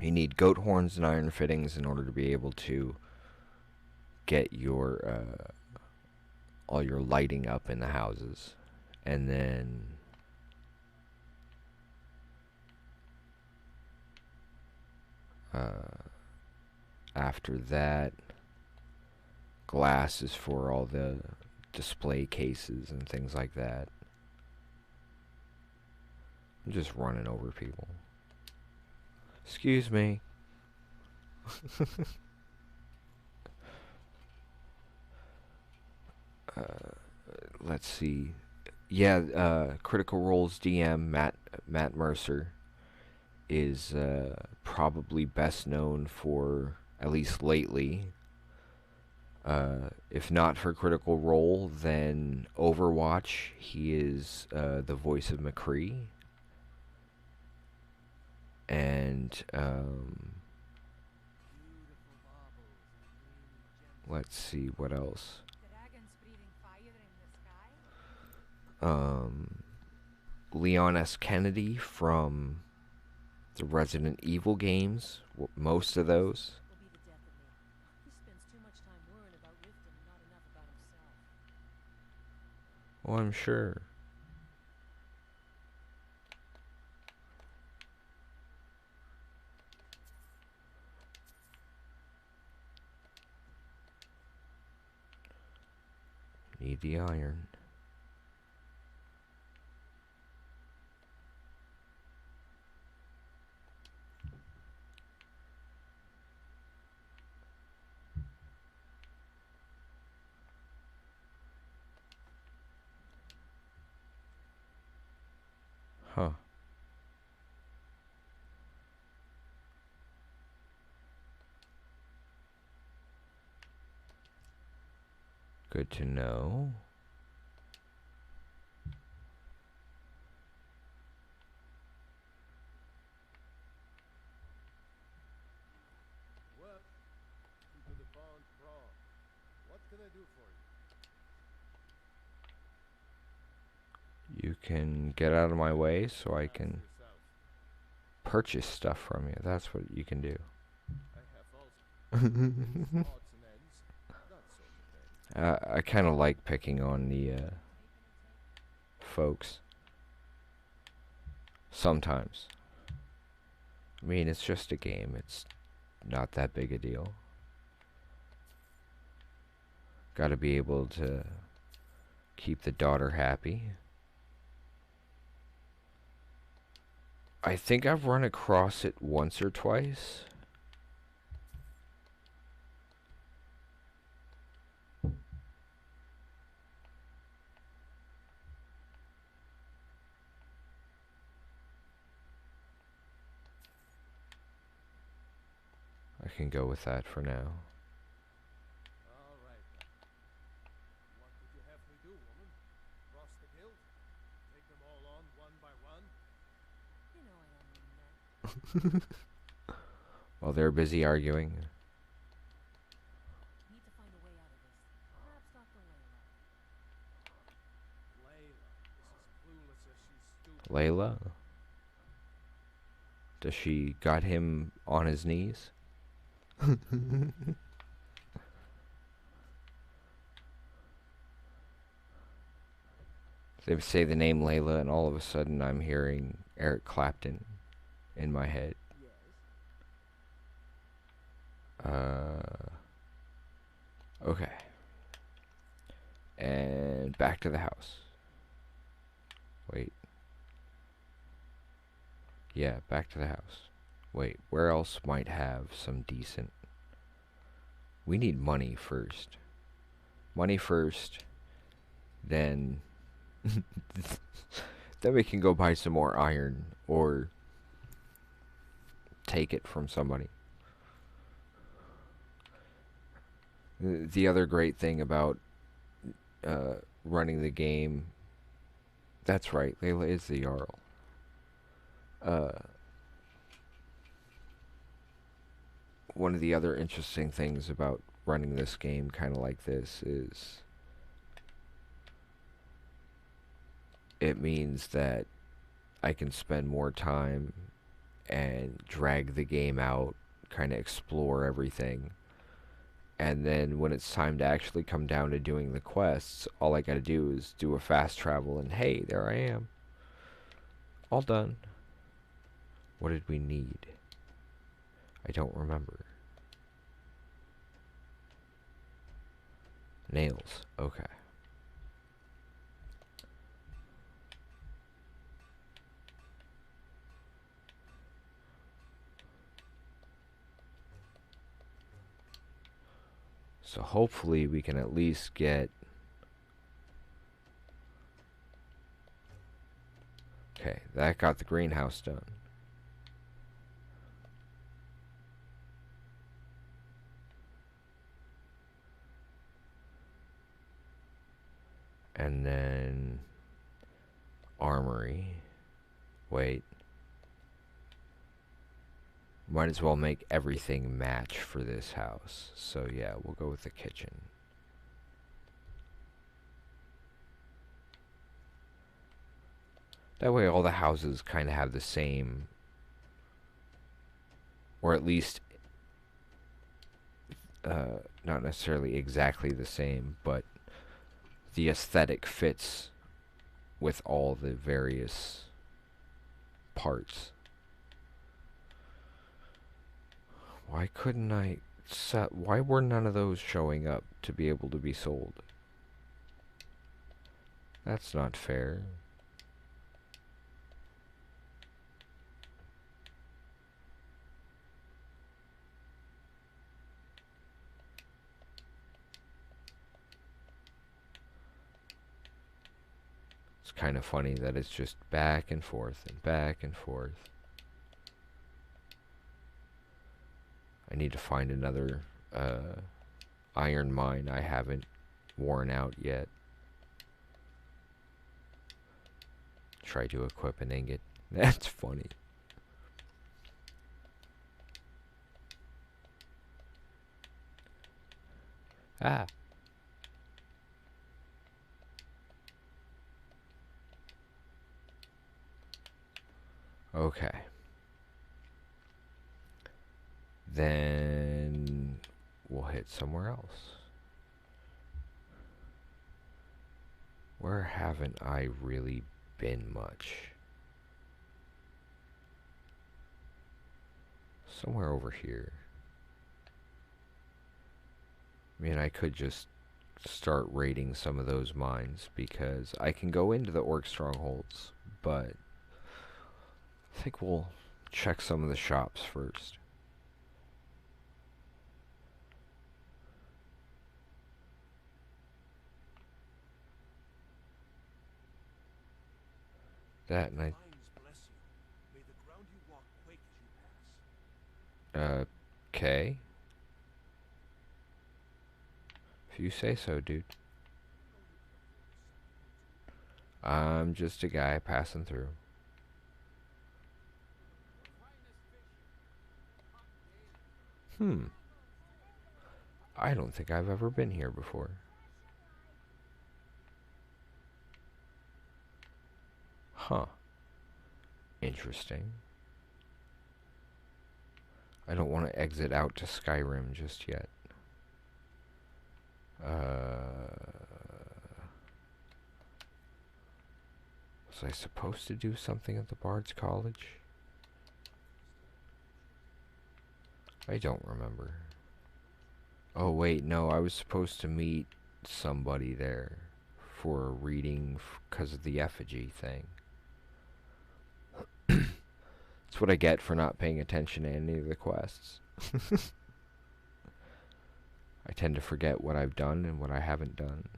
You need goat horns and iron fittings in order to be able to get your all your lighting up in the houses. And then after that, glass is for all the display cases and things like that. I'm just running over people. Excuse me. Let's see. Yeah, Critical Role's DM, Matt Mercer, is probably best known for, at least lately, if not for Critical Role, then Overwatch. He is the voice of McCree. And let's see what else. Leon S. Kennedy from the Resident Evil games, most of those. Well, I'm sure. Need the iron. Huh. Good to know. Well, to the bond pro. What can I do for you? You can get out of my way so I can purchase stuff from you. That's what you can do. I have also odds and ends, that sort of thing. I kind of like picking on the folks. Sometimes. I mean, it's just a game. It's not that big a deal. Gotta be able to keep the daughter happy. I think I've run across it once or twice. I can go with that for now. All right. What would you have me do, woman? Cross the guild? Take them all on one by one? You know I don't mean that. While they're busy arguing. Need to find a way out of this. Perhaps Dr. Layla is Layla. as clueless as she's stupid. Layla? Does she got him on his knees? They say the name Layla, and all of a sudden I'm hearing Eric Clapton in my head. Okay. And back to the house. Wait. Yeah, back to the house. Wait, where else might have some decent... We need money first. Money first, then... then we can go buy some more iron, or take it from somebody. The other great thing about running the game... That's right, Layla is the Jarl. one of the other interesting things about running this game kind of like this is it means that I can spend more time and drag the game out, kind of explore everything. And then when it's time to actually come down to doing the quests, all I gotta do is do a fast travel and hey, there I am. All done. What did we need? I don't remember. Nails. Okay. So hopefully we can at least get... Okay, that got the greenhouse done. And then... Armory. Wait. Might as well make everything match for this house. So yeah, we'll go with the kitchen. That way all the houses kind of have the same, or at least not necessarily exactly the same, but the aesthetic fits with all the various parts. Why couldn't I set... Why were none of those showing up to be able to be sold? That's not fair. It's kind of funny that it's just back and forth and back and forth. I need to find another iron mine I haven't worn out yet. Try to equip an ingot. That's funny. Ah. Okay. Then we'll hit somewhere else. Where haven't I really been much? Somewhere over here. I mean, I could just start raiding some of those mines because I can go into the orc strongholds, but I think we'll check some of the shops first. That and I... Okay. If you say so, dude. I'm just a guy passing through. I don't think I've ever been here before. Huh. Interesting. I don't want to exit out to Skyrim just yet. Was I supposed to do something at the Bard's College? I don't remember. Oh wait, no, I was supposed to meet somebody there for a reading because of the effigy thing. That's what I get for not paying attention to any of the quests. I tend to forget what I've done and what I haven't done.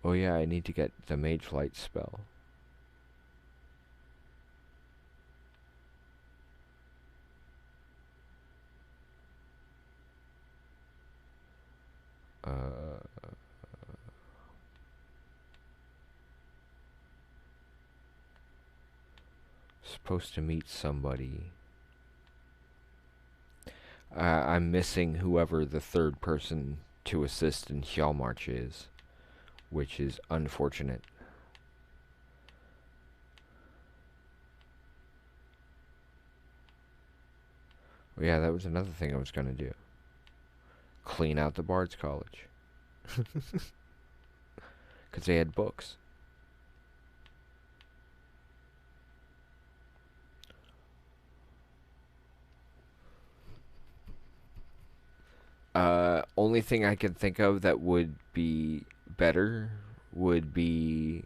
Oh yeah, I need to get the Mage Light spell. Supposed to meet somebody. I'm missing whoever the third person to assist in Hjalmarch is, which is unfortunate. Oh yeah, that was another thing I was gonna do. Clean out the Bard's College. Because they had books. Only thing I can think of that would be better would be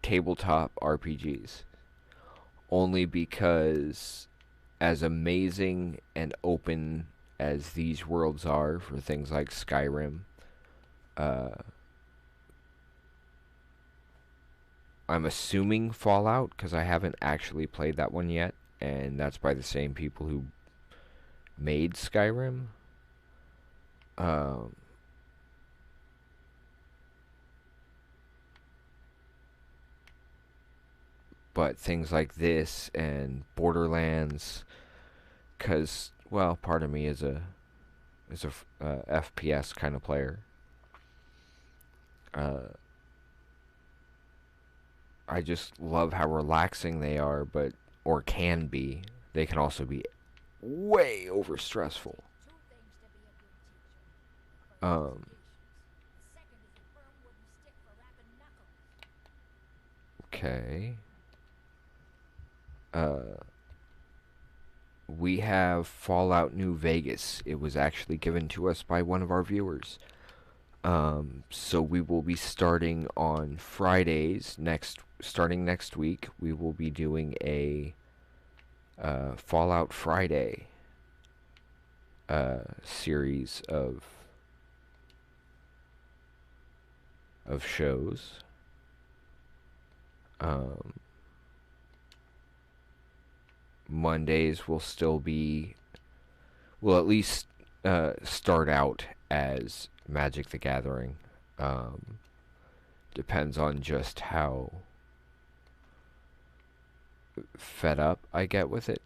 tabletop RPGs. Only because, as amazing and open as these worlds are for things like Skyrim, uh, I'm assuming Fallout, because I haven't actually played that one yet, and that's by the same people who made Skyrim. Um, but things like this and Borderlands, because, well, part of me is a FPS kind of player. I just love how relaxing they are, but or can be. They can also be way over stressful. Um, okay. We have Fallout New Vegas. It was actually given to us by one of our viewers. So we will be starting on Fridays starting next week. We will be doing a Fallout Friday series of shows. Mondays will at least start out as Magic the Gathering. Depends on just how fed up I get with it,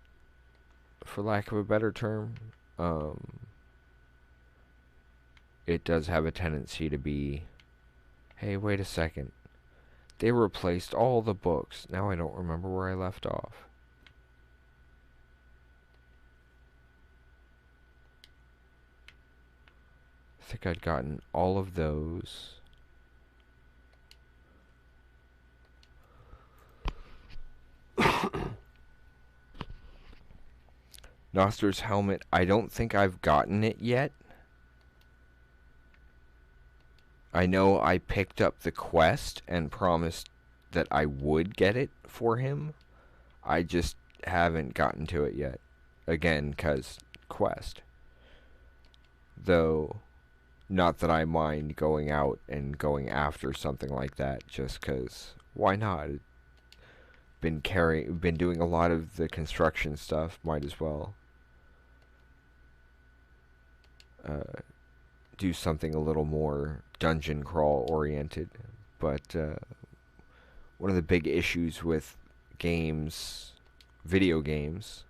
for lack of a better term. It does have a tendency to be, hey, wait a second. They replaced all the books. Now I don't remember where I left off. I think I'd gotten all of those. Noster's Helmet, I don't think I've gotten it yet. I know I picked up the quest and promised that I would get it for him. I just haven't gotten to it yet. Again, because quest. Though, not that I mind going out and going after something like that, just because, why not? Been doing a lot of the construction stuff, might as well do something a little more dungeon crawl oriented. But one of the big issues with video games,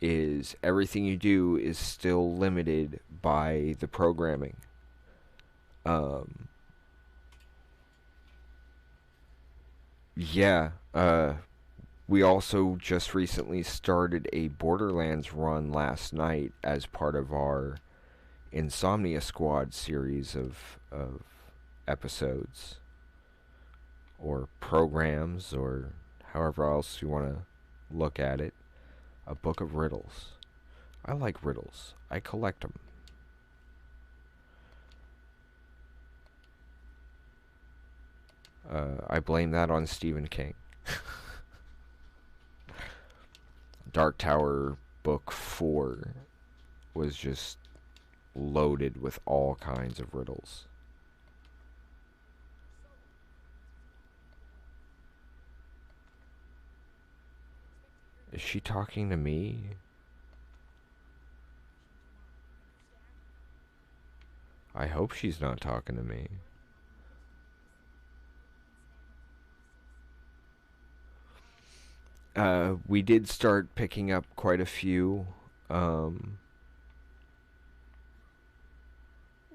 is everything you do is still limited by the programming. Yeah, we also just recently started a Borderlands run last night as part of our Insomnia Squad series of episodes or programs, or however else you want to look at it. A book of riddles. I like riddles. I collect them. I blame that on Stephen King. Dark Tower Book 4 was just loaded with all kinds of riddles. Is she talking to me? I hope she's not talking to me. We did start picking up quite a few um,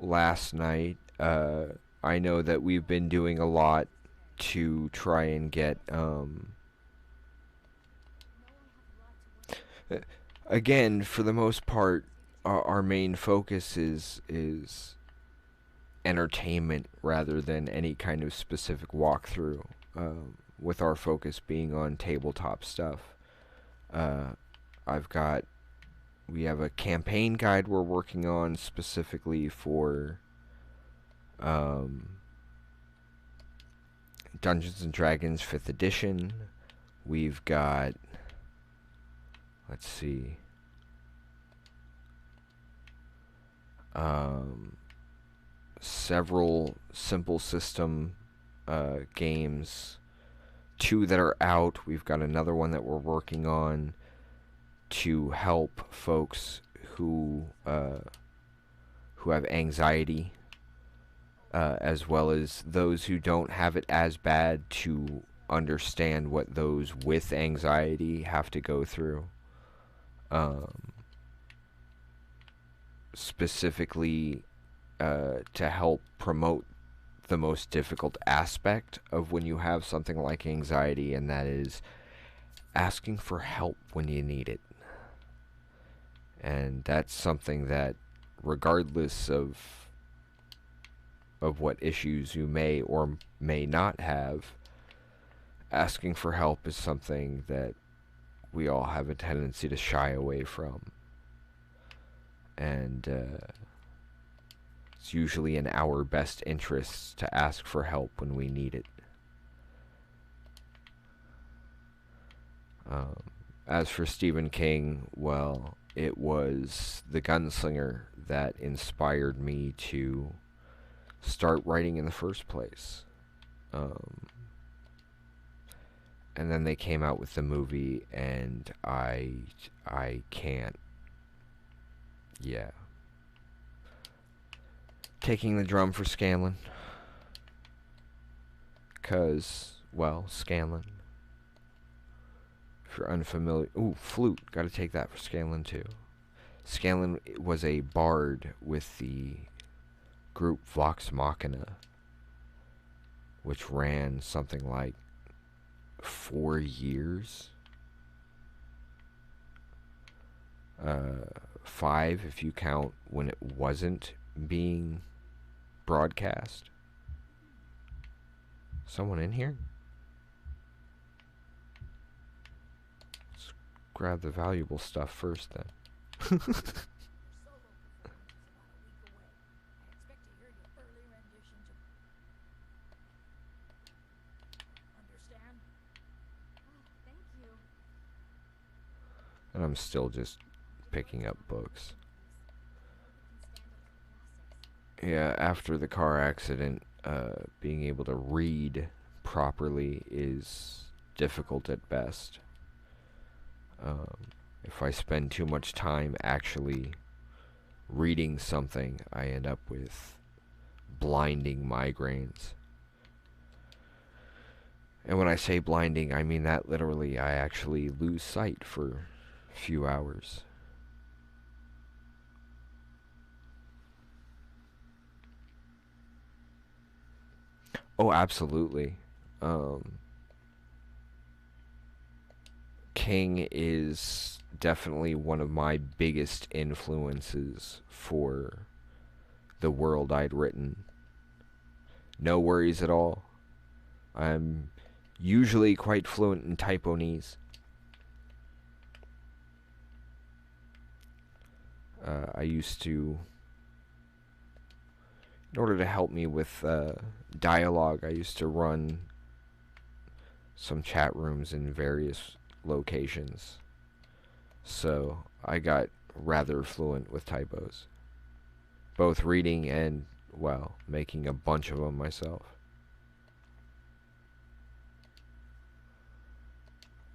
last night. I know that we've been doing a lot to try and get again, for the most part, our main focus is entertainment rather than any kind of specific walkthrough. With our focus being on tabletop stuff, uh, I've got we have a campaign guide we're working on specifically for um, Dungeons and Dragons 5th edition. We've got, let's see, several simple system games. 2 that are out. We've got another one that we're working on to help folks who have anxiety, as well as those who don't have it as bad, to understand what those with anxiety have to go through. Specifically to help promote the most difficult aspect of when you have something like anxiety, and that is asking for help when you need it. And that's something that, regardless of what issues you may or may not have, asking for help is something that we all have a tendency to shy away from. And it's usually in our best interests to ask for help when we need it. As for Stephen King, well, it was The Gunslinger that inspired me to start writing in the first place. And then they came out with the movie, and I can't. Yeah. Taking the drum for Scanlan. 'Cause, well, Scanlan. If you're unfamiliar... Ooh, flute. Gotta take that for Scanlan, too. Scanlan was a bard with the group Vox Machina, which ran something like 4 years. 5 if you count when it wasn't being broadcast. Someone in here? Let's grab the valuable stuff first then. And I'm still just picking up books. Yeah, after the car accident, being able to read properly is difficult at best. If I spend too much time actually reading something, I end up with blinding migraines. And when I say blinding, I mean that literally. I actually lose sight for a few hours. Oh, absolutely. King is definitely one of my biggest influences for the world I'd written. No worries at all. I'm usually quite fluent in Typonese. I used to, in order to help me with dialogue, I used to run some chat rooms in various locations. So I got rather fluent with typos. Both reading and, well, making a bunch of them myself.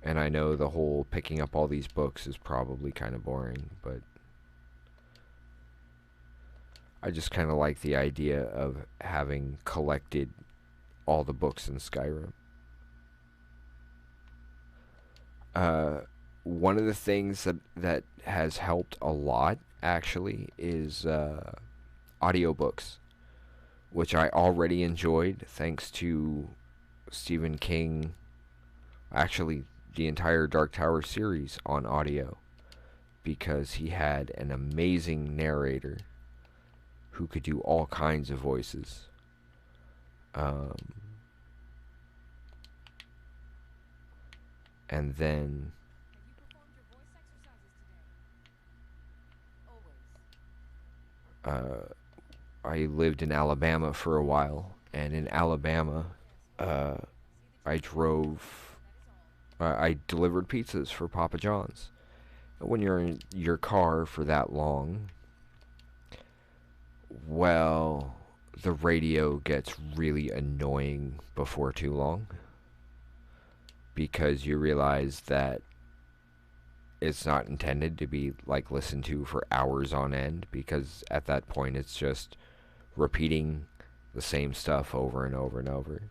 And I know the whole picking up all these books is probably kind of boring, but I just kind of like the idea of having collected all the books in Skyrim. Uh, one of the things that has helped a lot actually is audiobooks, which I already enjoyed thanks to Stephen King, actually the entire Dark Tower series on audio, because he had an amazing narrator who could do all kinds of voices. Um, and then Have you performed your voice exercises today? Always. uh, I lived in Alabama for a while, and in Alabama, uh, I drove, I delivered pizzas for Papa John's. When you're in your car for that long, well, the radio gets really annoying before too long because you realize that it's not intended to be like listened to for hours on end, because at that point it's just repeating the same stuff over and over and over.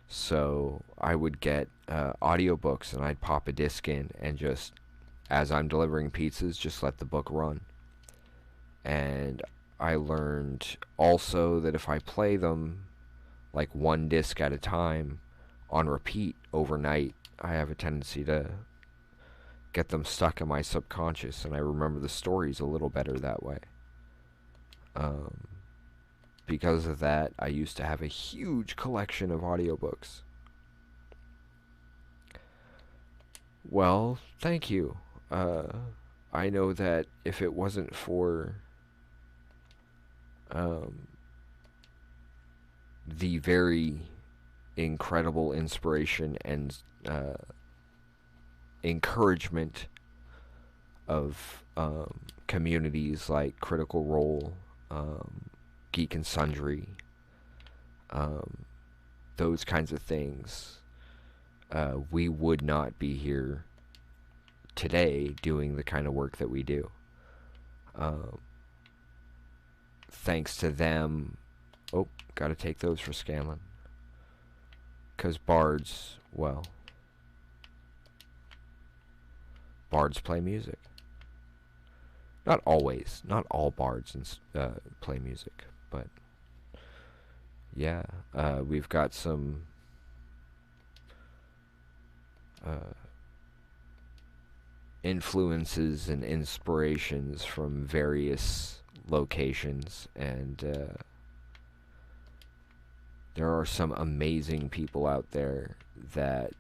So I would get audiobooks and I'd pop a disc in and just, as I'm delivering pizzas, just let the book run. And I learned also that if I play them like one disc at a time on repeat overnight, I have a tendency to get them stuck in my subconscious, and I remember the stories a little better that way. Um, because of that, I used to have a huge collection of audiobooks. Well, thank you. I know that if it wasn't for um, the very incredible inspiration and encouragement of communities like Critical Role, Geek and Sundry, um, those kinds of things, we would not be here today doing the kind of work that we do. Thanks to them. Oh, gotta take those for Scanlan. Because bards, well, bards play music. Not always. Not all bards play music. But, yeah, we've got some influences and inspirations from various locations, and there are some amazing people out there that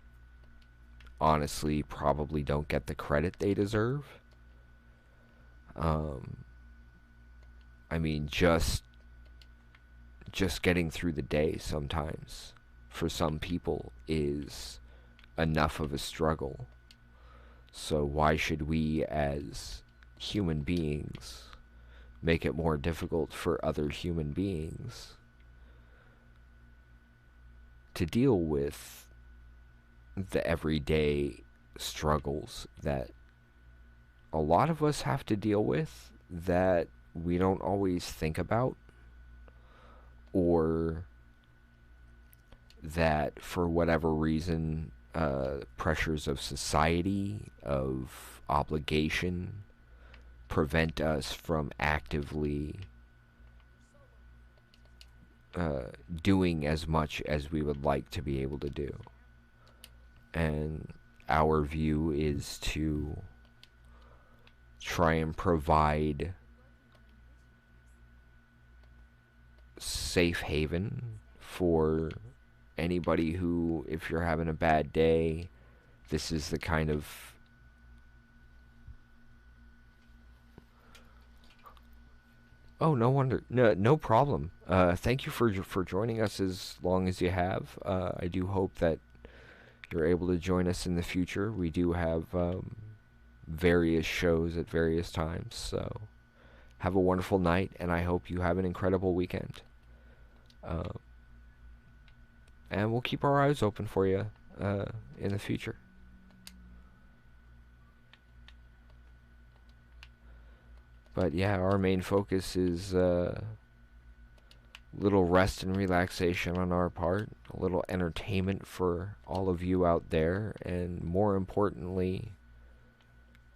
honestly probably don't get the credit they deserve. I mean, just getting through the day sometimes for some people is enough of a struggle. So why should we as human beings make it more difficult for other human beings to deal with the everyday struggles that a lot of us have to deal with, that we don't always think about, or that for whatever reason, pressures of society, of obligation, prevent us from actively doing as much as we would like to be able to do. And our view is to try and provide safe haven for anybody who, if you're having a bad day, this is the kind of Oh, no wonder. No problem. Thank you for joining us as long as you have. I do hope that you're able to join us in the future. We do have various shows at various times, so have a wonderful night, and I hope you have an incredible weekend. And we'll keep our eyes open for you in the future. But yeah, our main focus is little rest and relaxation on our part, a little entertainment for all of you out there, and more importantly,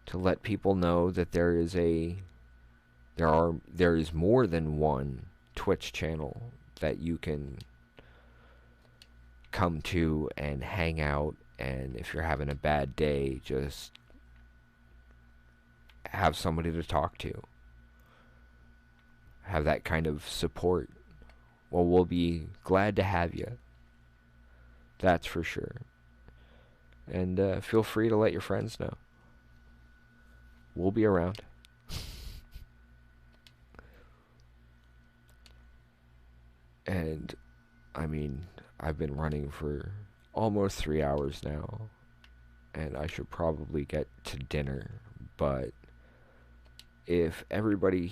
to let people know that there is more than one Twitch channel that you can come to and hang out, and if you're having a bad day, just have somebody to talk to. Have that kind of support. Well, we'll be glad to have you. That's for sure. And feel free to let your friends know. We'll be around. And, I mean, I've been running for almost 3 hours now, and I should probably get to dinner, but if anybody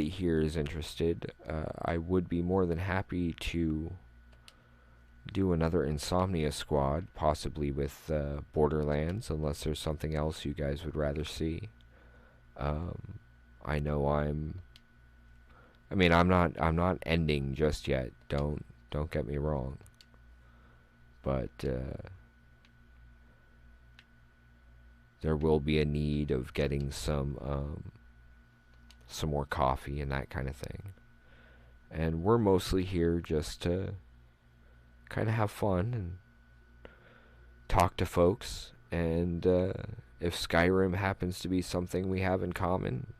here is interested, I would be more than happy to do another Insomnia Squad, possibly with Borderlands, unless there's something else you guys would rather see. I know I'm not ending just yet. Don't get me wrong. But there will be a need of getting some more coffee and that kind of thing. And we're mostly here just to kind of have fun and talk to folks. And if Skyrim happens to be something we have in common,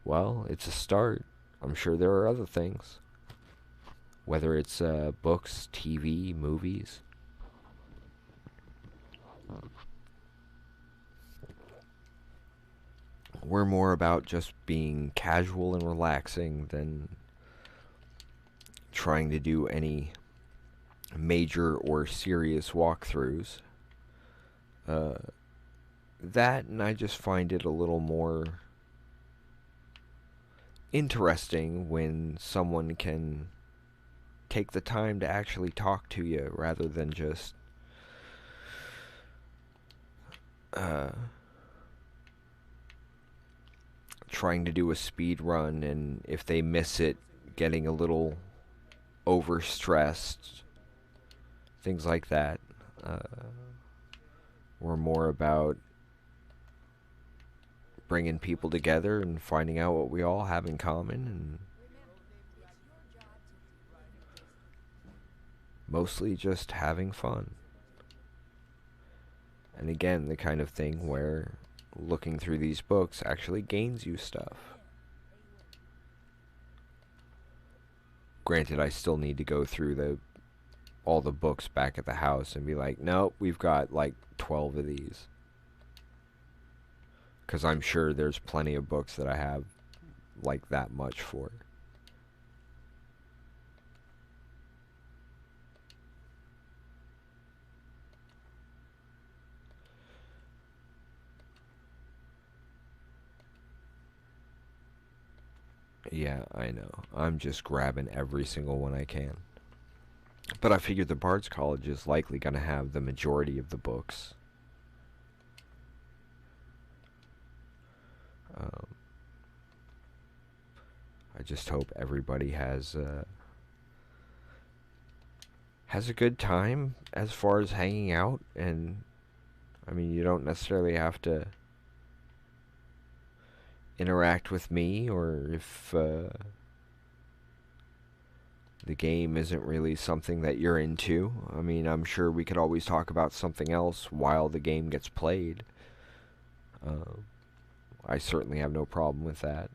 well, it's a start. I'm sure there are other things. Whether it's books, TV, movies. We're more about just being casual and relaxing than trying to do any major or serious walkthroughs. That, and I just find it a little more interesting when someone can take the time to actually talk to you rather than just trying to do a speed run, and if they miss it, getting a little overstressed, things like that. We're more about bringing people together and finding out what we all have in common, and mostly just having fun. And again, the kind of thing where looking through these books actually gains you stuff. Granted, I still need to go through all the books back at the house and be like, nope, we've got like 12 of these. Because I'm sure there's plenty of books that I have like that much for. Yeah, I know. I'm just grabbing every single one I can. But I figured the Bard's College is likely going to have the majority of the books. I just hope everybody has a good time as far as hanging out. And I mean, you don't necessarily have to interact with me, or if the game isn't really something that you're into. I mean, I'm sure we could always talk about something else while the game gets played. I certainly have no problem with that.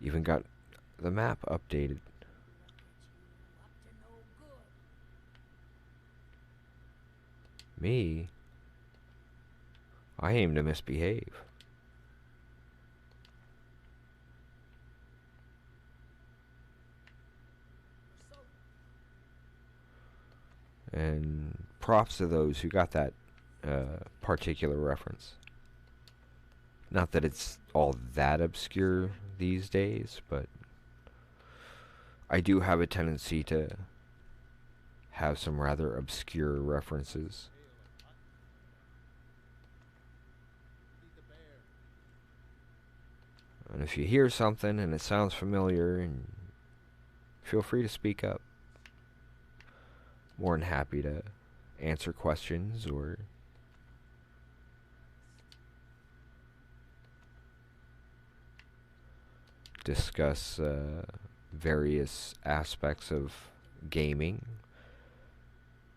Even got the map updated. Me? I aim to misbehave. And props to those who got that particular reference. Not that it's all that obscure these days, but I do have a tendency to have some rather obscure references. And if you hear something and it sounds familiar, and feel free to speak up. More than happy to answer questions or discuss various aspects of gaming.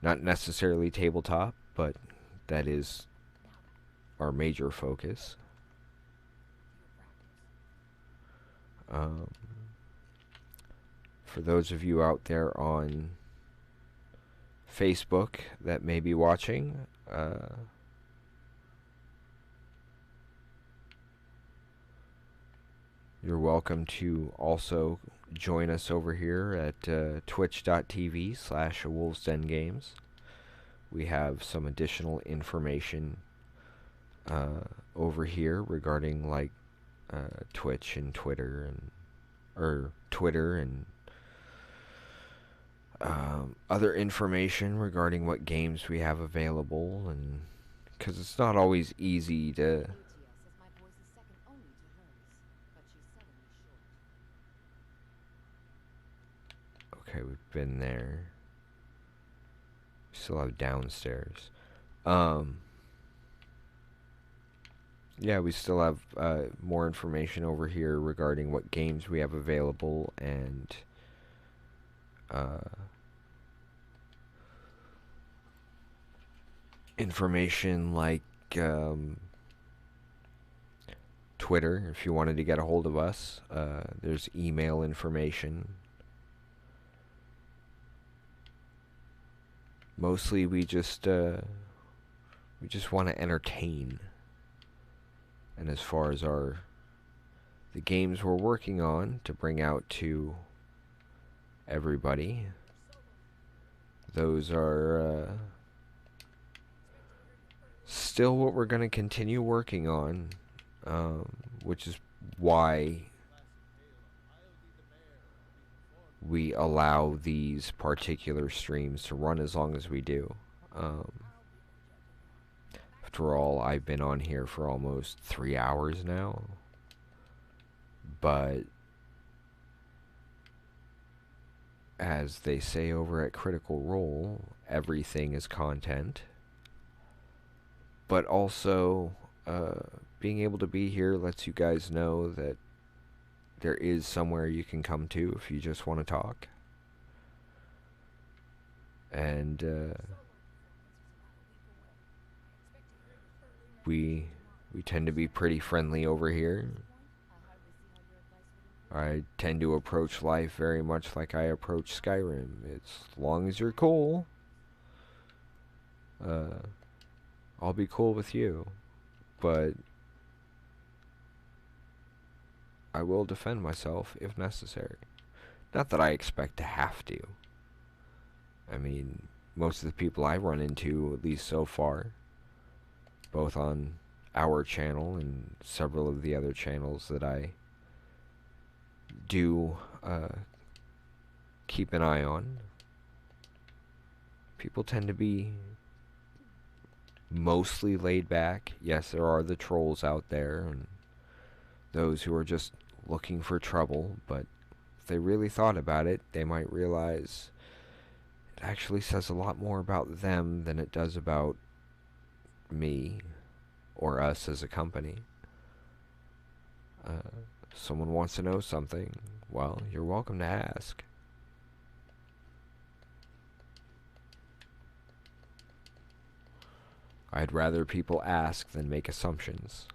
Not necessarily tabletop, but that is our major focus. For those of you out there on Facebook that may be watching, you're welcome to also join us over here at twitch.tv/awolvesdengames. We have some additional information over here regarding like Twitch and Twitter and other information regarding what games we have available, and because it's not always easy to ATS says my voice is second only to hers, but she's selling me short. okay, we've been there. Still have downstairs. Yeah, we still have more information over here regarding what games we have available, and information like Twitter, if you wanted to get a hold of us. There's email information. Mostly we just want to entertain. And as far as the games we're working on to bring out to everybody, those are still what we're going to continue working on, which is why we allow these particular streams to run as long as we do. After all, I've been on here for almost 3 hours now, but as they say over at Critical Role, everything is content. But also, being able to be here lets you guys know that there is somewhere you can come to if you just want to talk. And we tend to be pretty friendly over here. I tend to approach life very much like I approach Skyrim. It's as long as you're cool, I'll be cool with you, but I will defend myself if necessary. Not that I expect to have to. I mean, most of the people I run into, at least so far, both on our channel and several of the other channels that I do keep an eye on, people tend to be mostly laid back. Yes, there are the trolls out there and those who are just looking for trouble, but if they really thought about it, they might realize it actually says a lot more about them than it does about me or us as a company. Someone wants to know something, well, you're welcome to ask. I'd rather people ask than make assumptions.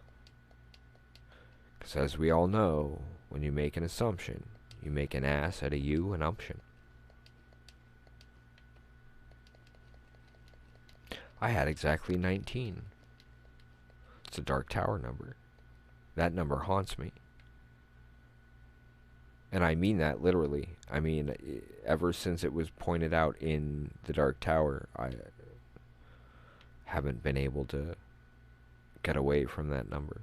Because as we all know, when you make an assumption, you make an ass out of you and umption. I had exactly 19. It's a Dark Tower number. That number haunts me. And I mean that literally. I mean, ever since it was pointed out in the Dark Tower, I haven't been able to get away from that number.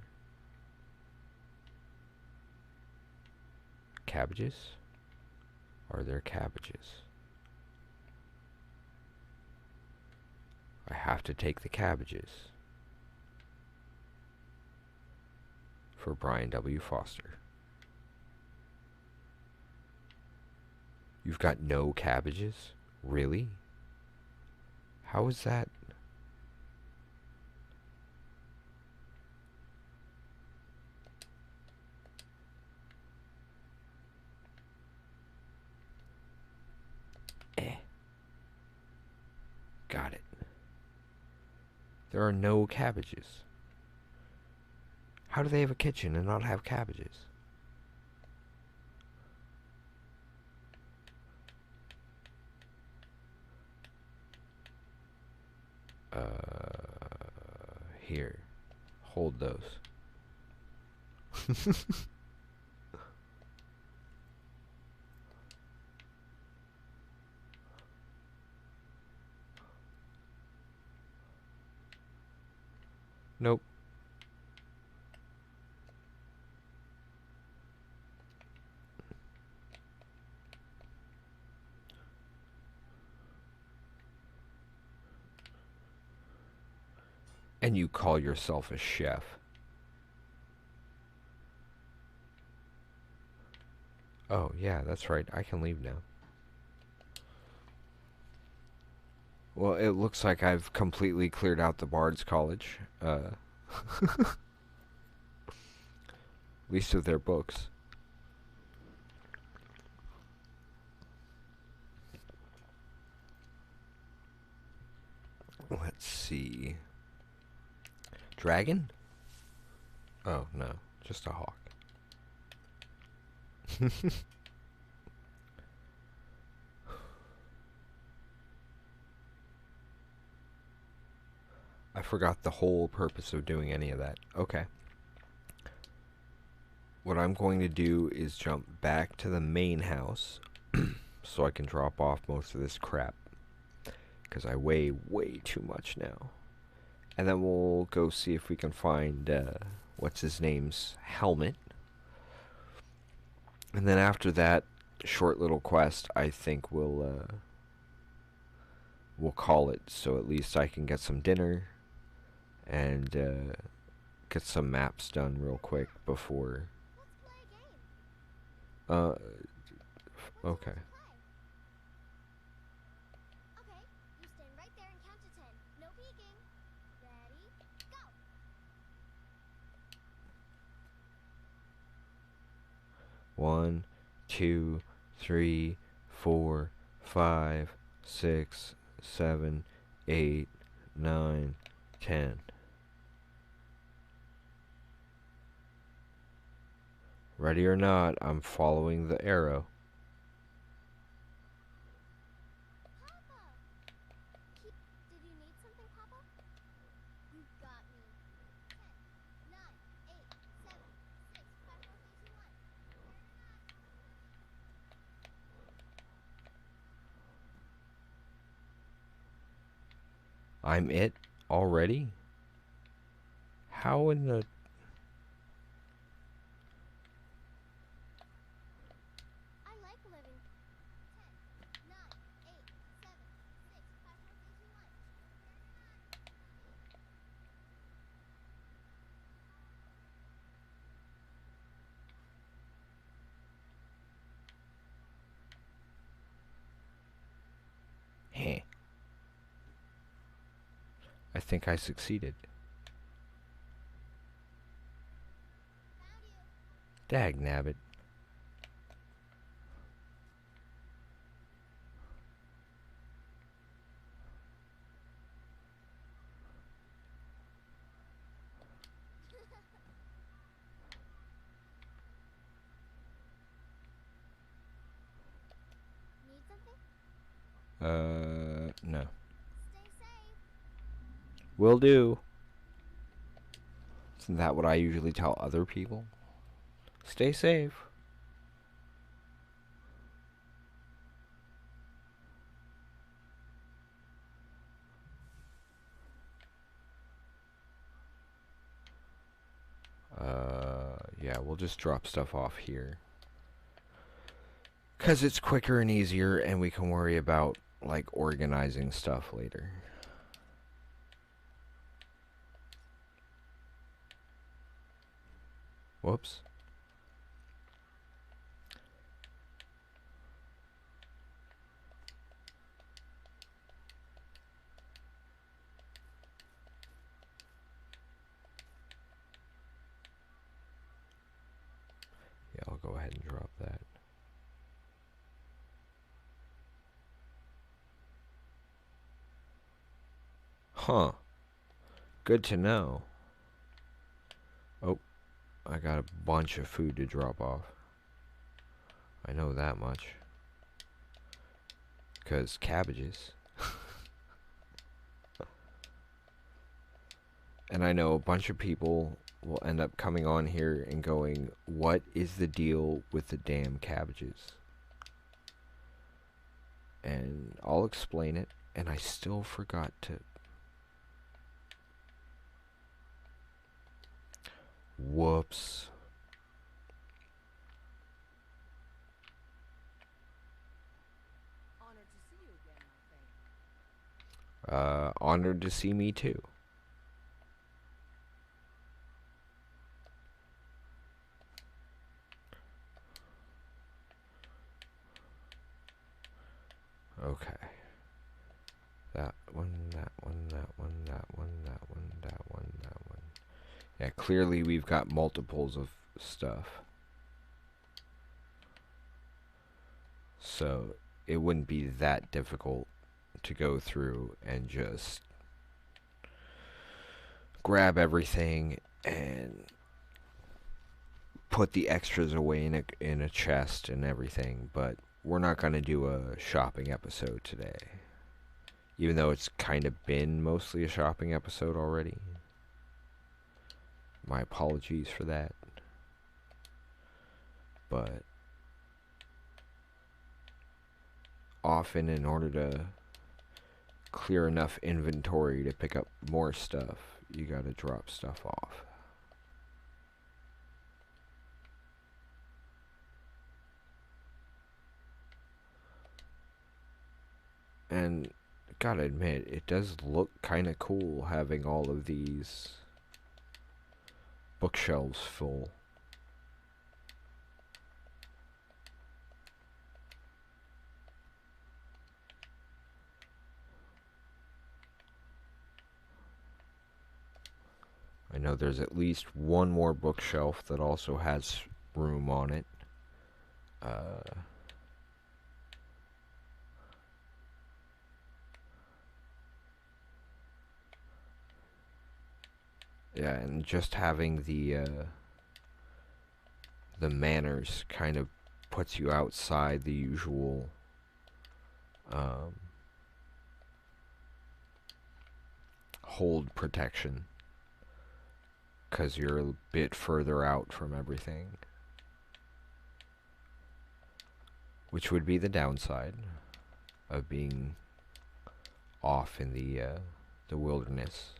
Cabbages? Are there cabbages? I have to take the cabbages. For Brian W. Foster. You've got no cabbages? Really? How is that? Eh. Got it. There are no cabbages. How do they have a kitchen and not have cabbages? Here. Hold those. Nope. And you call yourself a chef. Oh, yeah, that's right. I can leave now. Well, it looks like I've completely cleared out the Bard's College. At least of their books. Let's see. Dragon? Oh, no. Just a hawk. I forgot the whole purpose of doing any of that. Okay. What I'm going to do is jump back to the main house so I can drop off most of this crap. Because I weigh way too much now. And then we'll go see if we can find, what's his name's helmet. And then after that short little quest, I think we'll call it. So at least I can get some dinner and get some maps done real quick before. Let's play a game. Okay. Okay, you stand right there and count to 10. No peeking. Ready, go. 1, 2, 3, 4, 5, 6, 7, 8, 9, 10. Ready or not, I'm following the arrow. Papa! Did you need something, Papa? You got me. 10, 9, 8, 7, 6, 5, 4, 3, 2, 1. I'm it already? How in the... I like living. 10, 9, 8, 7, 6, 5, 4, 3, 2, 1. Heh. I think I succeeded. Found you. Dag nabbit. Need something? No. Stay safe. Will do. Isn't that what I usually tell other people? Stay safe. Yeah, we'll just drop stuff off here. 'Cause it's quicker and easier, and we can worry about, like, organizing stuff later. Whoops. ahead and drop that. Huh. Good to know. Oh, I got a bunch of food to drop off. I know that much. Because cabbages. And I know a bunch of people will end up coming on here and going, what is the deal with the damn cabbages? And I'll explain it, and I still forgot to... Whoops. Honored to see you again, my friend. Honored to see me too. Okay. That one, that one, that one, that one, that one, that one, that one. Yeah, clearly we've got multiples of stuff. So it wouldn't be that difficult to go through and just grab everything and put the extras away in a chest and everything, but we're not going to do a shopping episode today. Even though it's kind of been mostly a shopping episode already. My apologies for that. But often in order to clear enough inventory to pick up more stuff, you gotta drop stuff off. And gotta admit, it does look kind of cool having all of these bookshelves full. I know there's at least one more bookshelf that also has room on it. Yeah, and just having the manners kind of puts you outside the usual hold protection, because you're a bit further out from everything, which would be the downside of being off in the wilderness.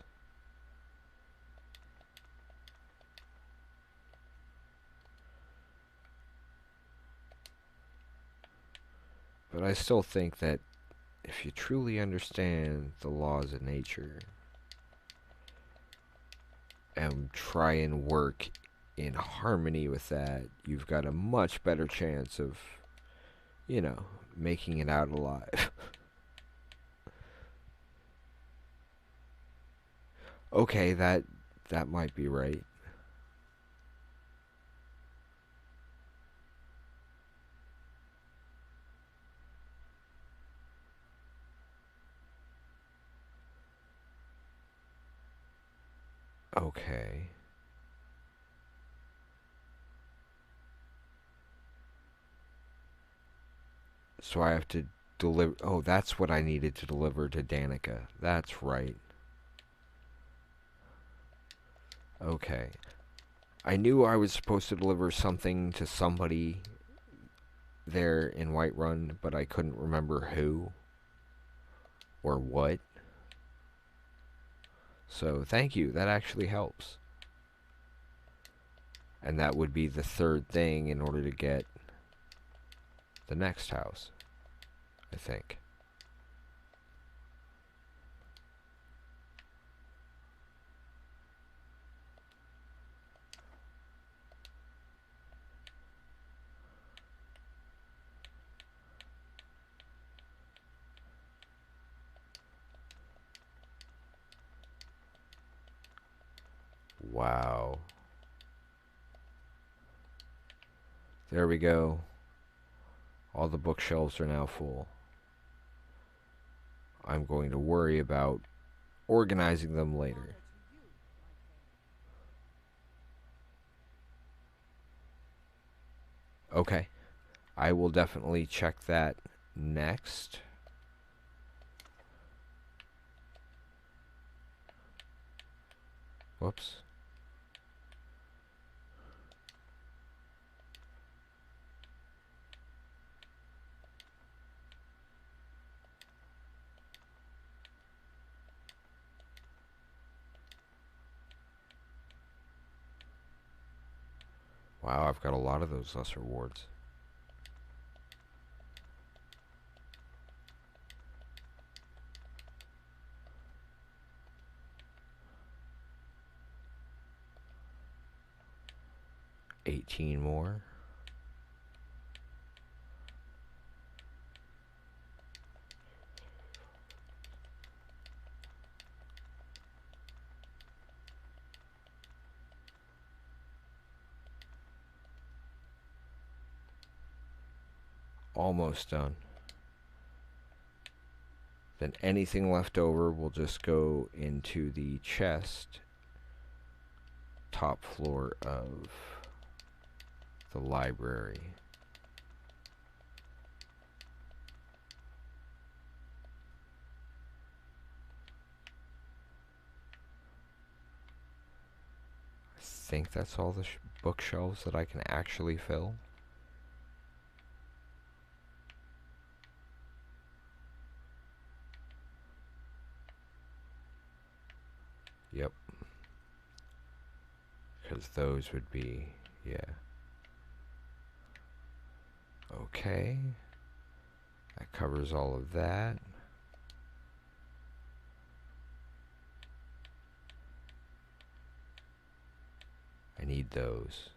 But I still think that if you truly understand the laws of nature and try and work in harmony with that, you've got a much better chance of, you know, making it out alive. Okay, that might be right. Okay. So I have to deliver... Oh, that's what I needed to deliver to Danica. That's right. Okay. I knew I was supposed to deliver something to somebody there in Whiterun, but I couldn't remember who or what. So thank you. That actually helps. And that would be the third thing in order to get the next house, I think. Wow. There we go. All the bookshelves are now full. I'm going to worry about organizing them later. Honor to you, my friend. Okay. I will definitely check that next. Whoops. Wow, I've got a lot of those lesser wards. $18 more. Almost done. Then anything left over will just go into the chest, top floor of the library. I think that's all the bookshelves that I can actually fill. Yep. Because those would be, yeah. Okay. That covers all of that. I need those.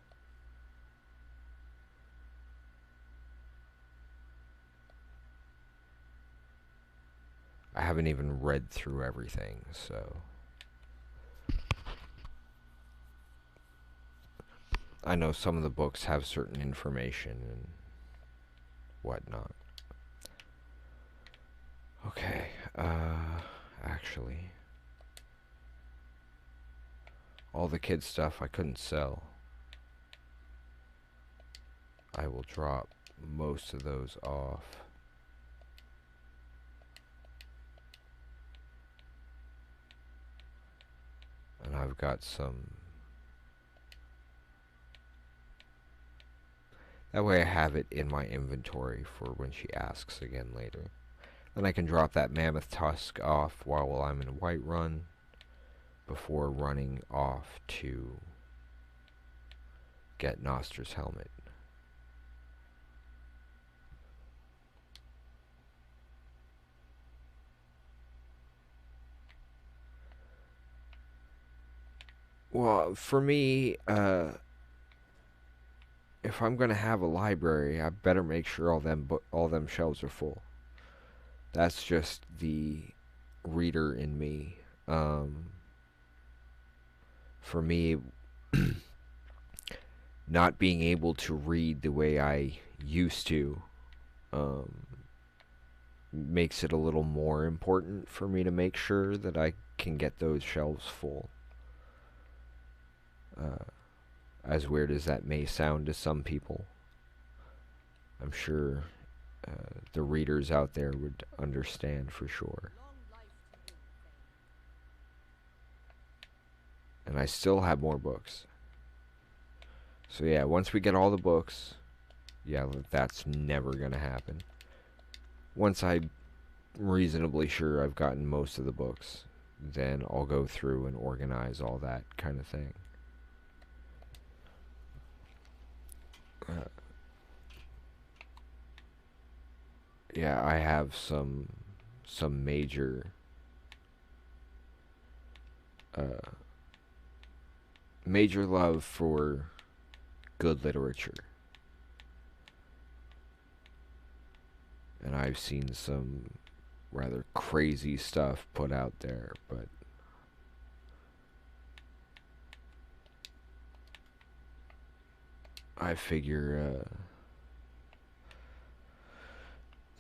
I haven't even read through everything, so I know some of the books have certain information and whatnot. Okay, actually, all the kids' stuff I couldn't sell. I will drop most of those off. And I've got some. That way I have it in my inventory for when she asks again later. Then I can drop that mammoth tusk off while I'm in Whiterun before running off to get Noster's helmet. Well, for me, if I'm gonna have a library, I better make sure all them shelves are full. That's just the reader in me. For me, not being able to read the way I used to, makes it a little more important for me to make sure that I can get those shelves full. As weird as that may sound to some people, I'm sure the readers out there would understand for sure. Long life to you, Thane. And I still have more books. So yeah, once we get all the books, yeah, that's never gonna happen. Once I'm reasonably sure I've gotten most of the books, then I'll go through and organize all that kind of thing. Yeah, I have some major major love for good literature. And I've seen some rather crazy stuff put out there, but I figure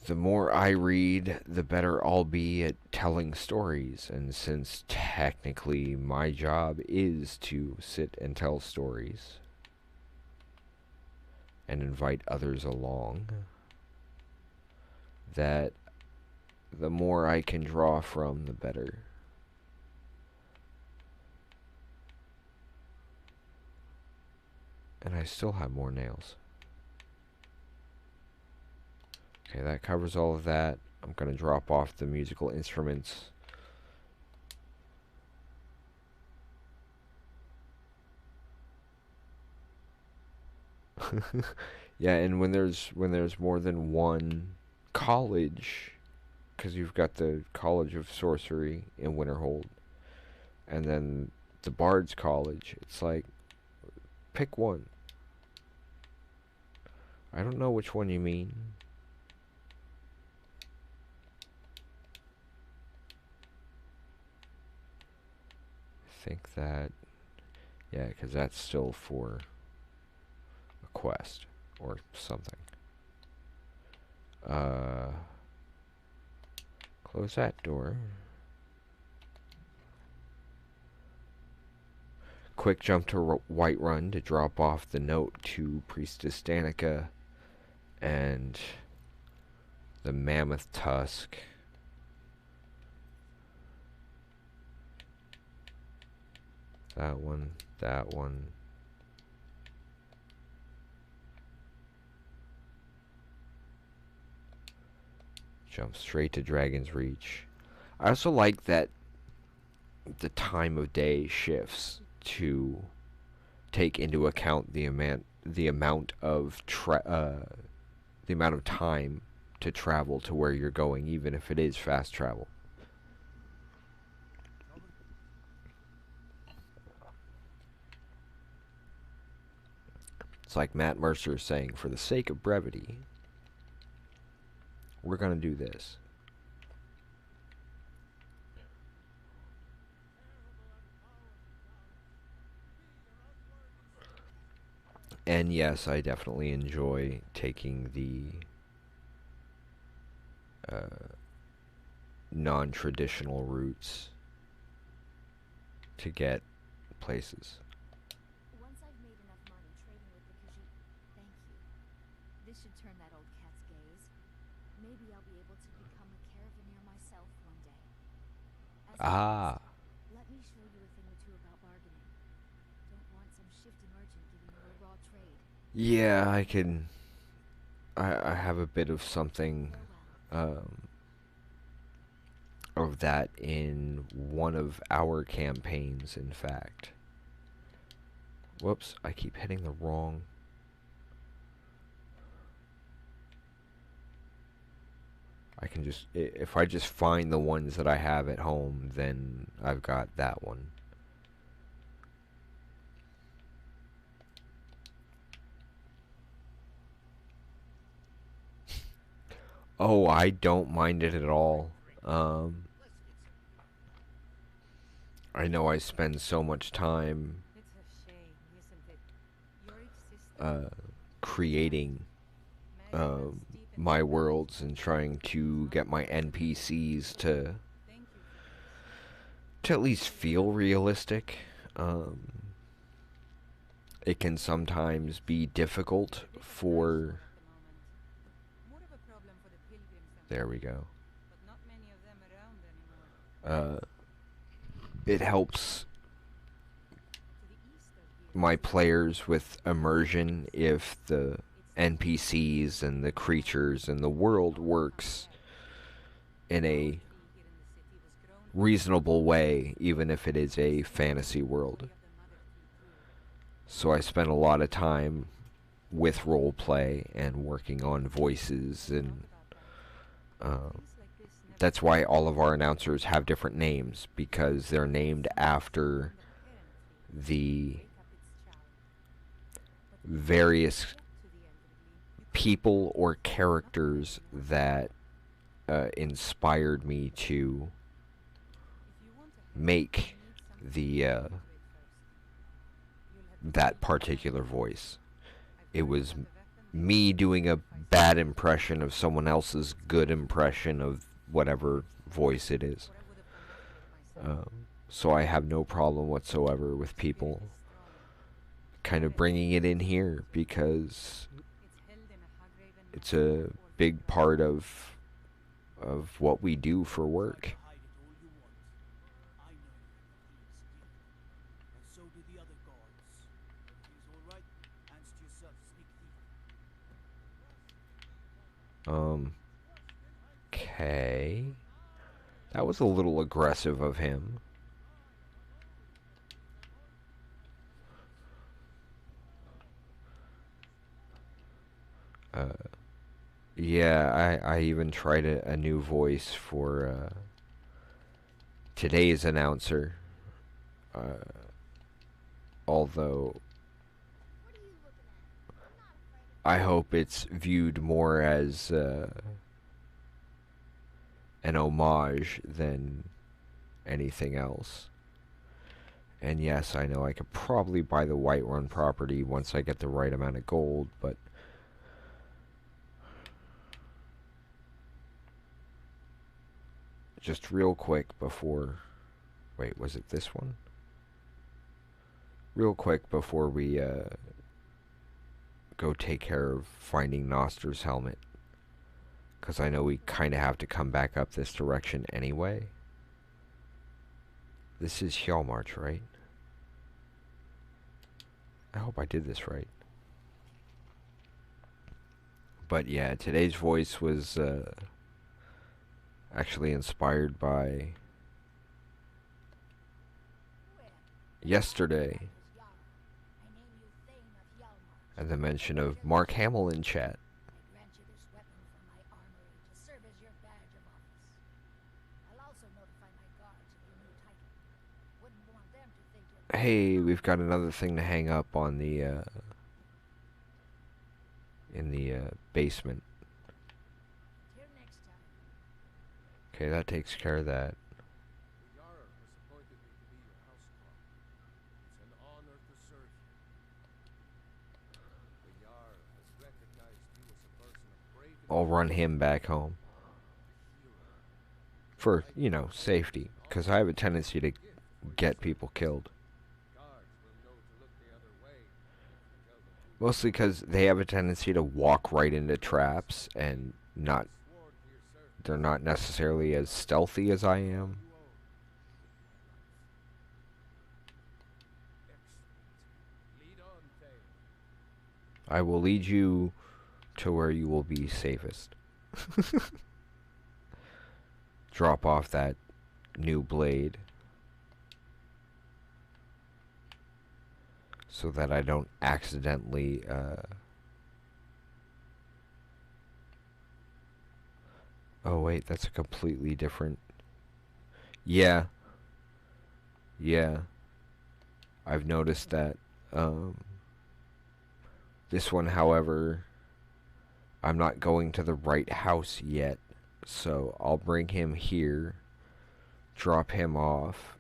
the more I read, the better I'll be at telling stories. And since technically my job is to sit and tell stories and invite others along, that the more I can draw from, the better. And I still have more nails. Okay, that covers all of that. I'm going to drop off the musical instruments. Yeah, and when there's more than one college, because you've got the College of Sorcery in Winterhold, and then the Bard's College, it's like, pick one. I don't know which one you mean. I think that, yeah, because that's still for a quest or something. Close that door. Quick jump to Whiterun to drop off the note to Priestess Danica and the Mammoth Tusk. That one, that one. Jump straight to Dragon's Reach. I also like that the time of day shifts to take into account the amount of time to travel to where you're going, even if it is fast travel. It's like Matt Mercer saying, for the sake of brevity, we're going to do this. And yes, I definitely enjoy taking the non-traditional routes to get places. Once I've made enough money trading with the Khajiit, thank you. This should turn that old cat's gaze. Maybe I'll be able to become a caravaneer myself one day. As Ah, let me show you a thing or two about bargaining. Don't want some shifty merchant giving you a raw trade. yeah, I have a bit of something of that in one of our campaigns, in fact. Whoops, I keep hitting the wrong. I can just, if I just find the ones that I have at home, then I've got that one. Oh, I don't mind it at all. I know I spend so much time It's a shame, isn't it? Your existence. creating my worlds and trying to get my NPCs to Thank you. at least feel realistic. It can sometimes be difficult for. More of a problem for the pilgrims than There we go. but not many of them around anymore. It helps To the east of here, my players with immersion if the NPCs and the creatures and the world works in a here in the city was grown reasonable way, even if it is a fantasy world. of the mother tree grew. So I spent a lot of time with role play and working on voices, and that's why all of our announcers have different names, because they're named after the various people or characters that inspired me to make the that particular voice. it was me doing a bad impression of someone else's good impression of whatever voice it is. So I have no problem whatsoever with people kind of bringing it in here because it's a big part of what we do for work. Hide it all you want. I know you have the keen skin, and so do the other guards. Everything's all right. Answer to yourself, sneak thief. Okay. That was a little aggressive of him. Yeah, I even tried a new voice for today's announcer. Although What are you looking at? I'm not afraid of I hope it's viewed more as an homage than anything else. And yes, I know I could probably buy the Whiterun property once I get the right amount of gold, but just real quick before... Wait, was it this one? Real quick before we go take care of finding Noster's helmet. Because I know we kind of have to come back up this direction anyway. This is Hjalmarch, right? I hope I did this right. But yeah, today's voice was actually inspired by yesterday and the mention of Mark Hamill in chat. I grant you this weapon from my armory to serve as your badge of office. I'll also notify my guards of your new title. Wouldn't want them to think you're... Hey, we've got another thing to hang up on the in the basement. Here next time. Okay, that takes care of that. The Jarl has appointed me to be your housecarl. It's an honor to serve you. The Jarl has recognized you as a person of great I'll run him back home. For, you know, safety. Because I have a tendency to get people killed. guards will know to look the other way if you tell them who Mostly because they have a tendency to walk right into traps and not... swore to your service. They're not necessarily as stealthy as I am. You own. Excellent. Lead on, Thane. I will lead you to where you will be safest. Drop off that new blade. So that I don't accidentally, Oh wait, that's a completely different... Yeah. Yeah. I've noticed that. This one, however, I'm not going to the right house yet. So I'll bring him here, drop him off,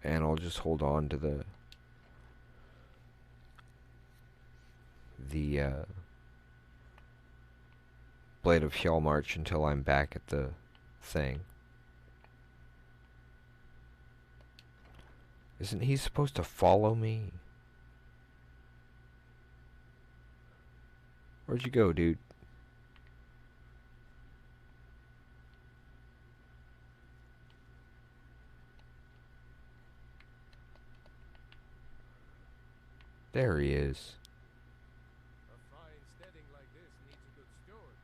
and I'll just hold on to the Blade of Hjalmarch until I'm back at the thing. Isn't he supposed to follow me? Where'd you go, dude? There he is. A fine steading like this needs a good steward.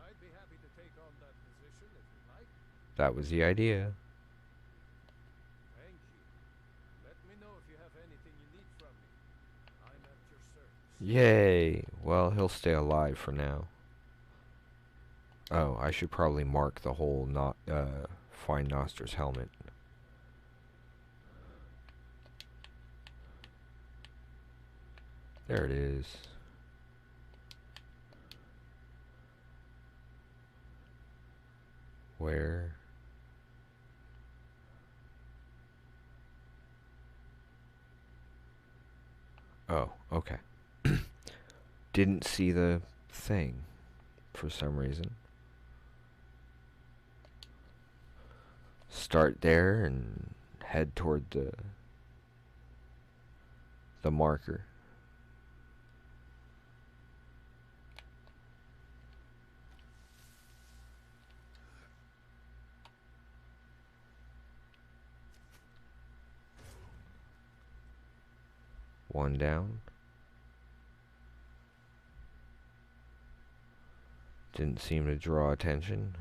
I'd be happy to take on that position if you'd like. That was the idea. Thank you. Let me know if you have anything you need from me. I'm at your service. Yay! Well, he'll stay alive for now. Oh, I should probably mark the whole find Noster's helmet. There it is. Where? Oh, okay. didn't see the thing for some reason. Start there and head toward the marker. One down. Didn't seem to draw attention.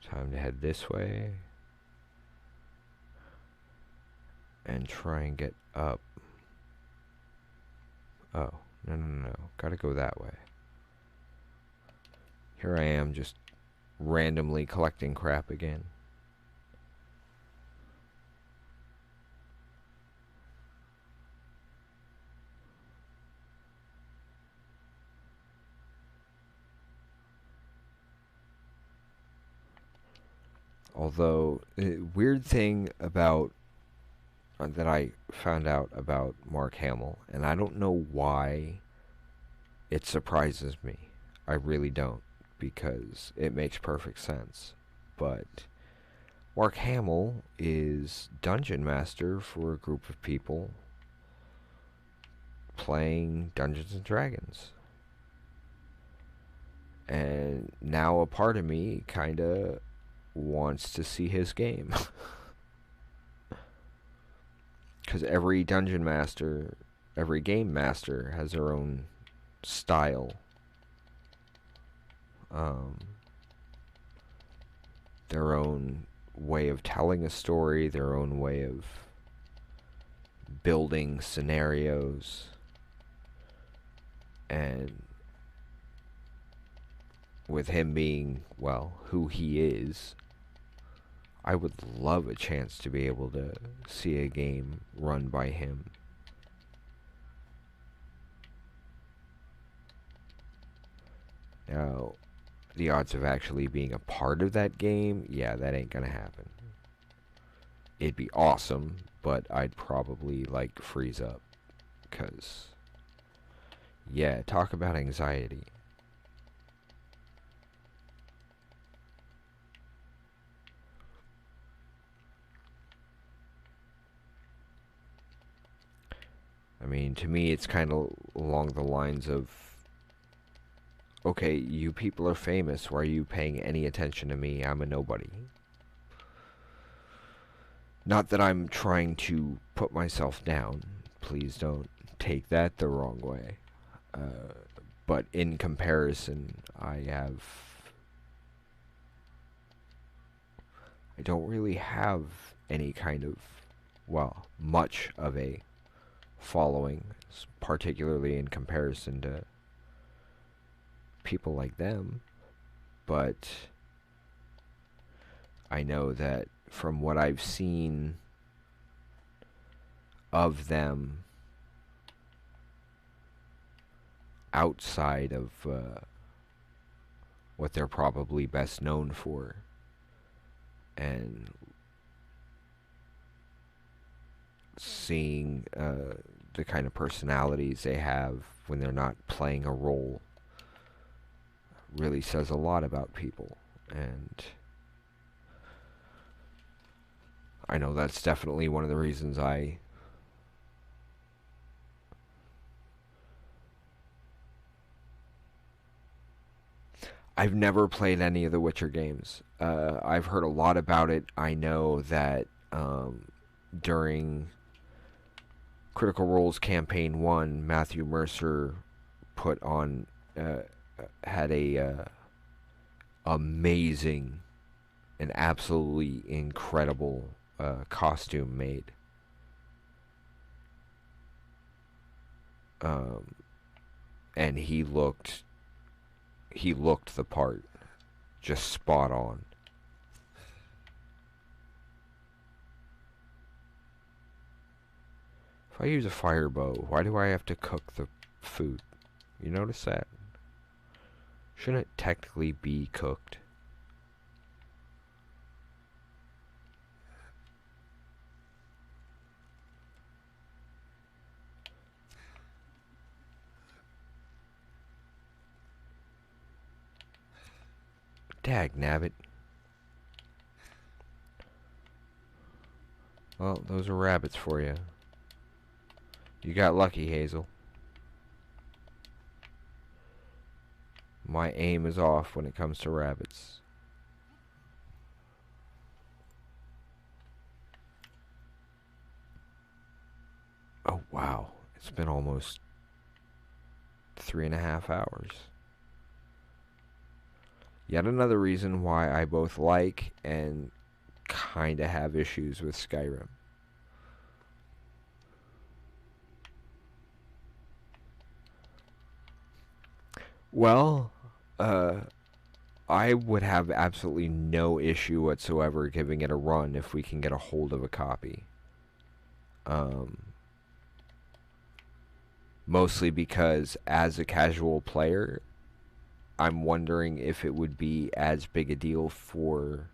Time to head this way and try and get up. Oh, no. Gotta go that way. Here I am just randomly collecting crap again. Although, weird thing about that I found out about Mark Hamill, and I don't know why it surprises me. I really don't, because it makes perfect sense. But Mark Hamill is Dungeon Master for a group of people playing Dungeons and Dragons. And now a part of me kinda wants to see his game. Because every dungeon master, every game master has their own style. Their own way of telling a story, their own way of building scenarios. And with him being, well, who he is, I would love a chance to be able to see a game run by him. Now, the odds of actually being a part of that game, yeah, that ain't gonna happen. It'd be awesome, but I'd probably, like, freeze up. 'Cause, yeah, talk about anxiety. I mean, to me, it's kind of along the lines of, okay, you people are famous. Why are you paying any attention to me? I'm a nobody. Not that I'm trying to put myself down. Please don't take that the wrong way. But in comparison, I don't really have any kind of, well, much of a following, particularly in comparison to people like them. But I know that from what I've seen of them outside of what they're probably best known for, and seeing the kind of personalities they have when they're not playing a role, really says a lot about people. And I know that's definitely one of the reasons I've never played any of the Witcher games. I've heard a lot about it. I know that during Critical Role's Campaign 1, Matthew Mercer put on, had a amazing and absolutely incredible costume made. And he looked the part, just spot on. If I use a fire bow, why do I have to cook the food? You notice that? Shouldn't it technically be cooked? Dag nabbit. Well, those are rabbits for you. You got lucky, Hazel. My aim is off when it comes to rabbits. Oh, wow. It's been almost 3.5 hours. Yet another reason why I both like and kinda have issues with Skyrim. Well, I would have absolutely no issue whatsoever giving it a run if we can get a hold of a copy. Mostly because as a casual player, I'm wondering if it would be as big a deal for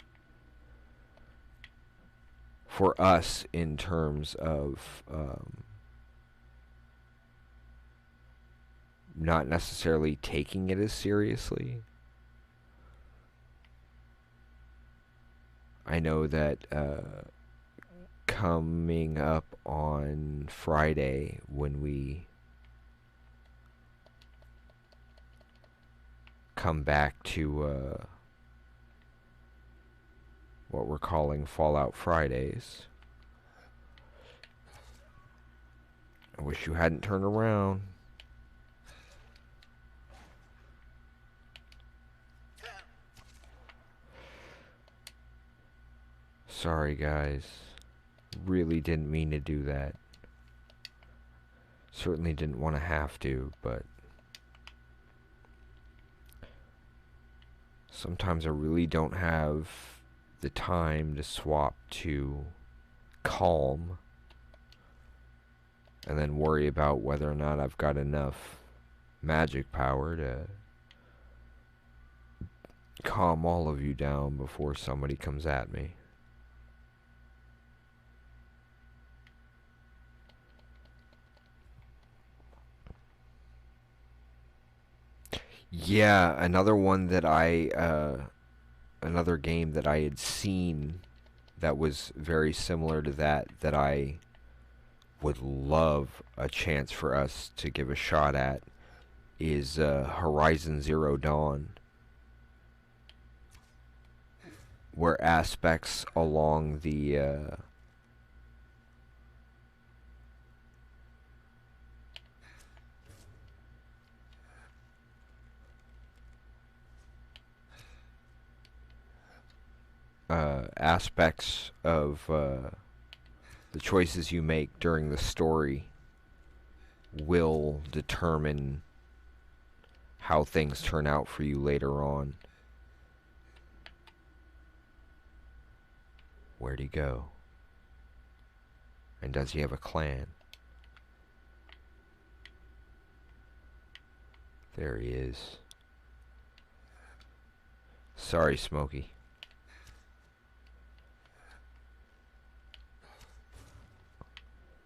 us in terms of not necessarily taking it as seriously. I know that coming up on Friday when we come back to what we're calling Fallout Fridays. I wish you hadn't turned around. Sorry, guys. Really didn't mean to do that. Certainly didn't want to have to, but sometimes I really don't have the time to swap to calm and then worry about whether or not I've got enough magic power to calm all of you down before somebody comes at me. Yeah, another one that another game that I had seen that was very similar to that I would love a chance for us to give a shot at is Horizon Zero Dawn, where aspects along the aspects of the choices you make during the story will determine how things turn out for you later on. Where'd he go? And does he have a clan? There he is. Sorry, Smokey.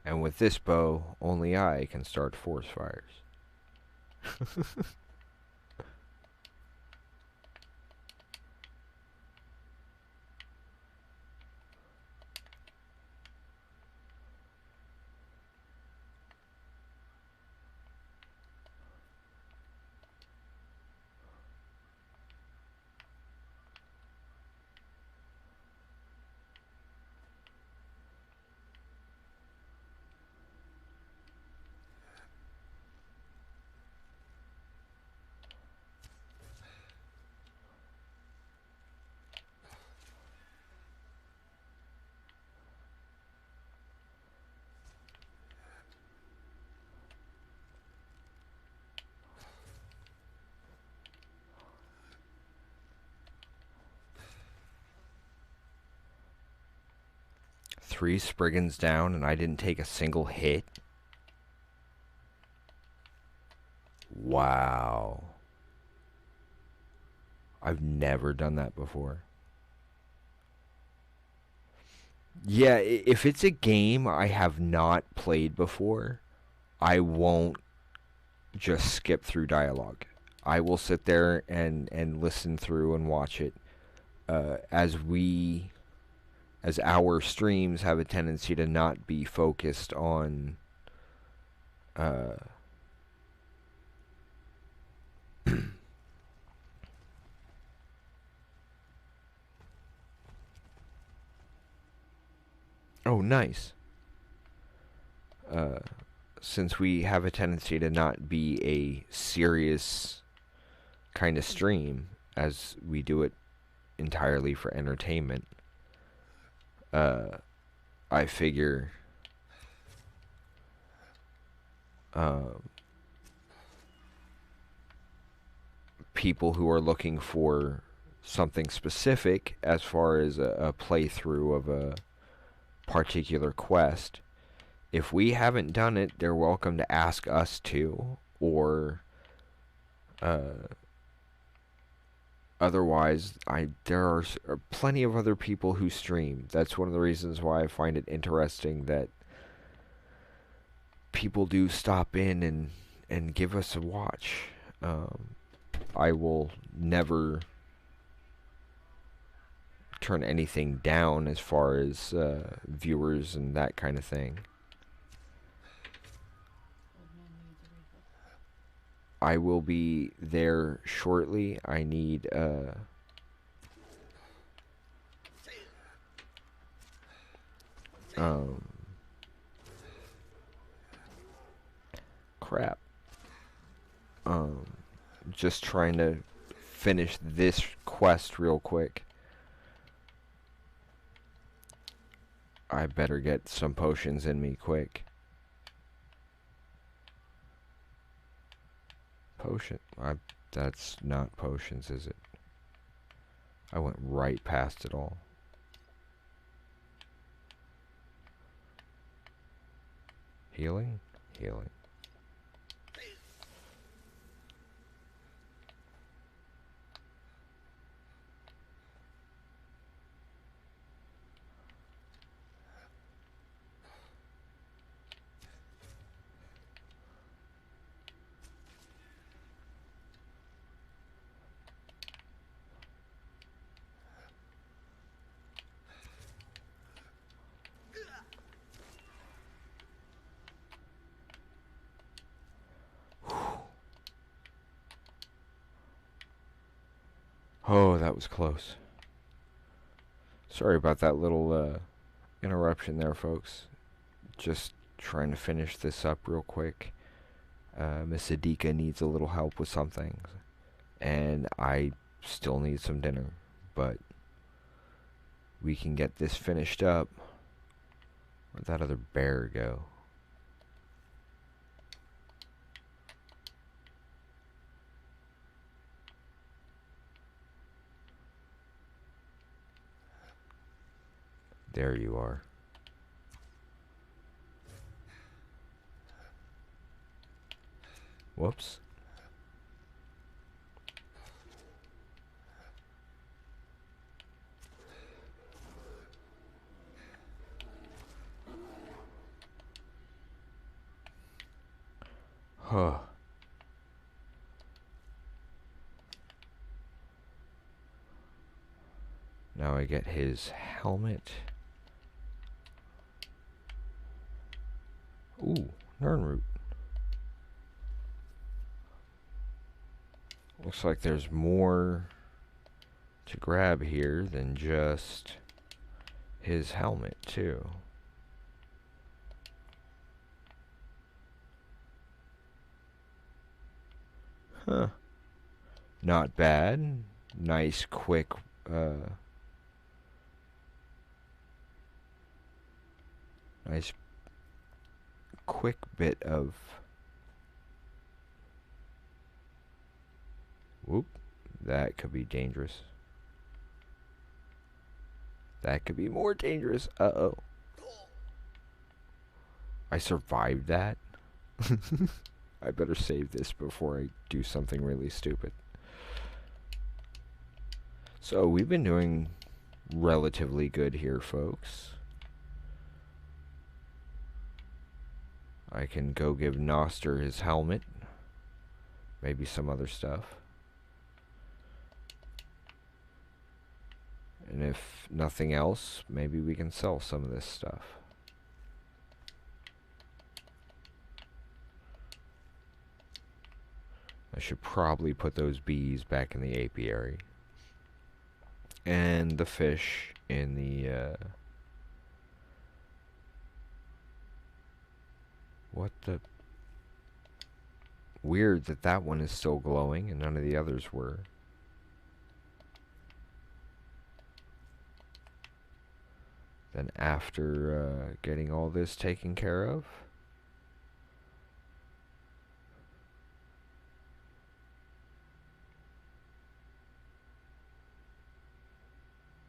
And with this bow, only I can start forest fires. Three Spriggans down and I didn't take a single hit? Wow. I've never done that before. Yeah, if it's a game I have not played before, I won't just skip through dialogue. I will sit there and listen through and watch it. As our streams have a tendency to not be focused on uh, oh, nice. Uh, since we have a tendency to not be a serious kind of stream, as we do it entirely for entertainment, I figure um, people who are looking for something specific as far as a playthrough of a particular quest, if we haven't done it, they're welcome to ask us to, or otherwise, there are plenty of other people who stream. That's one of the reasons why I find it interesting that people do stop in and give us a watch. I will never turn anything down as far as viewers and that kind of thing. I will be there shortly. I need crap. Just trying to finish this quest real quick. I better get some potions in me quick. Potion? That's not potions, is it? I went right past it all. Healing? Healing. Oh, that was close. Sorry about that little interruption there, folks. Just trying to finish this up real quick. Miss Adika needs a little help with something, and I still need some dinner, but we can get this finished up. Where'd that other bear go? There you are. Whoops. Huh. Now I get his helmet. Ooh, Nernroot. Looks like there's more to grab here than just his helmet, too. Huh. Not bad. Nice, quick, nice, quick bit of... Whoop. That could be dangerous. That could be more dangerous. Uh-oh. I survived that? I better save this before I do something really stupid. So we've been doing relatively good here, folks. I can go give Noster his helmet. Maybe some other stuff. And if nothing else, maybe we can sell some of this stuff. I should probably put those bees back in the apiary. And the fish in the, what the... Weird that that one is still glowing and none of the others were. Then after getting all this taken care of,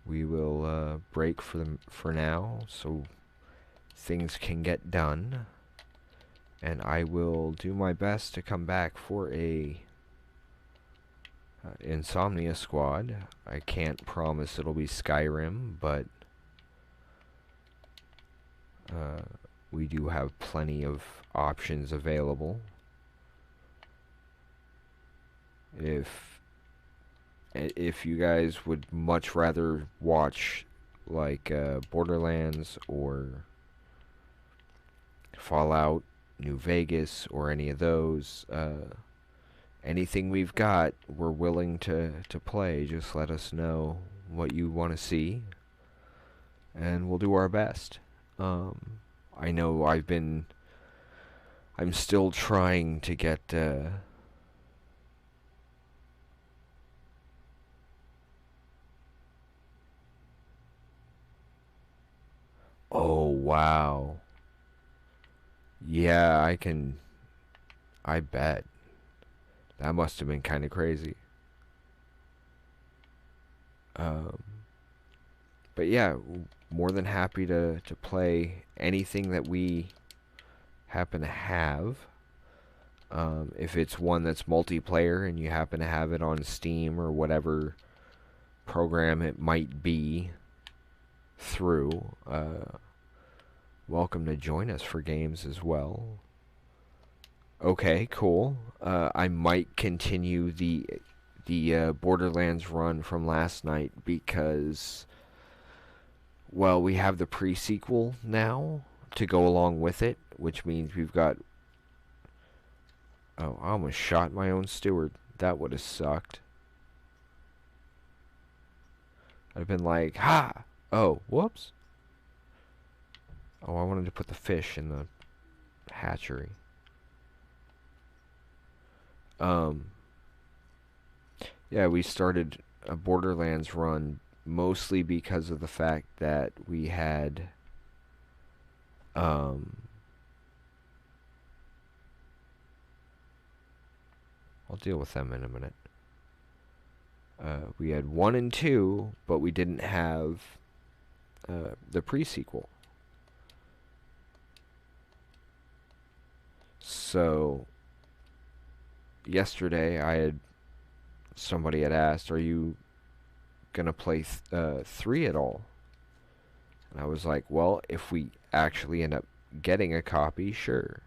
we will break for now so things can get done. And I will do my best to come back for a Insomnia Squad. I can't promise it'll be Skyrim, but we do have plenty of options available. If you guys would much rather watch like Borderlands or Fallout, New Vegas, or any of those, anything we've got, we're willing to play. Just let us know what you want to see, and we'll do our best. I know I'm still trying to get, oh, wow. Yeah, I bet. That must have been kind of crazy. But yeah, more than happy to play anything that we happen to have. If it's one that's multiplayer and you happen to have it on Steam or whatever program it might be through, welcome to join us for games as well. Okay, cool. I might continue the Borderlands run from last night because, well, we have the pre-sequel now to go along with it, which means we've got... Oh, I almost shot my own steward. That would have sucked. I'd have been like, ha! Oh, whoops. Oh, I wanted to put the fish in the hatchery. Yeah, we started a Borderlands run mostly because of the fact that we had I'll deal with them in a minute. We had 1 and 2, but we didn't have the pre-sequel. So yesterday somebody had asked, are you gonna play 3 at all? And I was like, well, if we actually end up getting a copy, sure.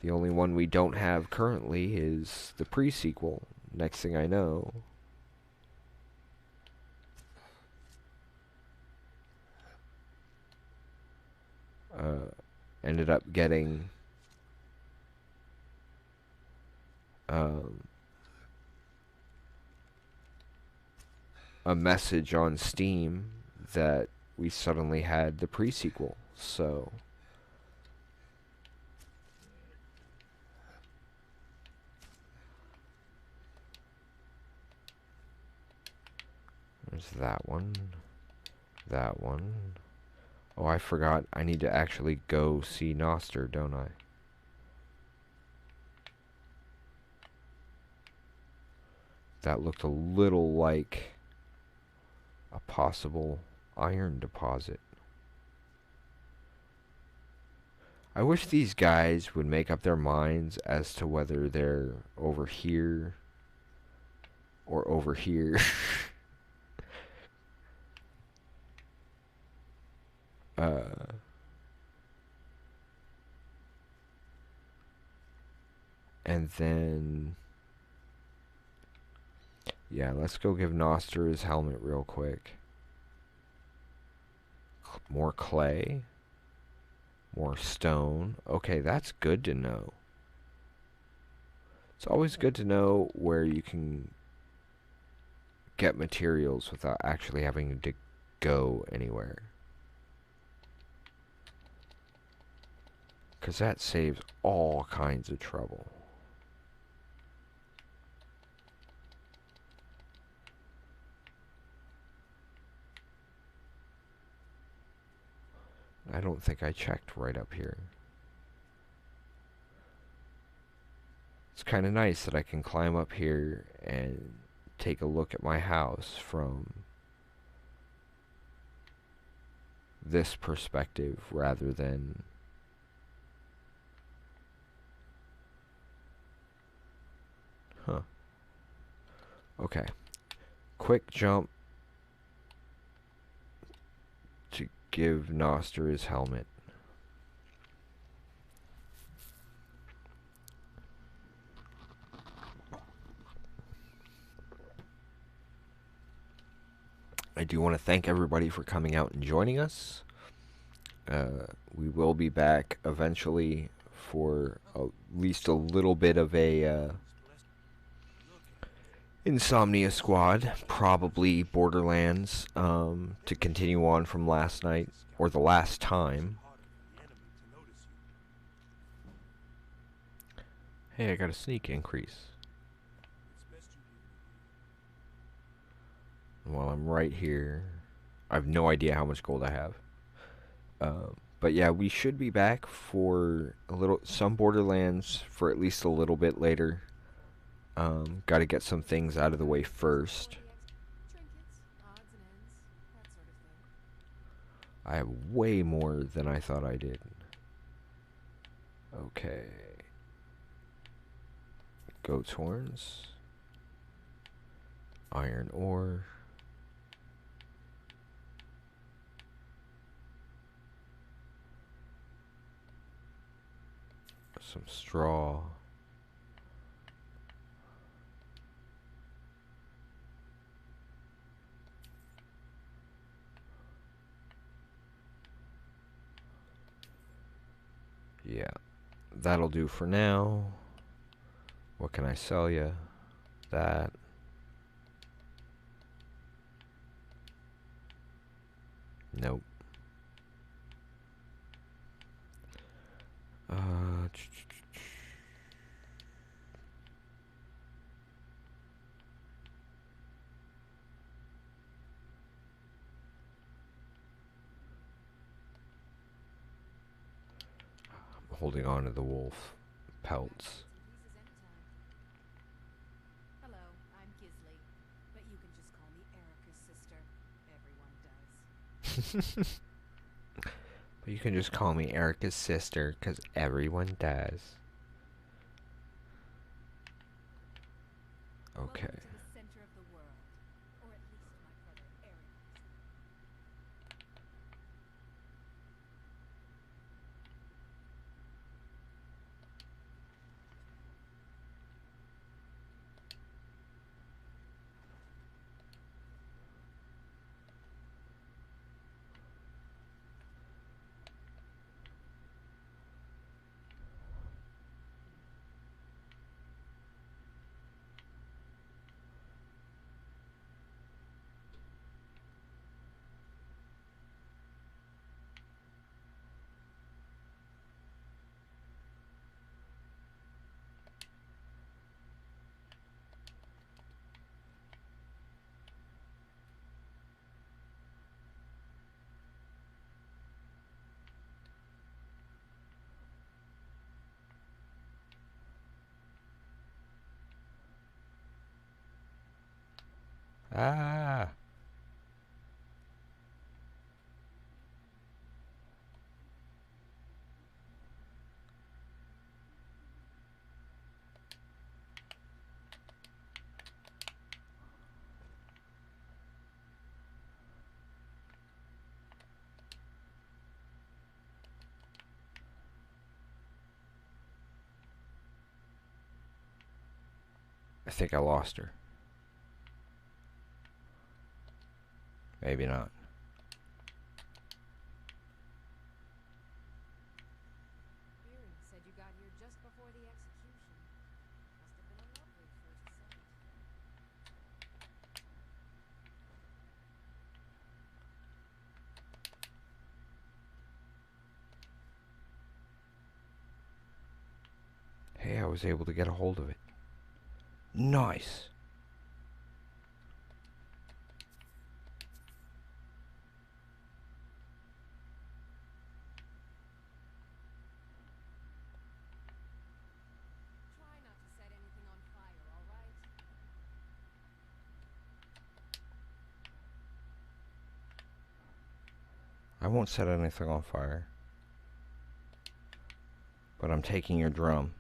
The only one we don't have currently is the pre-sequel. Next thing I know, ended up getting a message on Steam that we suddenly had the pre-sequel. So there's that one. That one. Oh, I forgot. I need to actually go see Noster, don't I? That looked a little like a possible iron deposit. I wish these guys would make up their minds as to whether they're over here or over here. And then, yeah, let's go give Noster his helmet real quick. More clay. More stone. Okay, that's good to know. It's always good to know where you can get materials without actually having to go anywhere. Because that saves all kinds of trouble. I don't think I checked right up here. It's kind of nice that I can climb up here and take a look at my house from this perspective rather than okay. Quick jump to give Noster his helmet. I do want to thank everybody for coming out and joining us. We will be back eventually for at least a little bit of a Insomnia Squad, probably Borderlands, to continue on from last night, or the last time. Hey, I got a sneak increase. While I'm right here, I have no idea how much gold I have. But yeah, we should be back for some Borderlands for at least a little bit later. Got to get some things out of the way first. Trinkets, odds and ends, that sort of thing. I have way more than I thought I did. Okay. Goat's horns. Iron ore. Some straw. Yeah, that'll do for now. What can I sell you? That. Nope. I'm holding on to the wolf pelts. Hello, I'm Gisley, but you can just call me Erica's sister. Everyone does. But you can just call me Erica's sister, 'cause everyone does. Okay. Welcome to the center of the world, or at least my brother Eric. Ah. think I lost her. Maybe not. Fearing said you got here just before the execution. Must have been a lovely first sight. Hey, I was able to get a hold of it. Nice. Try not to set anything on fire, all right? I won't set anything on fire. But I'm taking your drum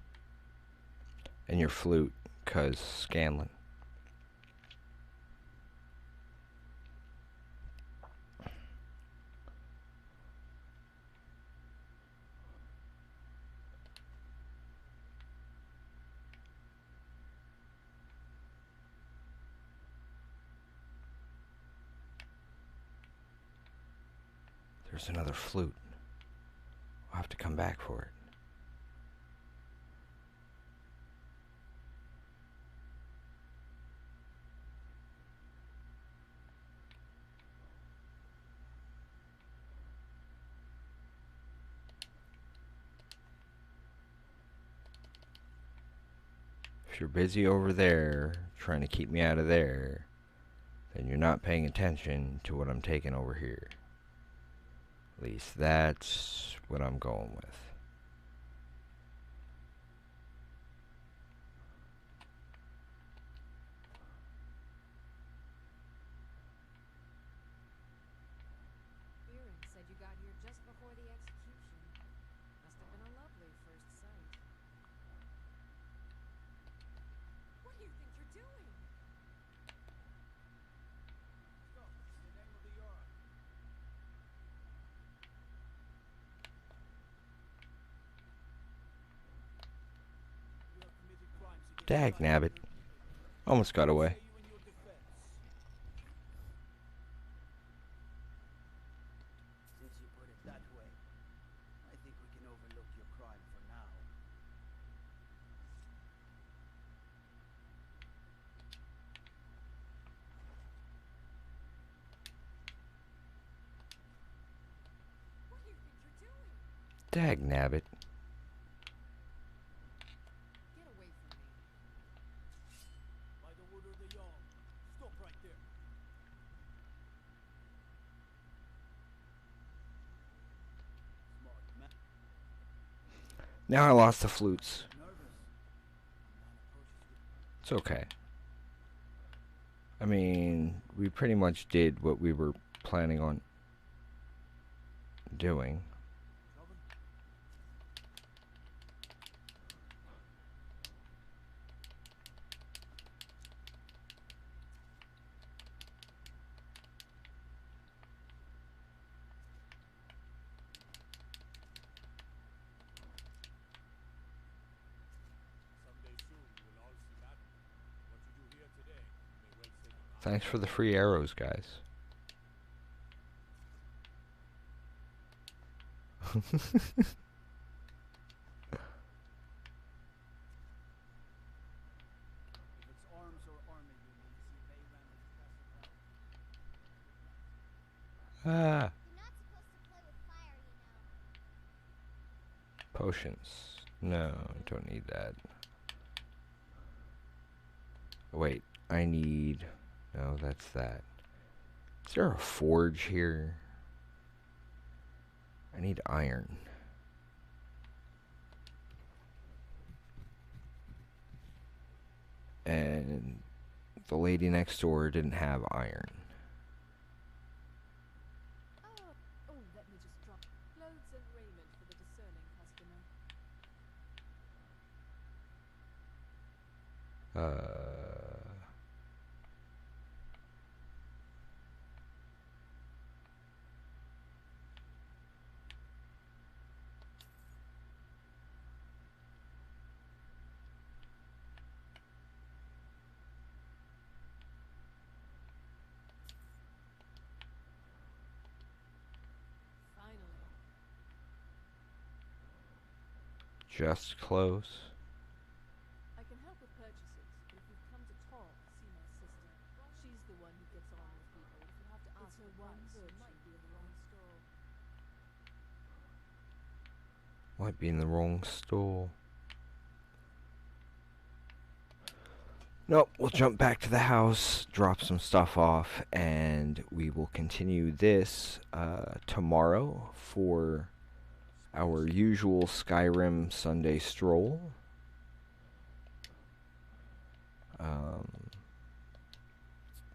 and your flute, 'cause Scanlan. There's another flute. I'll have to come back for it. If you're busy over there trying to keep me out of there, then you're not paying attention to what I'm taking over here. At least that's what I'm going with. Fearing said you got here just before the execution. Must have been a lovely first sight. What do you think you're doing? Stop. In the name of the Jarl. You have committed crimes against Dag Skyrim nabbit. and her people. Almost got What away. say you in your defense? Since you put it that way, I think we can overlook your crime for now. What do you think you're doing? Dag nabbit. Get away from me. By the word of the Jarl. Stop right there. Smart man. Now I lost the flutes. Nervous. Man approaches with It's okay. I mean, we pretty much did what we were planning on doing. trouble. Someday soon we will all see battle. What you do here today may well save an eye. Thanks for the free arrows, guys. If it's arms or armor you need, see Bayram with Castle Help. Ah, You're not supposed to play with fire, you know. potions. No, don't need that. Wait, I need... No, that's that. Is there a forge here? I need iron. And the lady next door didn't have iron. Oh, let me just drop clothes and raiment for the discerning customer. just close. I can help with purchases, but if you've come to talk, see my sister. She's the one who gets on with people. If you have to ask her one word, might be in the wrong store. Might be in the wrong store. Nope, we'll jump back to the house, drop some stuff off, and we will continue this tomorrow for our usual Skyrim Sunday stroll.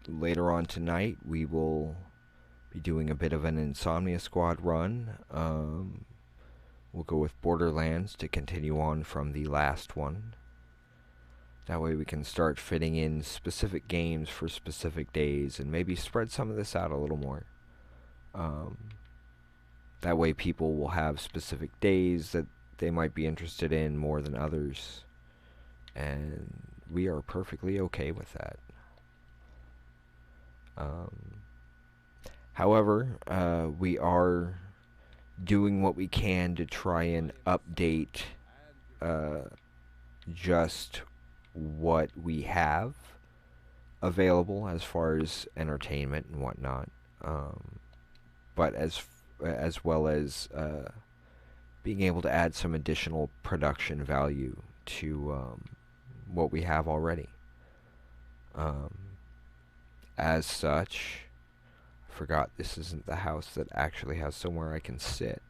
Later on tonight, we will be doing a bit of an Insomnia Squad run. We'll go with Borderlands to continue on from the last one. That way we can start fitting in specific games for specific days and maybe spread some of this out a little more. That way people will have specific days that they might be interested in more than others. And we are perfectly okay with that. However, we are doing what we can to try and update just what we have available as far as entertainment and whatnot, but as well as being able to add some additional production value to what we have already. As such, I forgot this isn't the house that actually has somewhere I can sit.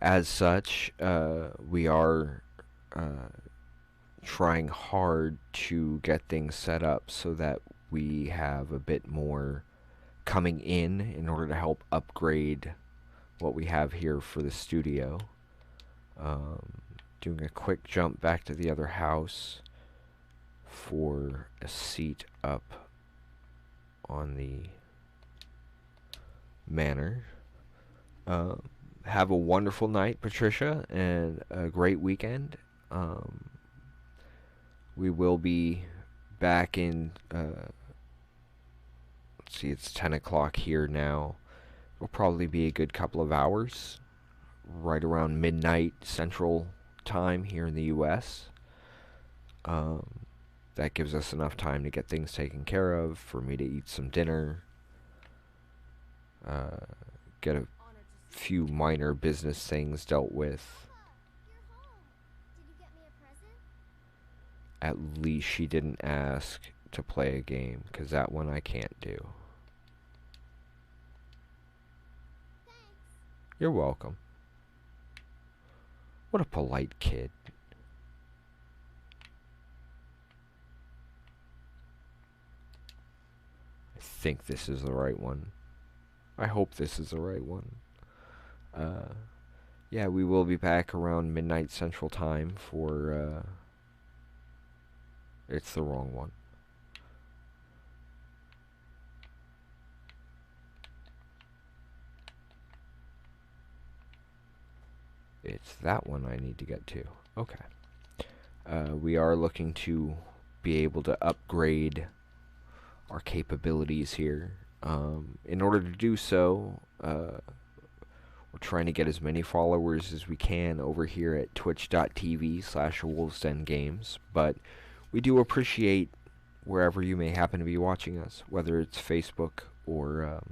As such, we are trying hard to get things set up so that we have a bit more coming in order to help upgrade what we have here for the studio. Doing a quick jump back to the other house for a seat up on the manor. Have a wonderful night, Patricia, and a great weekend. We will be back in, let's see, it's 10 o'clock here now. It'll probably be a good couple of hours, right around midnight Central Time here in the U.S. That gives us enough time to get things taken care of, for me to eat some dinner, get a few minor business things dealt with. You're home. Did you get me a present? At least she didn't ask to play a game, because that one I can't do. Thanks. You're welcome. What a polite kid. I think this is the right one. I hope this is the right one. Yeah, we will be back around midnight Central Time for, it's the wrong one. It's that one I need to get to. Okay. We are looking to be able to upgrade our capabilities here. In order to do so, we're trying to get as many followers as we can over here at twitch.tv/wolvesdengames, but we do appreciate wherever you may happen to be watching us, whether it's Facebook or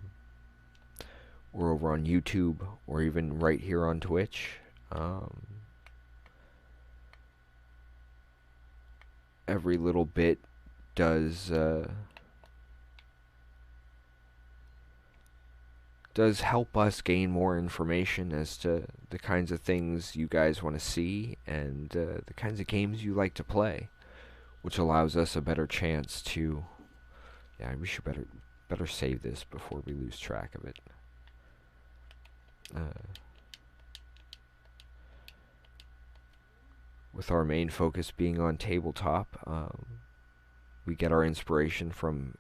over on YouTube, or even right here on Twitch. Every little bit does help us gain more information as to the kinds of things you guys want to see and the kinds of games you like to play, which allows us a better chance to... Yeah, we should better save this before we lose track of it. With our main focus being on tabletop, we get our inspiration from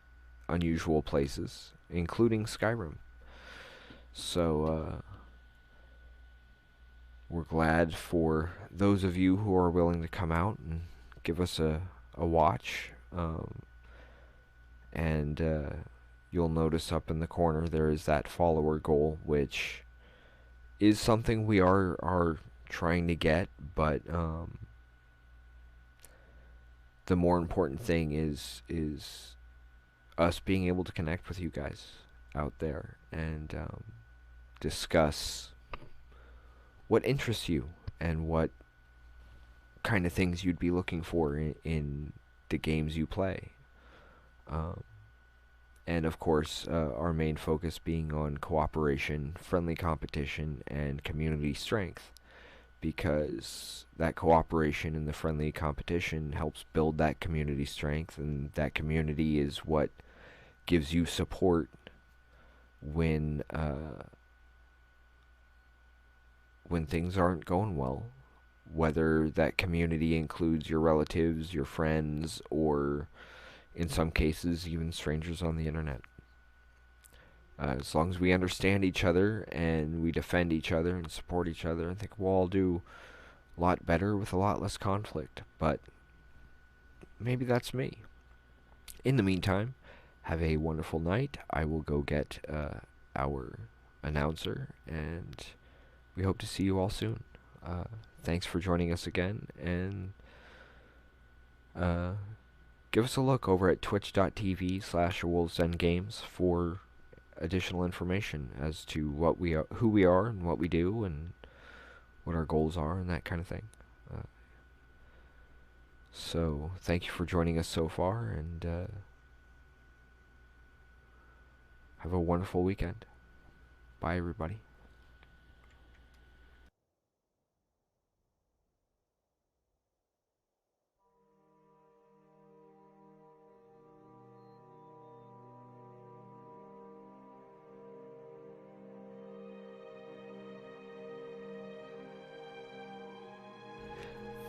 unusual places, including Skyrim. So, we're glad for those of you who are willing to come out and give us a watch. And you'll notice up in the corner there is that follower goal, which is something we are trying to get, but the more important thing is us being able to connect with you guys out there and discuss what interests you and what kind of things you'd be looking for in the games you play. And of course, our main focus being on cooperation, friendly competition, and community strength, because that cooperation and the friendly competition helps build that community strength, and that community is what gives you support when things aren't going well, whether that community includes your relatives, your friends, or in some cases even strangers on the internet. As long as we understand each other and we defend each other and support each other, I think we'll all do a lot better with a lot less conflict. But maybe that's me. In the meantime, have a wonderful night. I will go get our announcer, and we hope to see you all soon. Thanks for joining us again, and give us a look over at twitch.tv/wolvesdengames for additional information as to what we are, who we are, and what we do, and what our goals are, and that kind of thing. So, thank you for joining us so far, and have a wonderful weekend. Bye, everybody.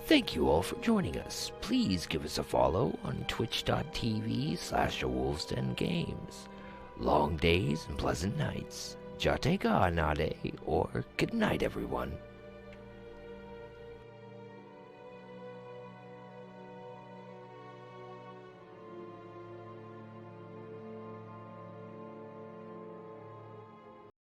Thank you all for joining us. Please give us a follow on twitch.tv/wolvesdengames. Long days and pleasant nights. Jate ga nade, or good night, everyone.